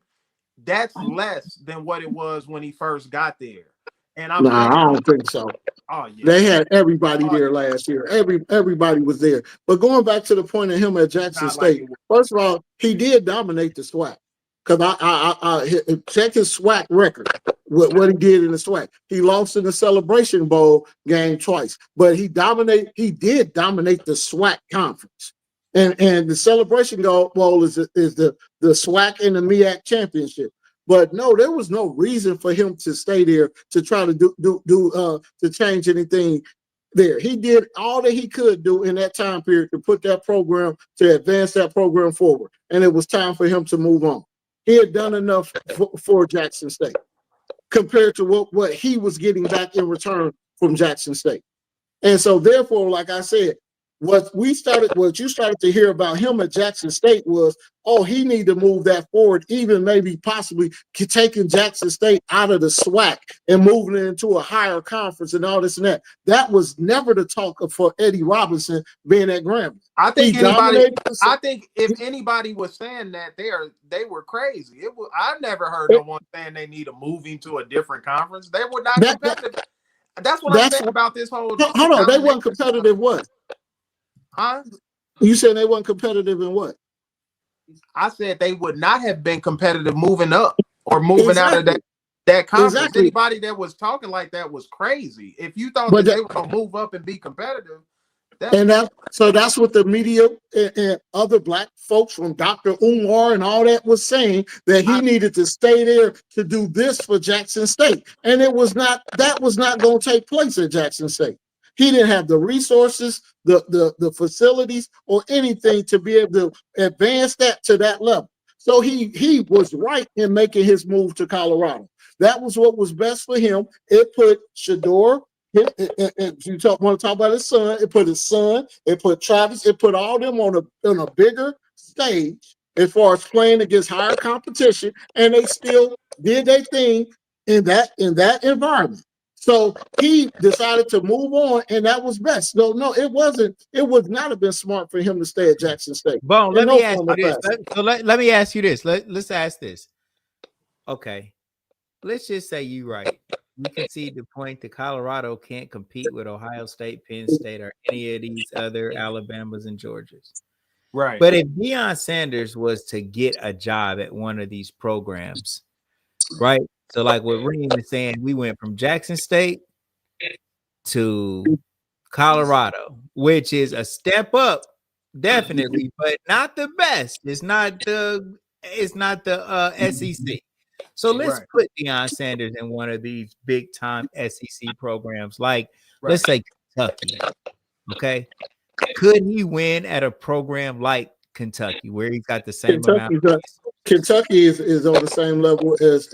that's less than what it was when he first got there. And I don't think so. Oh yeah, they had everybody there last year. Everybody was there. But going back to the point of him at Jackson State, first of all, he did dominate the SWAC. Because I check his SWAC record, what he did in the SWAC. He lost in the Celebration Bowl game twice, but he did dominate the SWAC conference. And the Celebration Bowl is the SWAC and the MEAC championship. But no, there was no reason for him to stay there to try to to change anything there. He did all that he could do in that time period to put that program, to advance that program forward. And it was time for him to move on. He had done enough for Jackson State compared to what he was getting back in return from Jackson State. And so therefore, like I said, what you started to hear about him at Jackson State was, oh, he need to move that forward, even maybe possibly taking Jackson State out of the SWAC and moving it into a higher conference and all this and that. That was never the talk for Eddie Robinson being at Grambling. I think if anybody was saying that, they were crazy. I never heard no one saying they need to move into a different conference. They were not competitive. That's what I'm saying about this whole. Hold on, they weren't competitive. What? Huh? You saying they weren't competitive in what? I said they would not have been competitive moving up or moving out of that conference. Exactly. Anybody that was talking like that was crazy. If you thought But that they were going to move up and be competitive, that's what the media and other black folks from Dr. Umar and all that was saying, that he needed to stay there to do this for Jackson State. And that was not going to take place at Jackson State. He didn't have the resources, the facilities, or anything to be able to advance that to that level. So he was right in making his move to Colorado. That was what was best for him. It put Shador, want to talk about his son, it put his son, it put Travis, it put all them on a bigger stage as far as playing against higher competition, and they still did their thing in that environment. So he decided to move on, and that was best. No, it wasn't. It would not have been smart for him to stay at Jackson State. Bone, let me ask you this. Let me ask you this. Let's ask this. Okay, let's just say you're right. We concede the point that Colorado can't compete with Ohio State, Penn State, or any of these other Alabamas and Georgias. right. But if Deion Sanders was to get a job at one of these programs, right? So like what Reem is saying, we went from Jackson State to Colorado, which is a step up, definitely, but not the best. It's not the SEC. So let's put Deion Sanders in one of these big time SEC programs, like let's say Kentucky. Okay, could he win at a program like Kentucky, where he's got the same amount? Kentucky is on the same level as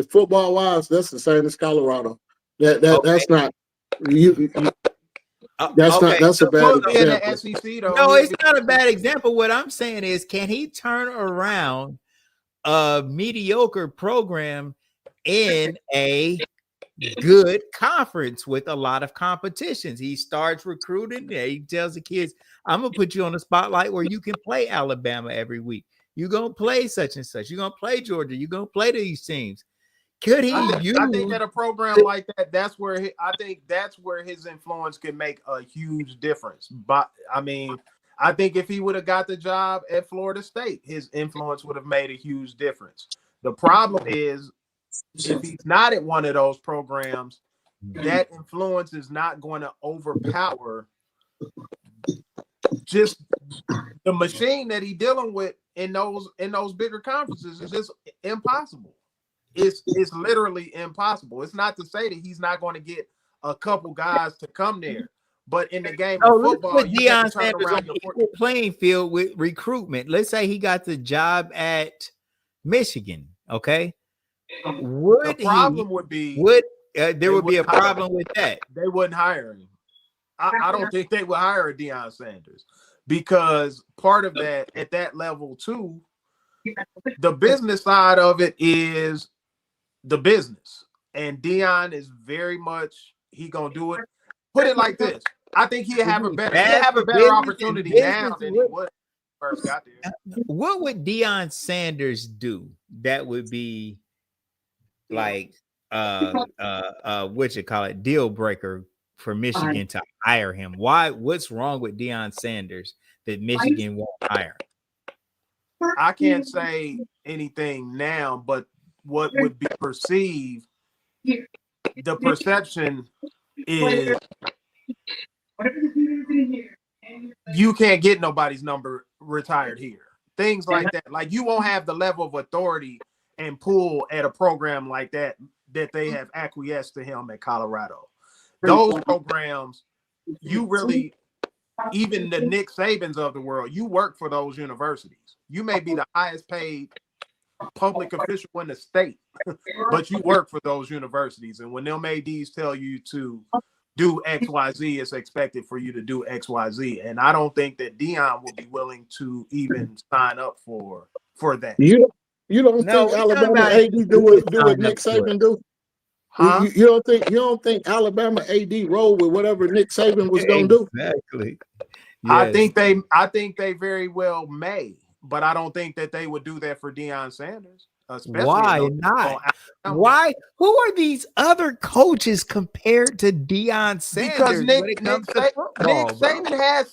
football wise. That's the same as Colorado. That's not you. That's not. That's a bad example. SEC, though. No, it's not a bad example. What I'm saying is, can he turn around a mediocre program in a good conference with a lot of competitions? He starts recruiting. He tells the kids, I'm going to put you on the spotlight where you can play Alabama every week. You're going to play such and such. You're going to play Georgia. You're going to play these teams. Could he? I think that a program like that, that's where his influence can make a huge difference. But I mean, I think if he would have got the job at Florida State, his influence would have made a huge difference. The problem is, if he's not at one of those programs, that influence is not going to overpower just the machine that he's dealing with in those bigger conferences. Is just impossible. It's literally impossible. It's not to say that he's not going to get a couple guys to come there, but in the game of football, you have to turn around your playing field with recruitment. Let's say he got the job at Michigan. Okay, the problem would be there would be a problem with that. They wouldn't hire him. I don't think they would hire a Deion Sanders, because part of that at that level too, the business side of it is the business, and Deion is very much gonna do it. Put it like this: I think he'll have a better opportunity now than he would when he first got there. What would Deion Sanders do that would be like what you call it, deal breaker for Michigan to hire him? What's wrong with Deion Sanders that Michigan won't hire? I can't say anything now, but what would be perceived, the perception is you can't get nobody's number retired here. Things like that. Like, you won't have the level of authority and pull at a program like that they have acquiesced to him at Colorado. Those programs, you really, even the Nick Sabans of the world, you work for those universities. You may be the highest paid public official in the state, but you work for those universities. And when them ADs tell you to do XYZ, it's expected for you to do XYZ. And I don't think that Deion will be willing to even sign up for that. You don't think Alabama AD do what Nick Saban do? Huh? You don't think Alabama AD roll with whatever Nick Saban was gonna do? Exactly. Yes. I think they very well may, but I don't think that they would do that for Deion Sanders. Why not? Why? Who are these other coaches compared to Deion Sanders? Because Nick Saban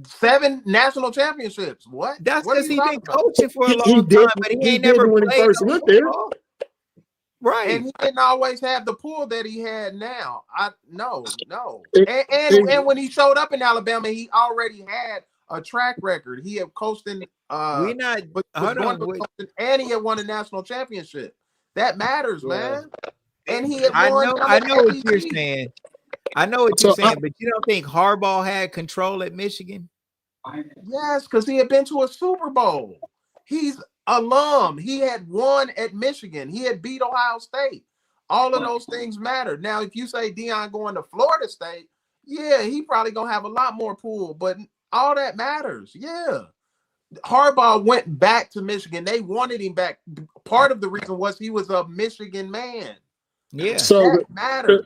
7 national championships. What? That's What are because you he talking been about? coaching for a He long did. time, but he He ain't did never when he played first no went there. football. Right. And he didn't always have the pull that he had now. No. And- And when he showed up in Alabama, he already had a track record. He had coached in We not was hold going on. to coaching, and he had won a national championship. That matters, man. And he had I won. know what you're saying. I know what you're So, saying, but you don't think Harbaugh had control at Michigan? Yes, because he had been to a Super Bowl. He's alum. He had won at Michigan. He had beat Ohio State. All of those things matter. Now, if you say Deion going to Florida State, yeah, he probably gonna have a lot more pull, but all that matters. Yeah. Harbaugh went back to Michigan. They wanted him back. Part of the reason was he was a Michigan man. Yeah. so That matters.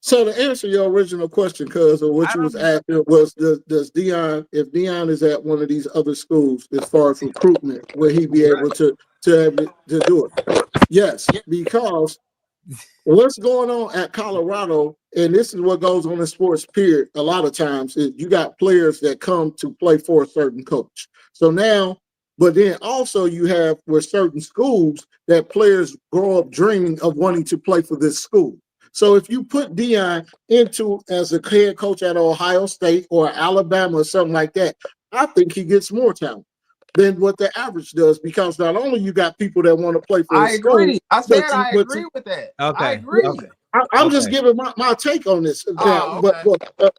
So to answer your original question, because of what I you was don't- asking was, does Deion, if Deion is at one of these other schools, as far as recruitment, will he be able to do it? Yes, because what's going on at Colorado, and this is what goes on in sports, period, a lot of times, is you got players that come to play for a certain coach. So now, but then also you have with certain schools that players grow up dreaming of wanting to play for this school. So if you put Deion into as a head coach at Ohio State or Alabama or something like that, I think he gets more talent than what the average does, because not only you got people that want to play for I his school, agree. I said but I agree with that. I Okay. agree. Okay. I'm just Okay. giving my take on this. Oh, okay.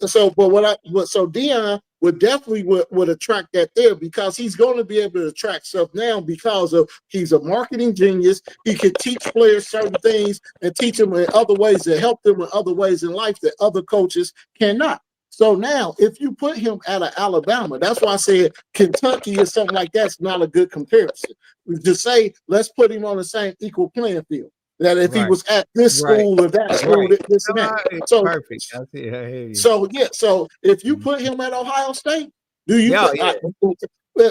So Deion would definitely would attract that there, because he's going to be able to attract stuff now because of he's a marketing genius. He can teach players certain things and teach them in other ways that help them in other ways in life that other coaches cannot. So now, if you put him at Alabama, that's why I said Kentucky or something like that's not a good comparison. To say let's put him on the same equal playing field. That if he Right. was at this school or that school, Right. this and No, that. it's So, perfect. I see. I hear you. so if you put him at Ohio State, do you? Yeah,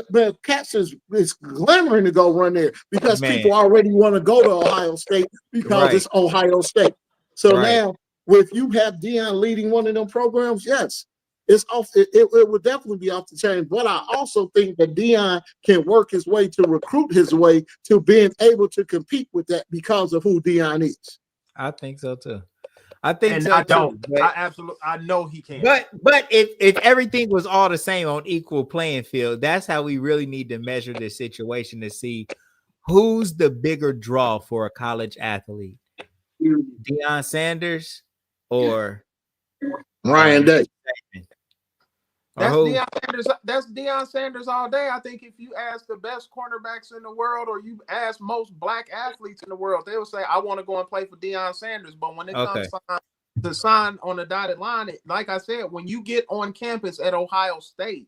But Cats is clamoring to go run there because Man. people already want to go to Ohio State because Right. it's Ohio State. So Right. now, if you have Deion leading one of them programs, yes, it's off. It would definitely be off the chain. But I also think that Deion can work his way to recruit his way to being able to compete with that because of who Deion is. I think so too. I think And so I too. don't. But, I know he can. but if everything was all the same on equal playing field, that's how we really need to measure this situation to see who's the bigger draw for a college athlete. Deion Sanders or Ryan Day. That's who? Deion Sanders. That's Deion Sanders all day. I think if you ask the best cornerbacks in the world, or you ask most black athletes in the world, they will say, "I want to go and play for Deion Sanders." But when it comes to sign on the dotted line, like I said, when you get on campus at Ohio State,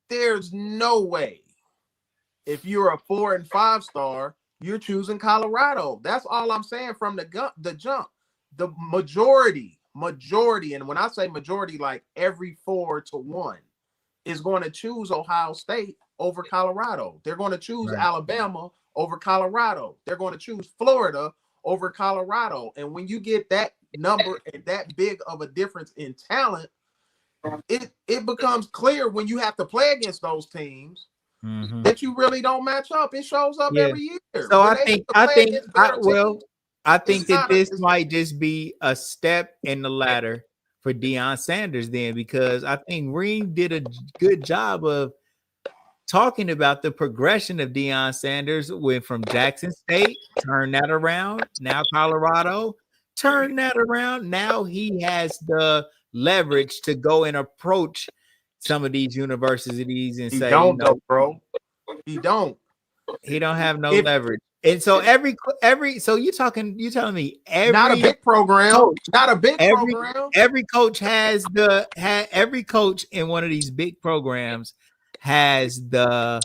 there's no way. If you're a 4 and 5 star, you're choosing Colorado. That's all I'm saying from the jump. The majority, and when I say majority, like every 4 to 1, is going to choose Ohio State over Colorado. They're going to choose Alabama over Colorado. They're going to choose Florida over Colorado. And when you get that number and that big of a difference in talent, it becomes clear when you have to play against those teams that you really don't match up. It shows up every year. So When I think that this might just be a step in the ladder for Deion Sanders then, because I think Reem did a good job of talking about the progression of Deion Sanders. Went from Jackson State, turned that around, now Colorado, turned that around. Now he has the leverage to go and approach some of these universities and say, don't, bro. He don't. He don't have no leverage. And so so you're telling me not a big program, coach, program. Every coach every coach in one of these big programs has the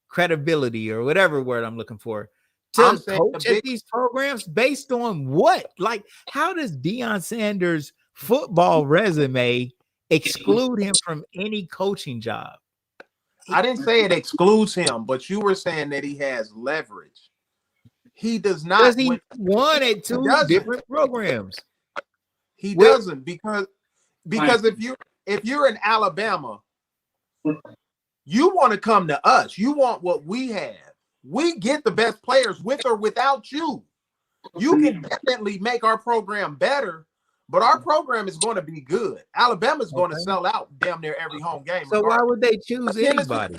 credibility, or whatever word I'm looking for, to coach at these programs based on what? Like, how does Deion Sanders' football resume exclude him from any coaching job? I didn't say it excludes him, but you were saying that he has leverage. He does not. He won at 2 different programs. He doesn't, because Because if you're in Alabama, you want to come to us. You want what we have. We get the best players with or without you. You can definitely make our program better, but our program is going to be good. Alabama's going to sell out damn near every home game. So why would they choose anybody?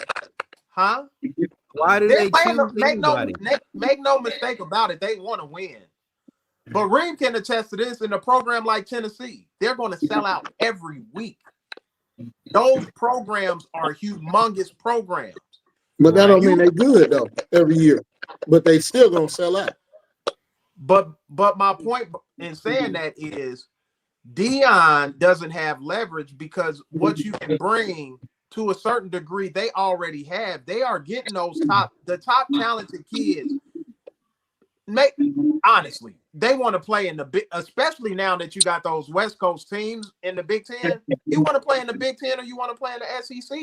Huh? Why do they choose anybody? Make no mistake about it. They want to win. But Reem can attest to this. In a program like Tennessee, they're going to sell out every week. Those programs are humongous programs. But that don't mean they're good though every year. But they still gonna sell out. But my point in saying that is Deion doesn't have leverage because what you can bring to a certain degree they already have. They are getting the top talented kids. Honestly, they want to play in the big, especially now that you got those West Coast teams in the Big Ten. You want to play in the Big Ten or you want to play in the SEC?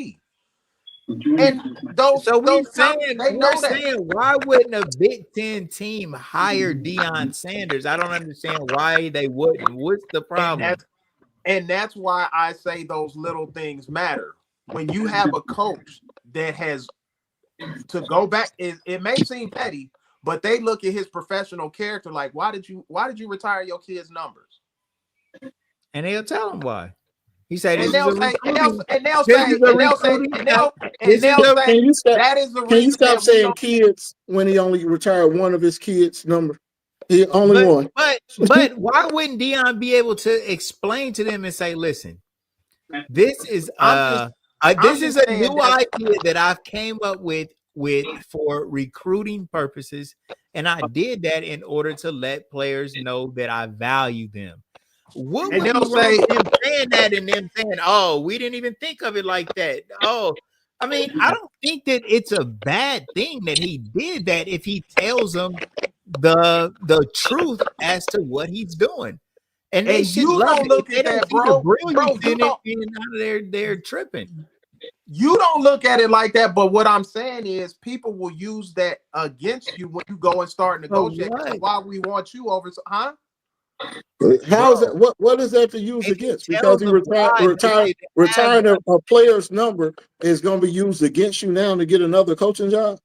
And we're saying, why wouldn't a Big Ten team hire Deion Sanders? I don't understand why they wouldn't. What's the problem? And that's why I say those little things matter. When you have a coach that has to go back, it may seem petty, but they look at his professional character like, why did you retire your kids' numbers? And they'll tell him why. He said, can you stop saying kids when he only retired one of his kids' number? He only one. But why wouldn't Deion be able to explain to them and say, listen, this is a new idea that I've came up with for recruiting purposes, and I did that in order to let players know that I value them. What would you say them saying that and them saying, oh, we didn't even think of it like that? Oh, I mean, I don't think that it's a bad thing that he did that if he tells them the truth as to what he's doing. And they should love it. They don't see the brilliance in it, and they're tripping. You don't look at it like that, but what I'm saying is people will use that against you when you go and start negotiating. Why we want you over, huh? How is that? What is that to use against? Because he retiring a player's number is going to be used against you now to get another coaching job.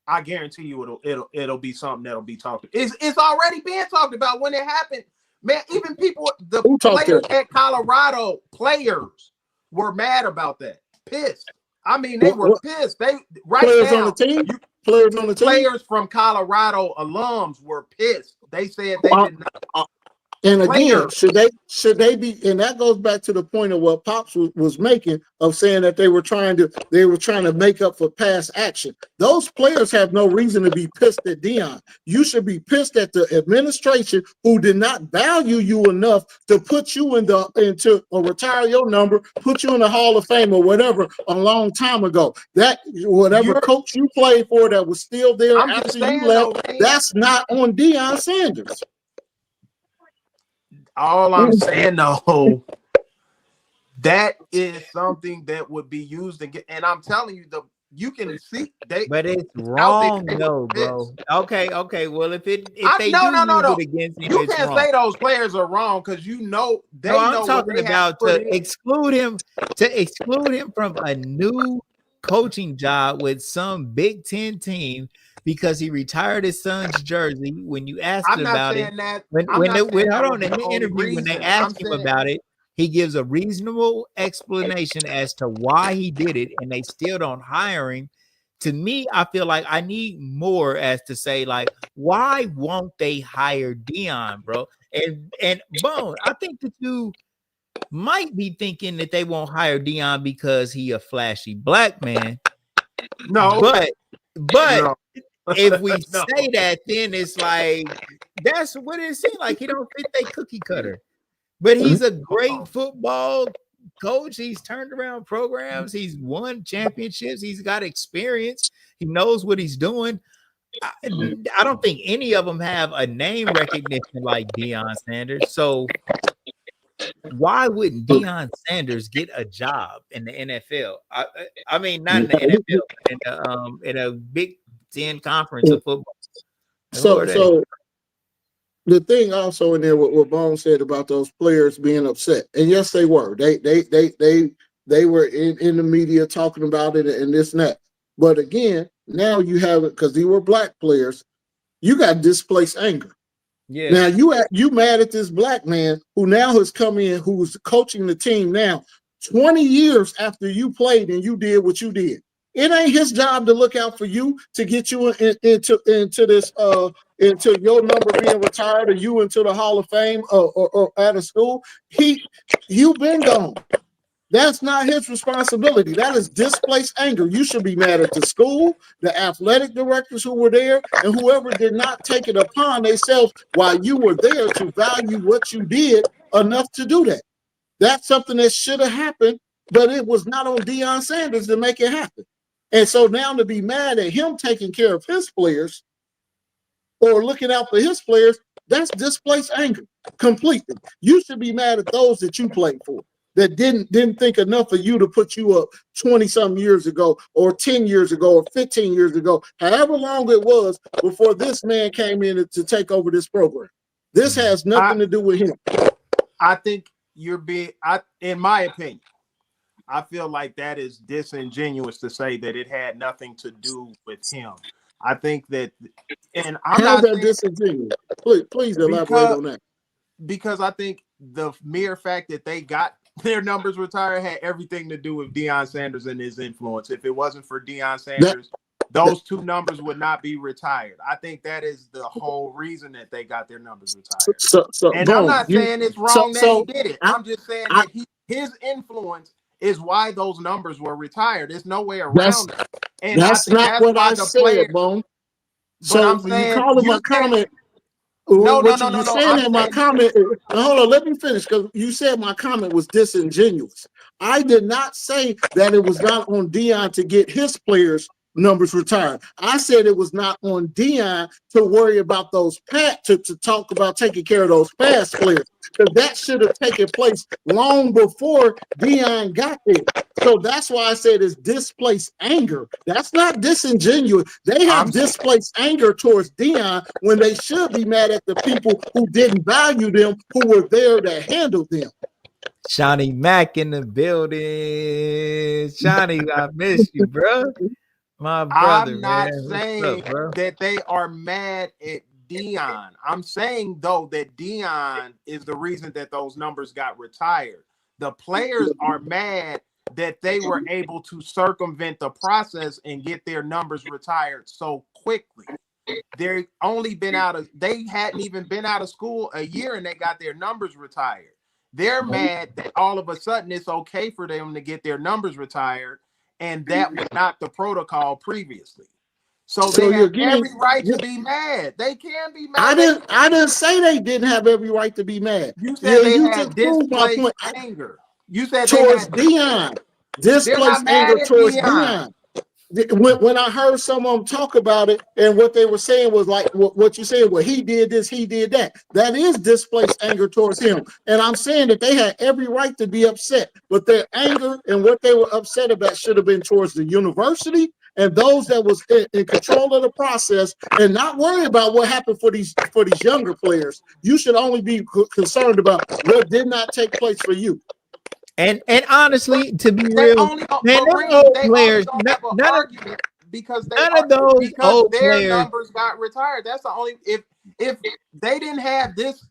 I guarantee you, it'll be something that'll be talked. It's already being talked about when it happened, man. Even the players at Colorado players were mad about that, pissed. I mean, they were pissed. They players on the team. Players from Colorado alums were pissed. They said they did not. And again, should they be? And that goes back to the point of what Pops was making of saying that they were trying to make up for past action. Those players have no reason to be pissed at Deion. You should be pissed at the administration who did not value you enough to put you into or retire your number, put you in the Hall of Fame or whatever a long time ago. That whatever coach you played for that was still there after you left, that's not on Deion Sanders. All I'm saying, though, that is something that would be used again. And I'm telling you, you can see but it's wrong, though, bro. Okay. Well, if they use it against him, you can't say those players are wrong because they know. I'm talking about to exclude him from a new coaching job with some Big Ten team. Because he retired his son's jersey. When you asked him about it, in the interview, when they asked him about it, he gives a reasonable explanation as to why he did it, and they still don't hire him. To me, I feel like I need more as to say, like, why won't they hire Deion, bro? And Bone, I think that you might be thinking that they won't hire Deion because he a flashy black man. No, but. No. If we say that, then it's like that's what it seems like. He don't fit that cookie cutter, but he's a great football coach. He's turned around programs. He's won championships. He's got experience. He knows what he's doing. I don't think any of them have a name recognition like Deion Sanders. So why wouldn't Deion Sanders get a job in the NFL? I mean, not in the NFL, in a Big Ten conference of football. So the thing also in there, what Bone said about those players being upset, and yes, they were. They were in the media talking about it and this and that. But again, now you have it because they were black players. You got displaced anger. Yeah. Now you mad at this black man who now has come in, who's coaching the team now, 20 years after you played and you did what you did. It ain't his job to look out for you to get you into this into your number being retired or you into the Hall of Fame or out of school. You've been gone. That's not his responsibility. That is displaced anger. You should be mad at the school, the athletic directors who were there, and whoever did not take it upon themselves while you were there to value what you did enough to do that. That's something that should have happened, but it was not on Deion Sanders to make it happen. And so now to be mad at him taking care of his players or looking out for his players, that's displaced anger completely. You should be mad at those that you played for, that didn't think enough of you to put you up 20-some years ago or 10 years ago or 15 years ago, however long it was before this man came in to take over this program. This has nothing to do with him. I think in my opinion, I feel like that is disingenuous to say that it had nothing to do with him. I think that, and I'm How's not that disingenuous? Please elaborate on that. Because I think the mere fact that they got their numbers retired had everything to do with Deion Sanders and his influence. If it wasn't for Deion Sanders, those two numbers would not be retired. I think that is the whole reason that they got their numbers retired. And I'm not saying it's wrong that he did it. I'm just saying that his influence is why those numbers were retired. There's no way around it. And that's not what I said, Bone. So you call him a comment. No. You said in my comment. Hold on, let me finish because you said my comment was disingenuous. I did not say that it was not on Deion to get his players' numbers retired. I said it was not on Deion to worry about those to talk about taking care of those past players, because that should have taken place long before Deion got there. So that's why I said it's displaced anger. That's not disingenuous. They have displaced anger towards Deion when they should be mad at the people who didn't value them, who were there to handle them. Shawnee Mack in the building. Shawnee, I miss you, bro. My brother, I'm not saying that they are mad at Deion. I'm saying, though, that Deion is the reason that those numbers got retired. The players are mad that they were able to circumvent the process and get their numbers retired so quickly. They hadn't even been out of school a year and they got their numbers retired. They're mad that all of a sudden it's okay for them to get their numbers retired, and that was not the protocol previously. So they have every right to be mad. They can be mad. I didn't say they didn't have every right to be mad. You said they had displaced anger. You said towards Deion. Displaced anger towards Deion. When I heard some of them talk about it, and what they were saying was like what you said, well, he did this, he did that. That is displaced anger towards him. And I'm saying that they had every right to be upset, but their anger and what they were upset about should have been towards the university and those that was in control of the process, and not worry about what happened for these younger players. You should only be concerned about what did not take place for you. And honestly, to be real, none of those players, because none of those old their players numbers got retired. That's the only if they didn't have this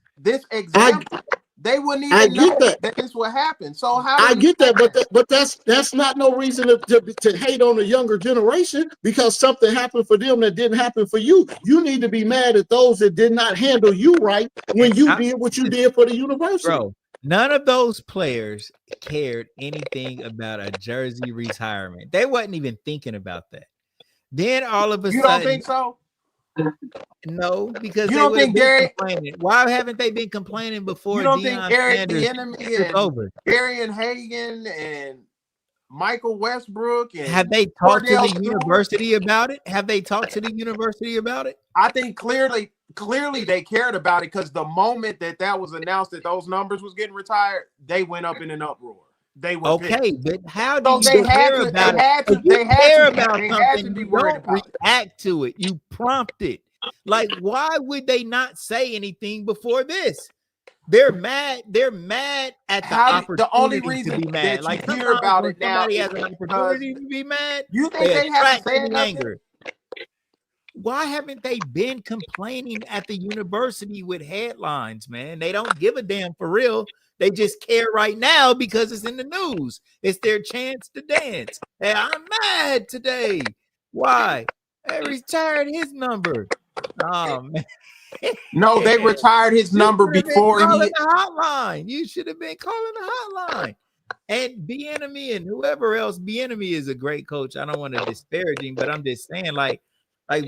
example, they wouldn't even know that this would happen. So how I get that, but that's not no reason to hate on the younger generation because something happened for them that didn't happen for you. You need to be mad at those that did not handle you right when you did what you did for the university. Bro, none of those players cared anything about a jersey retirement. They wasn't even thinking about that. Then all of a sudden, you don't think so? No, because you don't think Gary. Why haven't they been complaining before? You don't Deion think Eric Sanders the enemy and over? Gary and Hagan and Michael Westbrook and have they talked to the university about it? Have they talked to the university about it? I think clearly they cared about it because the moment that was announced that those numbers was getting retired, they went up in an uproar. They were okay, pissed. But how do you care about it? They had to be worried don't about react to it. You prompt it. Like, why would they not say anything before this? They're mad. They're mad at the opportunity the only reason to be mad. that Like you hear sometimes about when it now somebody is has an because opportunity to be mad, you think they haven't attract said any nothing? anger. Why haven't they been complaining at the university with headlines, man? They don't give a damn for real. They just care right now because it's in the news. It's their chance to dance. Hey, I'm mad today. Why? They retired his number. Oh man. No, they retired his You number should have been before calling he. the hotline. You should have been calling the hotline. And Bieniemy and whoever else. Bieniemy is a great coach. I don't want to disparage him, but I'm just saying, like,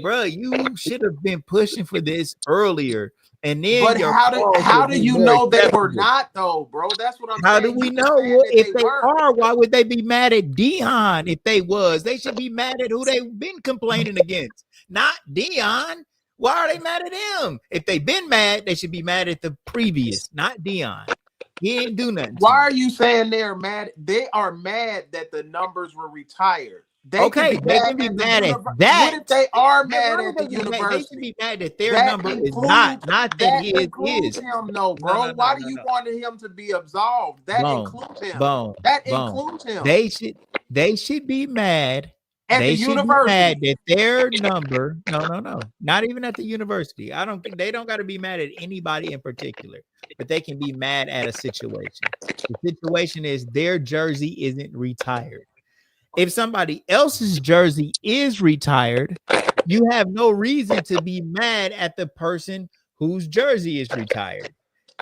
bro, you should have been pushing for this earlier. And then But your how calls do would be you more know they were acceptable. not though, bro? That's what I'm How saying. do we You know? saying Well, that if they they were. are, why would they be mad at Dion if they was? They should be mad at who they've been complaining against, not Dion. Why are they mad at him? If they've been mad, they should be mad at the previous, not Dion. He ain't do nothing. Why are you saying they're mad? They are mad that the numbers were retired. They Okay, they can be mad at that. What if they are Why mad would at they the be mad? They should university? be mad that their That number is includes not that that his includes is. him, though, bro. Why do you want him to be absolved? That includes him. That includes him. They should be mad. At the Should be mad university. that their number. No. Not even at the university. They don't got to be mad at anybody in particular, but they can be mad at a situation. The situation is their jersey isn't retired. If somebody else's jersey is retired, you have no reason to be mad at the person whose jersey is retired.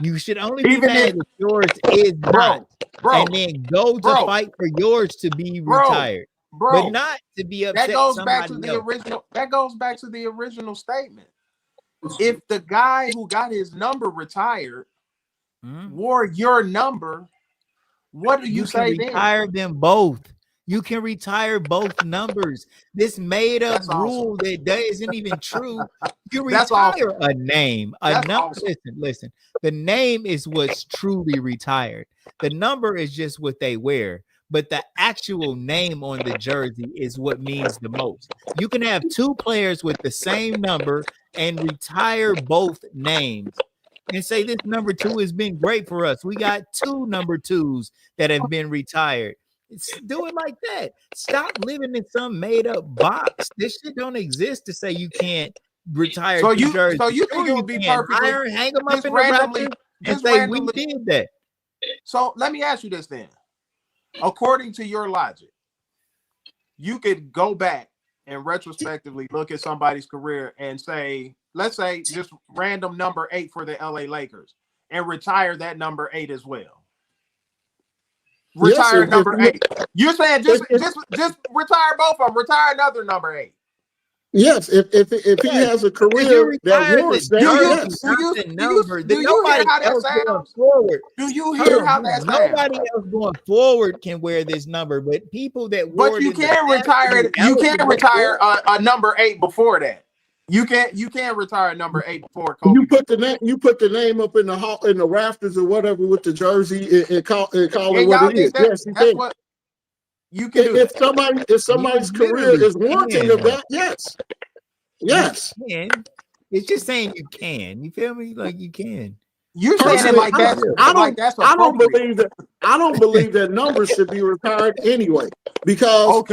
You should only be Even mad if- that yours is not, bro, and then go to fight for yours to be retired, but not to be upset. That goes back to somebody the else. original. That goes back to the original statement. If the guy who got his number retired wore your number, what do you say then? Retire them both. You can retire both numbers. This made up rule that isn't even true. You retire a name, a number. Awesome. Listen. The name is what's truly retired. The number is just what they wear. But the actual name on the jersey is what means the most. You can have two players with the same number and retire both names and say this number 2 has been great for us. We got 2 number 2s that have been retired. Do it like that. Stop living in some made up box. This shit don't exist to say you can't retire. So you think it would be perfectly hang them up in the rafters and say we did that. So let me ask you this then. According to your logic, you could go back and retrospectively look at somebody's career and say, let's say just random number 8 for the LA Lakers and retire that number 8 as well. Retire number 8. You're saying just retire both of them. Retire another number 8. Yes, if he has a career that warrants that, do you hear how that sounds? Do you hear how that sounds? Nobody else going forward can wear this number, but people that wore but you can't retire it. You can't retire a number 8 before that. You can't retire number 8 before Kobe. You put the name up in the rafters or whatever with the jersey and call it what it is. Yes, you that's can. what you can do. If somebody's career is warranting of that, yes. It's just saying you can. You feel me? Like you can. You're saying it like that. I don't believe that numbers should be retired anyway. Because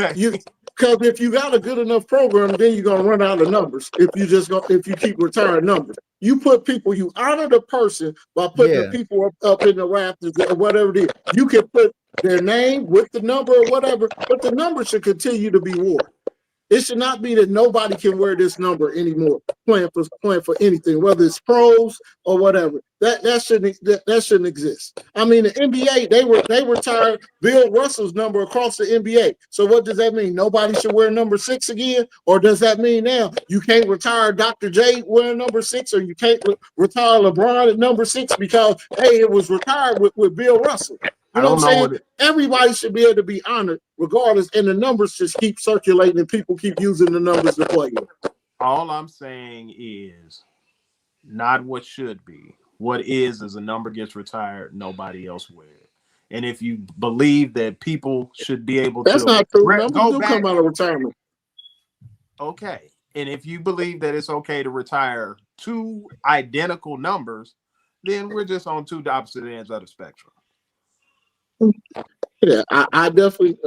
if you got a good enough program, then you're gonna run out of numbers. If you keep retiring numbers, you honor the person by putting the people up in the rafters or whatever it is. You can put their name with the number or whatever, but the number should continue to be worn. It should not be that nobody can wear this number anymore, playing for anything, whether it's pros or whatever. That shouldn't exist. I mean, the NBA, they retired Bill Russell's number across the NBA. So what does that mean? Nobody should wear number 6 again? Or does that mean now you can't retire Dr. J wearing number 6, or you can't retire LeBron at number 6 because it was retired with Bill Russell? You know what I'm saying? Everybody should be able to be honored regardless, and the numbers just keep circulating and people keep using the numbers to play with. All I'm saying is not what should be. What is a number gets retired, nobody else wears it. And if you believe that people should be able That's not true. Numbers do come out of retirement. Okay. And if you believe that it's okay to retire 2 identical numbers, then we're just on 2 opposite ends of the spectrum. Yeah, I definitely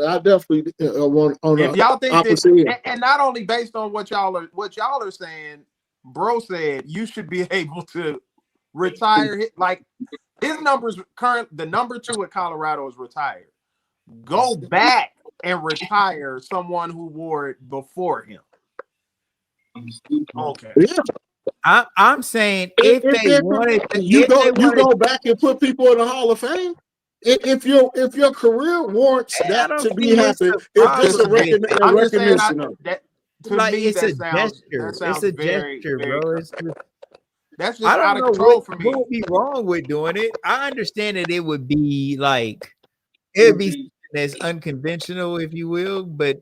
want on If the y'all think opposite end. that, and not only based on what y'all are saying, bro said you should be able to retire. Like his numbers the number 2 at Colorado is retired. Go back and retire someone who wore it before him. Okay. Yeah. I'm saying if they wanted to, you go back and put people in the Hall of Fame. If your career warrants that to be happening, it's just a recognition of that. To like me, it's that a sounds, gesture. that sounds It's a very, gesture, very bro. that's just I don't out of know control for me. what would be wrong with doing it. I understand that it would be like it would be something that's unconventional, if you will, but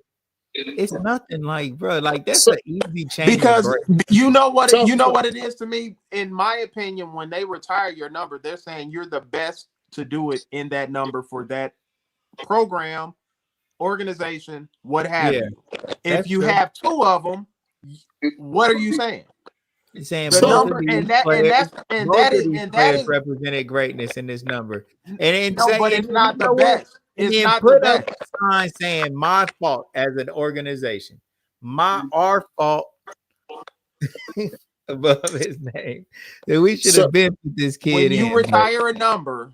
it's nothing like, bro. Like that's an easy change. Because you know what it is to me. In my opinion, when they retire your number, they're saying you're the best to do it in that number for that program, organization, what have you. If you have 2 of them, what are you saying? You're saying the both number of these and that players, and both that of is these and that players is represented greatness in this number. And no, but it's not the best. And It's then not the put up best. a sign saying my fault as an organization. Our fault above his name. That we should have been with this kid. When you retire a number,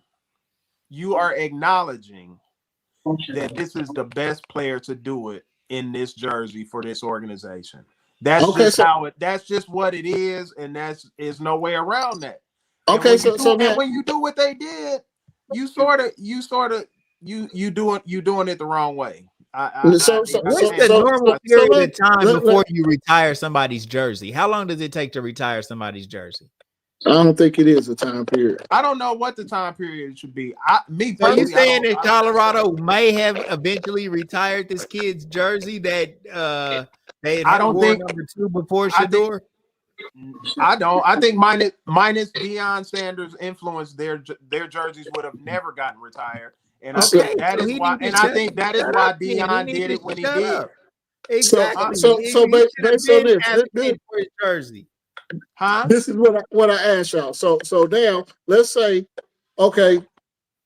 you are acknowledging that this is the best player to do it in this jersey for this organization. That's that's just what it is, and is no way around that. Okay, and when you do what they did, you doing it the wrong way. What's the normal period of time before you retire somebody's jersey? How long does it take to retire somebody's jersey? I don't think it is a time period. I don't know what the time period should be. So you saying that Colorado may have eventually retired this kid's jersey that they wore number 2 before Shador? I don't. I think minus Deion Sanders' influence, their jerseys would have never gotten retired. And I think that is why. And I think that is why Deion did it when he did. Exactly. So based on this jersey. Huh? This is what I asked y'all. So now let's say, okay,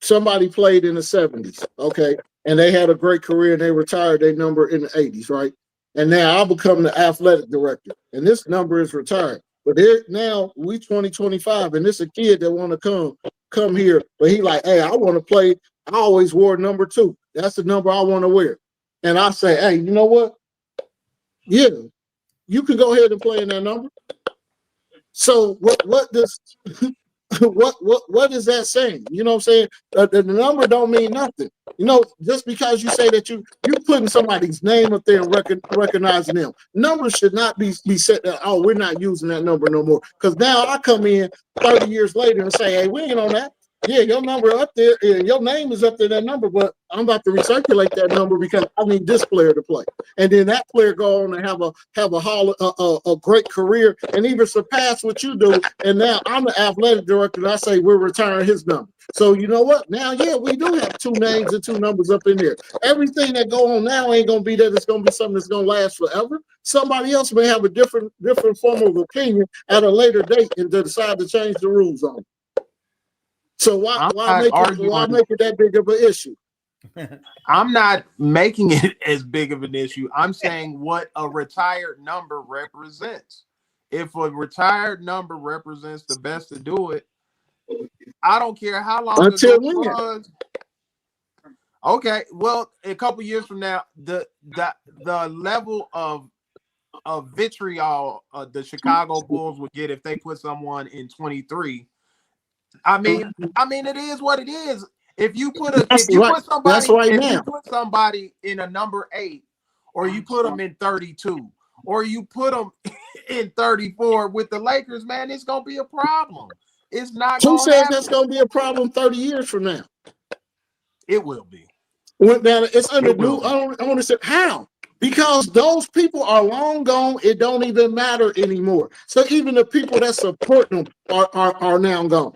somebody played in the 70s, okay, and they had a great career and they retired their number in the 80s, right? And now I'll become the athletic director, and this number is retired. But now we 2025, and this a kid that want to come here, but he like, hey, I want to play. I always wore number 2. That's the number I want to wear. And I say, hey, you know what? Yeah, you can go ahead and play in that number. So what does what is that saying? You know what I'm saying? The number don't mean nothing. You know, just because you say that you putting somebody's name up there and recognizing them. Numbers should not be set that, oh, we're not using that number no more. Because now I come in 30 years later and say, hey, we ain't on that. Yeah, your number up there, your name is up there, that number, but I'm about to recirculate that number because I need this player to play. And then that player go on and have a great career and even surpass what you do. And now I'm the athletic director and I say we're retiring his number. So you know what? Now, yeah, we do have 2 names and 2 numbers up in there. Everything that go on now ain't gonna be that it's gonna be something that's gonna last forever. Somebody else may have a different form of opinion at a later date and decide to change the rules on it. So why make it that big of an issue? I'm not making it as big of an issue. I'm saying what a retired number represents. If a retired number represents the best to do it, I don't care how long ago it was. Okay, well, a couple years from now, the level of vitriol the Chicago Bulls would get if they put someone in 23. I mean, it is what it is. If you put somebody in a number 8, or you put them in 32, or you put them in 34 with the Lakers, man, it's gonna be a problem. It's not. Who says that's gonna be a problem 30 years from now? It will be. It's under new. I want to say how. Because those people are long gone, it don't even matter anymore. So even the people that support them are now gone.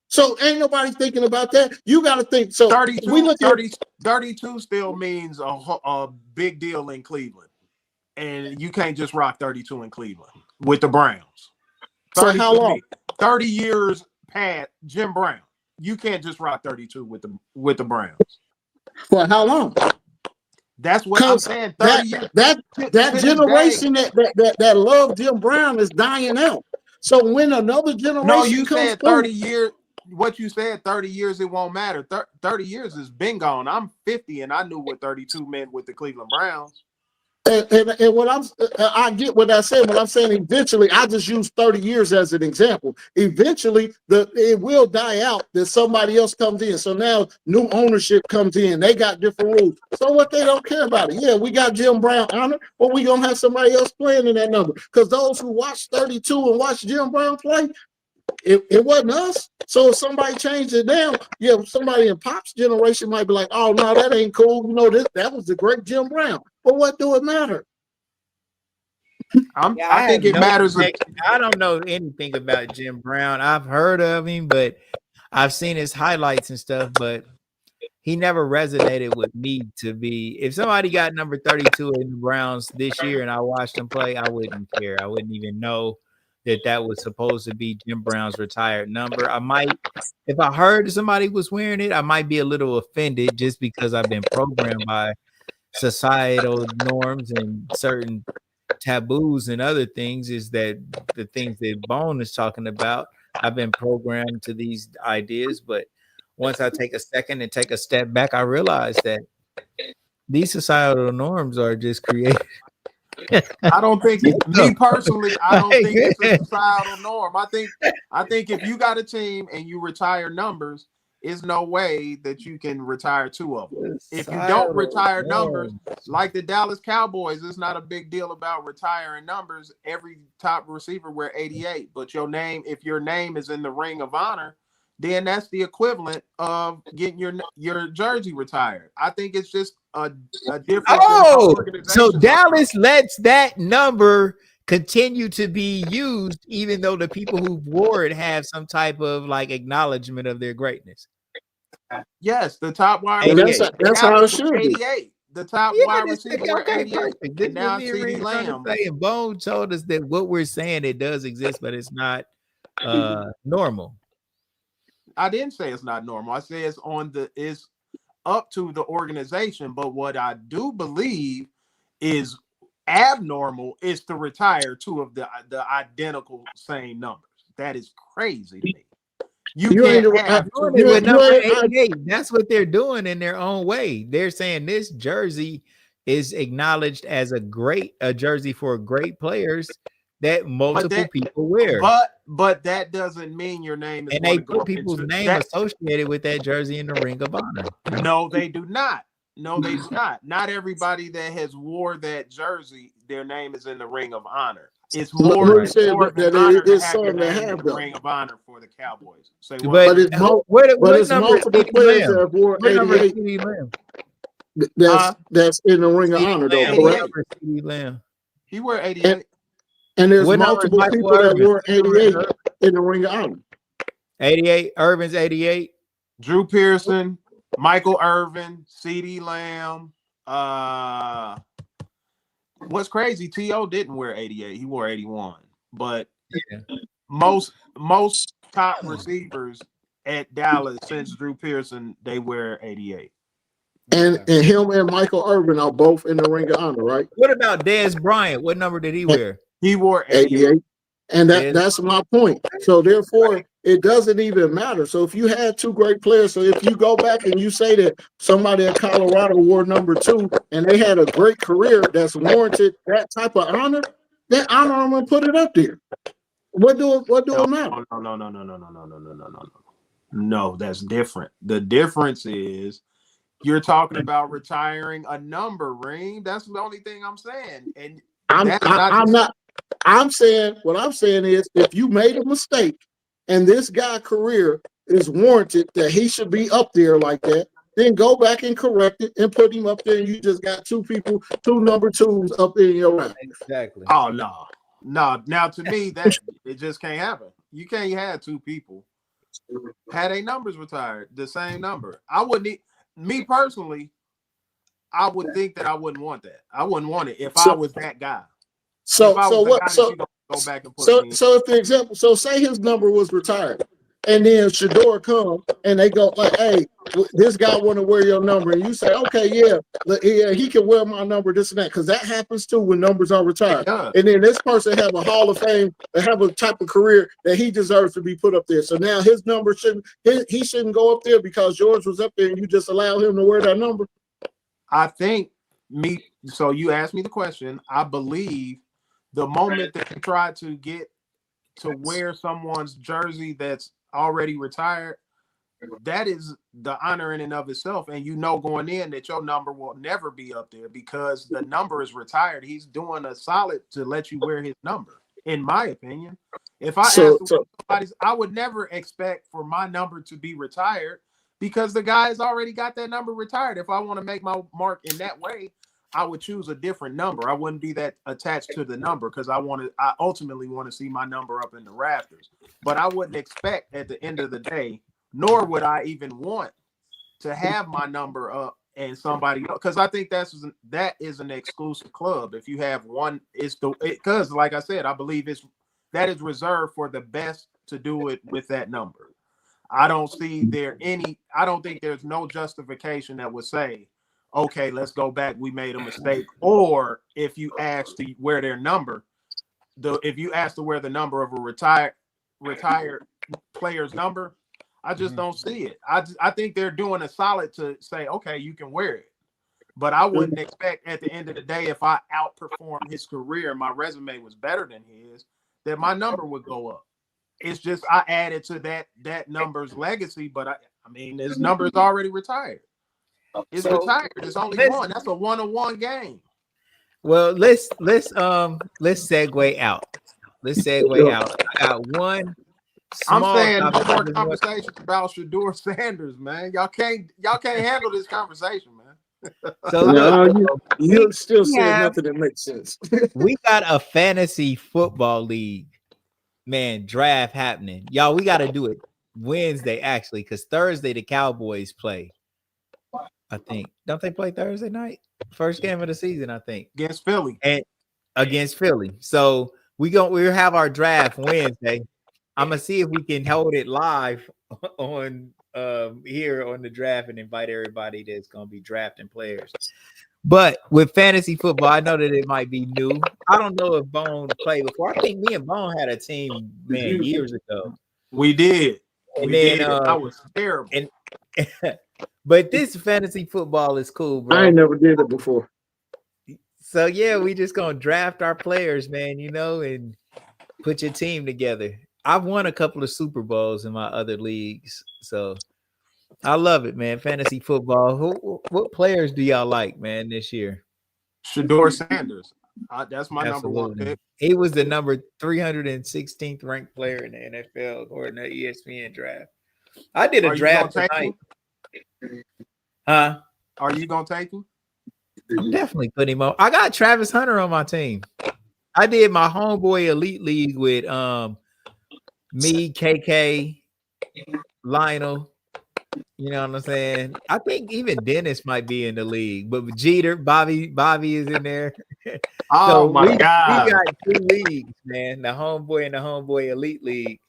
So ain't nobody thinking about that. You got to think. So 32 still means a big deal in Cleveland. and you can't just rock 32 in Cleveland with the Browns. For how long? 30 years past Jim Brown. You can't just rock 32 with the Browns. For how long? That's what I'm saying. 30 years. That generation that loved Jim Brown is dying out. So when another generation no, you comes said 30 through, years. What you said, 30 years, it won't matter. 30 years has been gone. I'm 50, and I knew what 32 meant with the Cleveland Browns. And what I get what I said. What I'm saying, eventually, I just use 30 years as an example. Eventually, it will die out that somebody else comes in. So now new ownership comes in. They got different rules. So what, they don't care about it. Yeah, we got Jim Brown honor, or we gonna have somebody else playing in that number. Because those who watch 32 and watch Jim Brown play, it wasn't us. So if somebody changed it down, yeah, somebody in Pop's generation might be like, oh no, that ain't cool. You know, that was the great Jim Brown. But what do it matter? I think it matters. I don't know anything about Jim Brown. I've heard of him, but I've seen his highlights and stuff, but he never resonated with me to be. If somebody got number 32 in the Browns this year and I watched him play, I wouldn't care. I wouldn't even know that was supposed to be Jim Brown's retired number. I might, if I heard somebody was wearing it, I might be a little offended just because I've been programmed by societal norms and certain taboos and other things. Is that the things that Bone is talking about? I've been programmed to these ideas, but once I take a second and take a step back, I realize that these societal norms are just created. I don't think me personally, I don't think it's a societal norm. I think if you got a team and you retire numbers, there's no way that you can retire two of them. If you don't retire numbers, like the Dallas Cowboys, it's not a big deal about retiring numbers. Every top receiver wear 88, but if your name is in the Ring of Honor, then that's the equivalent of getting your jersey retired. I think it's just a difference. Oh, so Dallas lets that number continue to be used, even though the people who wore it have some type of like acknowledgement of their greatness. Yes, the top wide receiver. That's how it should be. 88. The top wide receiver were 88. And now CeeDee Lamb. And Bone told us that what we're saying, it does exist, but it's not normal. I didn't say it's not normal. I say it's up to the organization. But what I do believe is abnormal is to retire two of the identical same numbers. That is crazy to me. You can't have number 88. That's what they're doing in their own way. They're saying this jersey is acknowledged as a jersey for great players that multiple people wear. But that doesn't mean your name is. And they put people's name associated with that jersey in the Ring of Honor. No, they do not. No, they do not. Not everybody that has wore that jersey, their name is in the Ring of Honor. It's more that it is something to have the Ring of Honor for the Cowboys. Say what? But it's multiple players that have wore 88. That's in the Ring of Honor, though. Correct? He wore 88. And there's multiple people that wore 88 in the Ring of Honor. 88, Irvin's 88. Drew Pearson, Michael Irvin, CeeDee Lamb. What's crazy, T.O. didn't wear 88. He wore 81. But most top receivers at Dallas since Drew Pearson, they wear 88. And him and Michael Irvin are both in the Ring of Honor, right? What about Dez Bryant? What number did he wear? He wore 88. And that's my point. So therefore, it doesn't even matter. So if you had two great players, so if you go back and you say that somebody at Colorado wore number 2 and they had a great career that's warranted that type of honor, then honor them and put it up there. What do it matter? No, that's different. The difference is you're talking about retiring a number, Reem. That's the only thing I'm saying. And I'm saying what I'm saying is if you made a mistake and this guy's career is warranted that he should be up there like that, then go back and correct it and put him up there, and you just got two number 2s up in your round. Exactly. Oh no. Now to me, that it just can't happen. You can't have two people had their numbers retired, the same number. I wouldn't. Me personally, I would think that I wouldn't want that. I wouldn't want it if I was that guy. So if I was the guy that you go back and put me in. So if the example, so say his number was retired, and then Shador come and they go like, hey, this guy want to wear your number, and you say, okay, yeah, he can wear my number, this and that, because that happens too when numbers are retired. And then this person have a Hall of Fame, they have a type of career that he deserves to be put up there. So now his number he shouldn't go up there because yours was up there, and you just allow him to wear that number. I think so you asked me the question. I believe the moment that you try to get to wear someone's jersey that's already retired, that is the honor in and of itself. And you know going in that your number will never be up there because the number is retired. He's doing a solid to let you wear his number, in my opinion. If I asked I would never expect for my number to be retired because the guy's already got that number retired. If I want to make my mark in that way, I would choose a different number. I wouldn't be that attached to the number because I ultimately want to see my number up in the rafters. But I wouldn't expect at the end of the day, nor would I even want to have my number up and somebody else, because I think that is an exclusive club. If you have one, because like I said, I believe that is reserved for the best to do it with that number. I don't think there's no justification that would say, okay, let's go back, we made a mistake. Or if you ask to wear their number, if you ask to wear the number of a retired player's number, I just don't see it. I think they're doing a solid to say, okay, you can wear it. But I wouldn't expect at the end of the day, if I outperformed his career, my resume was better than his, that my number would go up. It's just I added to that number's legacy, but I mean his number is already retired. It's retired. It's only one. That's a 1-on-1 game. Well, let's segue out. Let's segue out. I got one. I'm saying no more conversations about Shador Sanders, man. Y'all can't handle this conversation, man. So you still say nothing that makes sense. We got a fantasy football league, man, draft happening. Y'all, we got to do it Wednesday actually, because Thursday the Cowboys play. I think. Don't they play Thursday night? First game of the season, I think. Against Philly. And against Philly. So we'll have our draft Wednesday. I'm gonna see if we can hold it live on here on the draft and invite everybody that's gonna be drafting players. But with fantasy football, I know that it might be new. I don't know if Bone played before. I think me and Bone had a team, man, years ago. We did. And then I was terrible. But this fantasy football is cool, bro. I ain't never did it before. So yeah, we just gonna draft our players, man, and put your team together. I've won a couple of Super Bowls in my other leagues, so I love it, man. Fantasy football. What players do y'all like, man, this year? Shador Sanders. That's my number one pick. He was the number 316th ranked player in the NFL according to ESPN draft. I did a draft tonight. Huh? Are you gonna take him? I'm definitely putting him on. I got Travis Hunter on my team. I did my homeboy elite league with me, KK, Lionel. You know what I'm saying? I think even Dennis might be in the league, but Jeter, Bobby is in there. Oh my God. We got 2 leagues, man. The homeboy and the homeboy elite league.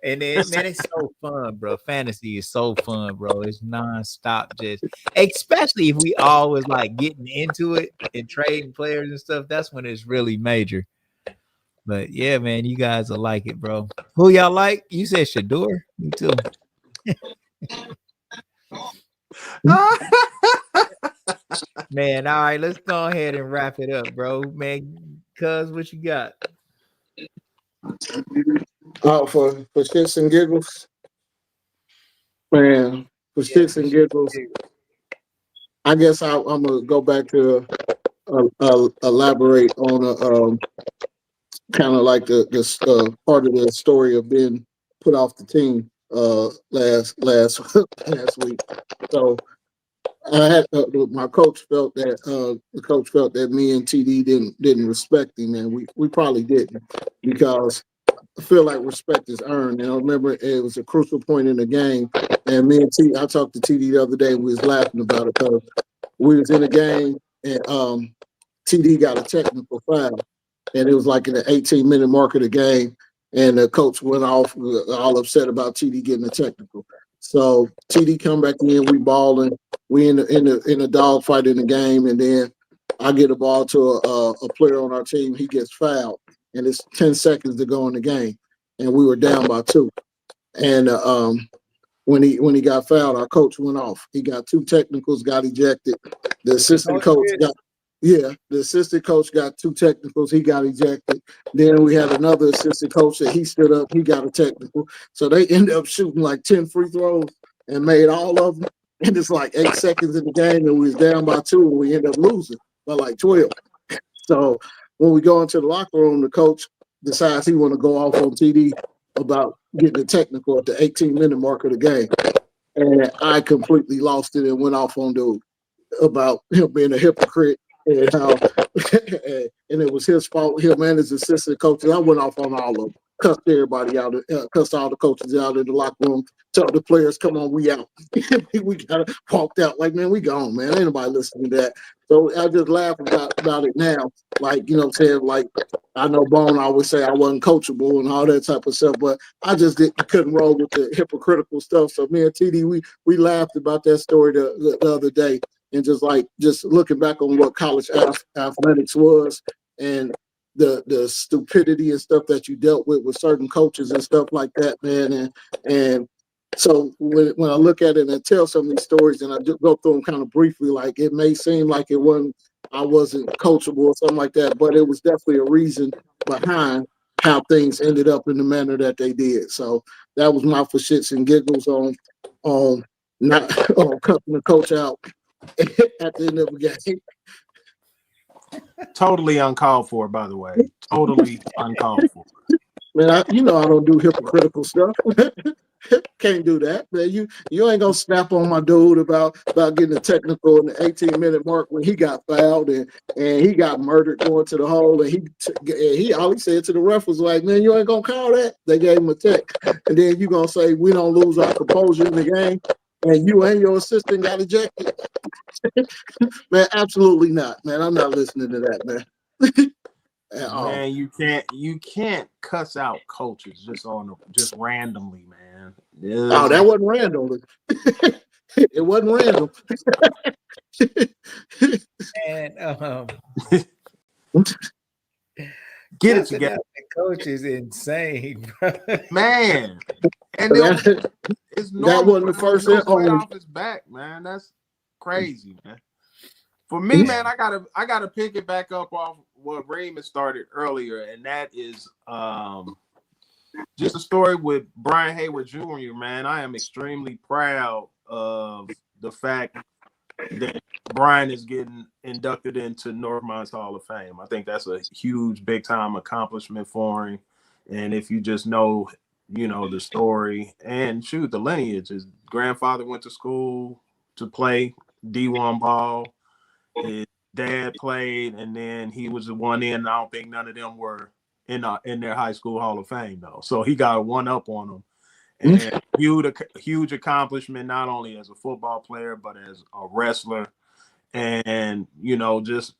And then, man, it's so fun, bro. Fantasy is so fun, bro. It's nonstop, just especially if we always like getting into it and trading players and stuff. That's when it's really major. But yeah, man, you guys will like it, bro. Who y'all like? You said Shador. Me too. Man, all right, let's go ahead and wrap it up, bro. Man, cuz what you got? For shits and giggles, man. For shits and giggles, I guess I'm gonna go back to elaborate on kind of like the part of the story of being put off the team last week. So I had my coach felt that the coach felt that me and TD didn't respect him, and we probably didn't, because I feel like respect is earned. And I remember it was a crucial point in the game, and me and I talked to TD the other day and we was laughing about it, because we was in a game and TD got a technical foul, and it was like in the 18-minute mark of the game, and the coach went off all upset about TD getting a technical. So TD come back in, we balling, we in the dog fight in the game, and then I get a ball to a player on our team. He gets fouled, and it's 10 seconds to go in the game, and we were down by 2. And when he got fouled, our coach went off. He got 2 technicals, got ejected. The assistant coach got the assistant coach got 2 technicals. He got ejected. Then we had another assistant coach that he stood up. He got a technical. So they ended up shooting like 10 free throws and made all of them. And it's like 8 seconds in the game, and we was down by 2, and we ended up losing by like 12. So when we go into the locker room, the coach decides he want to go off on TD about getting a technical at the 18-minute mark of the game. And I completely lost it and went off on dude about him being a hypocrite and how and it was his fault, him and his assistant coaches. I went off on all of them, cussed everybody out, cussed all the coaches out in the locker room, told the players, come on, we out. We got walked out like, man, we gone, man. Ain't nobody listening to that. So I just laugh about it now. Like, you know what I'm saying? Like, I know Bone always say I wasn't coachable and all that type of stuff, but I just couldn't roll with the hypocritical stuff. So me and TD, we laughed about that story the other day. And just looking back on what college athletics was and the stupidity and stuff that you dealt with certain coaches and stuff like that, man. And so when I look at it and tell some of these stories and I just go through them kind of briefly, like it may seem like I wasn't coachable or something like that, but it was definitely a reason behind how things ended up in the manner that they did. So that was my for shits and giggles on not on cutting the coach out at the end of the game. Totally uncalled for, by the way. Totally uncalled for. Man, I don't do hypocritical stuff. Can't do that, man. You ain't gonna snap on my dude about getting a technical in the 18-minute mark when he got fouled and he got murdered going to the hole, and he all he said to the ref was like, man, you ain't gonna call that. They gave him a tech, and then you gonna say we don't lose our composure in the game, and you and your assistant got ejected. Man, absolutely not, man. I'm not listening to that, man. Man, you can't cuss out coaches just randomly, man. Oh, that wasn't random. It wasn't random. And get it together. The coach is insane, bro. Man. And it's that wasn't the first right off his back, man. That's crazy, man. For me, man, I gotta pick it back up off what Raymond started earlier, and that is just a story with Brian Hayward Jr., man. I am extremely proud of the fact that Brian is getting inducted into Northmont's Hall of Fame. I think that's a huge, big-time accomplishment for him. And if you just know, the story and the lineage. His grandfather went to school to play D1 ball. His dad played, and then he was the one in. I don't think none of them were in their high school Hall of Fame, though. So he got one up on them. And huge accomplishment, not only as a football player, but as a wrestler. And, just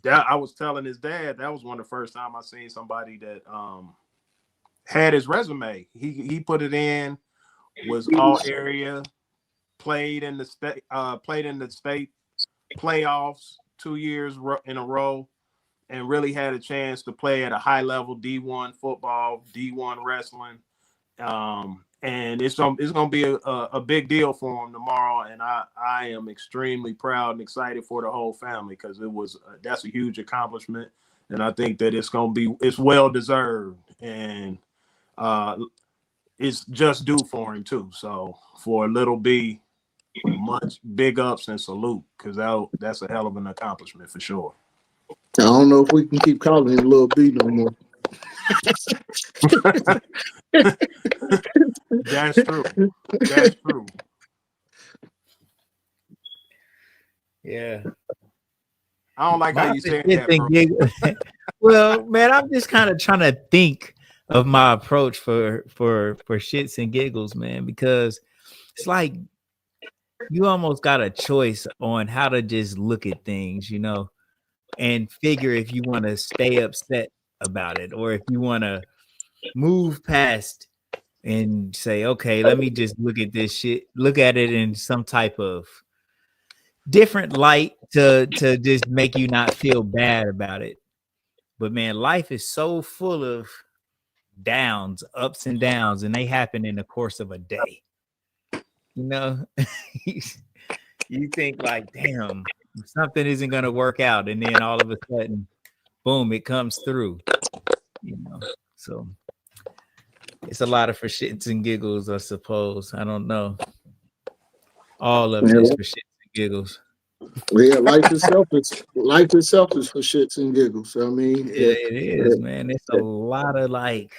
that I was telling his dad, that was one of the first time I seen somebody that had his resume. He put it in, was all area, played in the state playoffs 2 years in a row, and really had a chance to play at a high level, D1 football, D1 wrestling. And it's gonna be a big deal for him tomorrow, and I am extremely proud and excited for the whole family, because that's a huge accomplishment, and I think that it's well deserved, and it's just due for him too. So for Little B, much big ups and salute, because that's a hell of an accomplishment for sure. I don't know if we can keep calling him Little B no more. That's true. That's true. Yeah. I don't like how you say that, bro. Well, man, I'm just kind of trying to think of my approach for shits and giggles, man, because it's like you almost got a choice on how to just look at things, and figure if you want to stay upset about it or if you want to move past and say, okay, let me just look at this shit, look at it in some type of different light to just make you not feel bad about it. But man, life is so full of downs, ups and downs, and they happen in the course of a day. You think like, damn, something isn't gonna work out, and then all of a sudden, boom, it comes through. So it's a lot of for shits and giggles, I suppose. I don't know. All of it is for shits and giggles. Yeah, life itself is for shits and giggles. I mean, yeah, it is, man. It's a lot of like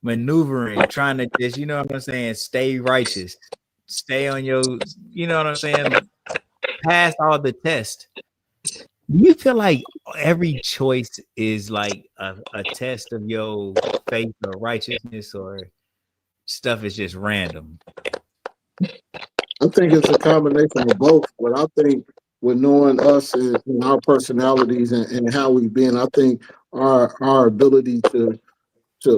maneuvering, trying to just, what I'm saying, stay righteous, stay on your, what I'm saying, pass all the tests. Do you feel like every choice is like a test of your faith or righteousness, or stuff is just random? I think it's a combination of both. But I think with knowing us and our personalities and how we've been, I think our ability to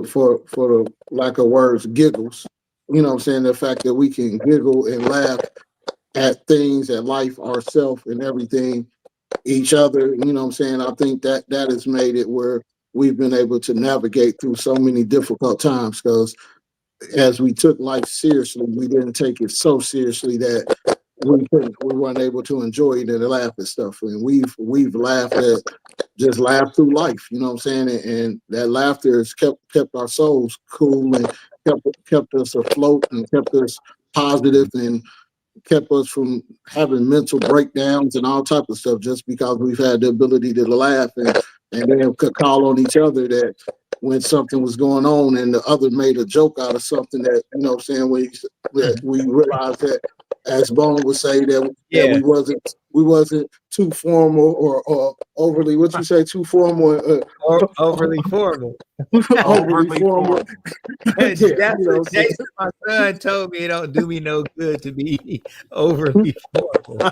for the lack of words, giggles. You know what I'm saying? The fact that we can giggle and laugh at things, at life, ourselves, and everything, each other. You know what I'm saying? I think that has made it where we've been able to navigate through so many difficult times, because as we took life seriously, we didn't take it so seriously that we weren't able to enjoy it and laugh at stuff. And we've laughed through life, you know what I'm saying? And that laughter has kept our souls cool and kept us afloat and kept us positive and kept us from having mental breakdowns and all type of stuff, just because we've had the ability to laugh and then could call on each other that when something was going on and the other made a joke out of something, that, you know what I'm saying, we realized that, as Bone would say, that we wasn't too formal or overly, what you say, too formal or overly formal. Overly formal. That's what Jason, my son, told me. It don't do me no good to be overly formal.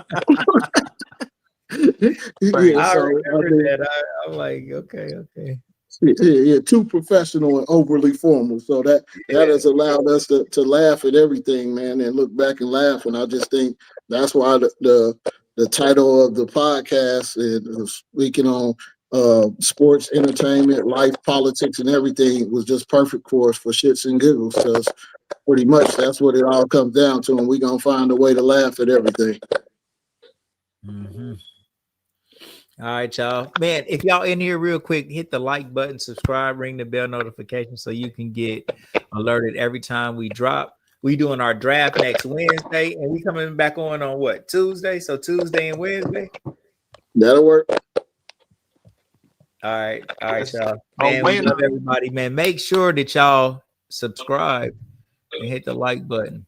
I remember that. I'm like, okay. Yeah, too professional and overly formal. So that has allowed us to laugh at everything, man, and look back and laugh. And I just think that's why the title of the podcast and speaking on sports, entertainment, life, politics, and everything was just perfect for us, for shits and giggles, because pretty much that's what it all comes down to, and we're gonna find a way to laugh at everything. Mm-hmm. All right, y'all. Man, if y'all in here real quick, hit the like button, subscribe, ring the bell notification so you can get alerted every time we drop. We doing our draft next Wednesday, and we coming back on what, Tuesday? So Tuesday and Wednesday. That'll work. All right, y'all. Man, we love everybody. Man, make sure that y'all subscribe and hit the like button.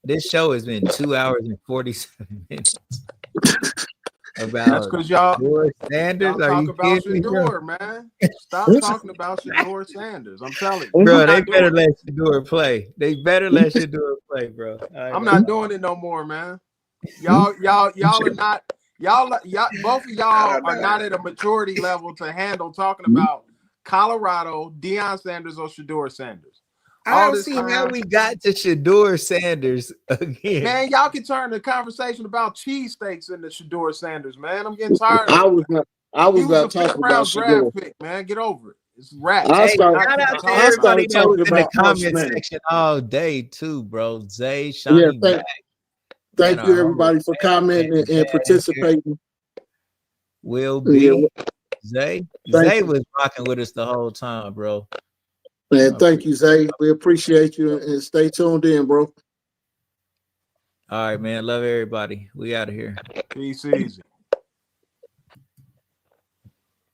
This show has been 2 hours and 47 minutes. That's because y'all Sanders. Y'all talk about Shador, man. Stop talking about Shador Sanders. I'm telling you, bro. They better let Shador play. They better let Shador play, bro. I'm not doing it no more, man. Y'all are not. Y'all, both of y'all are not at a maturity level to handle talking about Colorado, Deion Sanders, or Shador Sanders. I don't see how we got to Shador Sanders again. Man, y'all can turn the conversation about cheesesteaks into Shador Sanders, man. I'm getting tired. I was not talking about Shador. Pick, man. Get over it. It's rap. I started talking in the comment section all day too, bro. Zay, Shawnee, thank you everybody for commenting and participating. Will be Zay. Zay was rocking with us the whole time, bro. Man, thank you, Zay. We appreciate you, and stay tuned in, bro. All right, man. Love everybody. We out of here. Peace easy.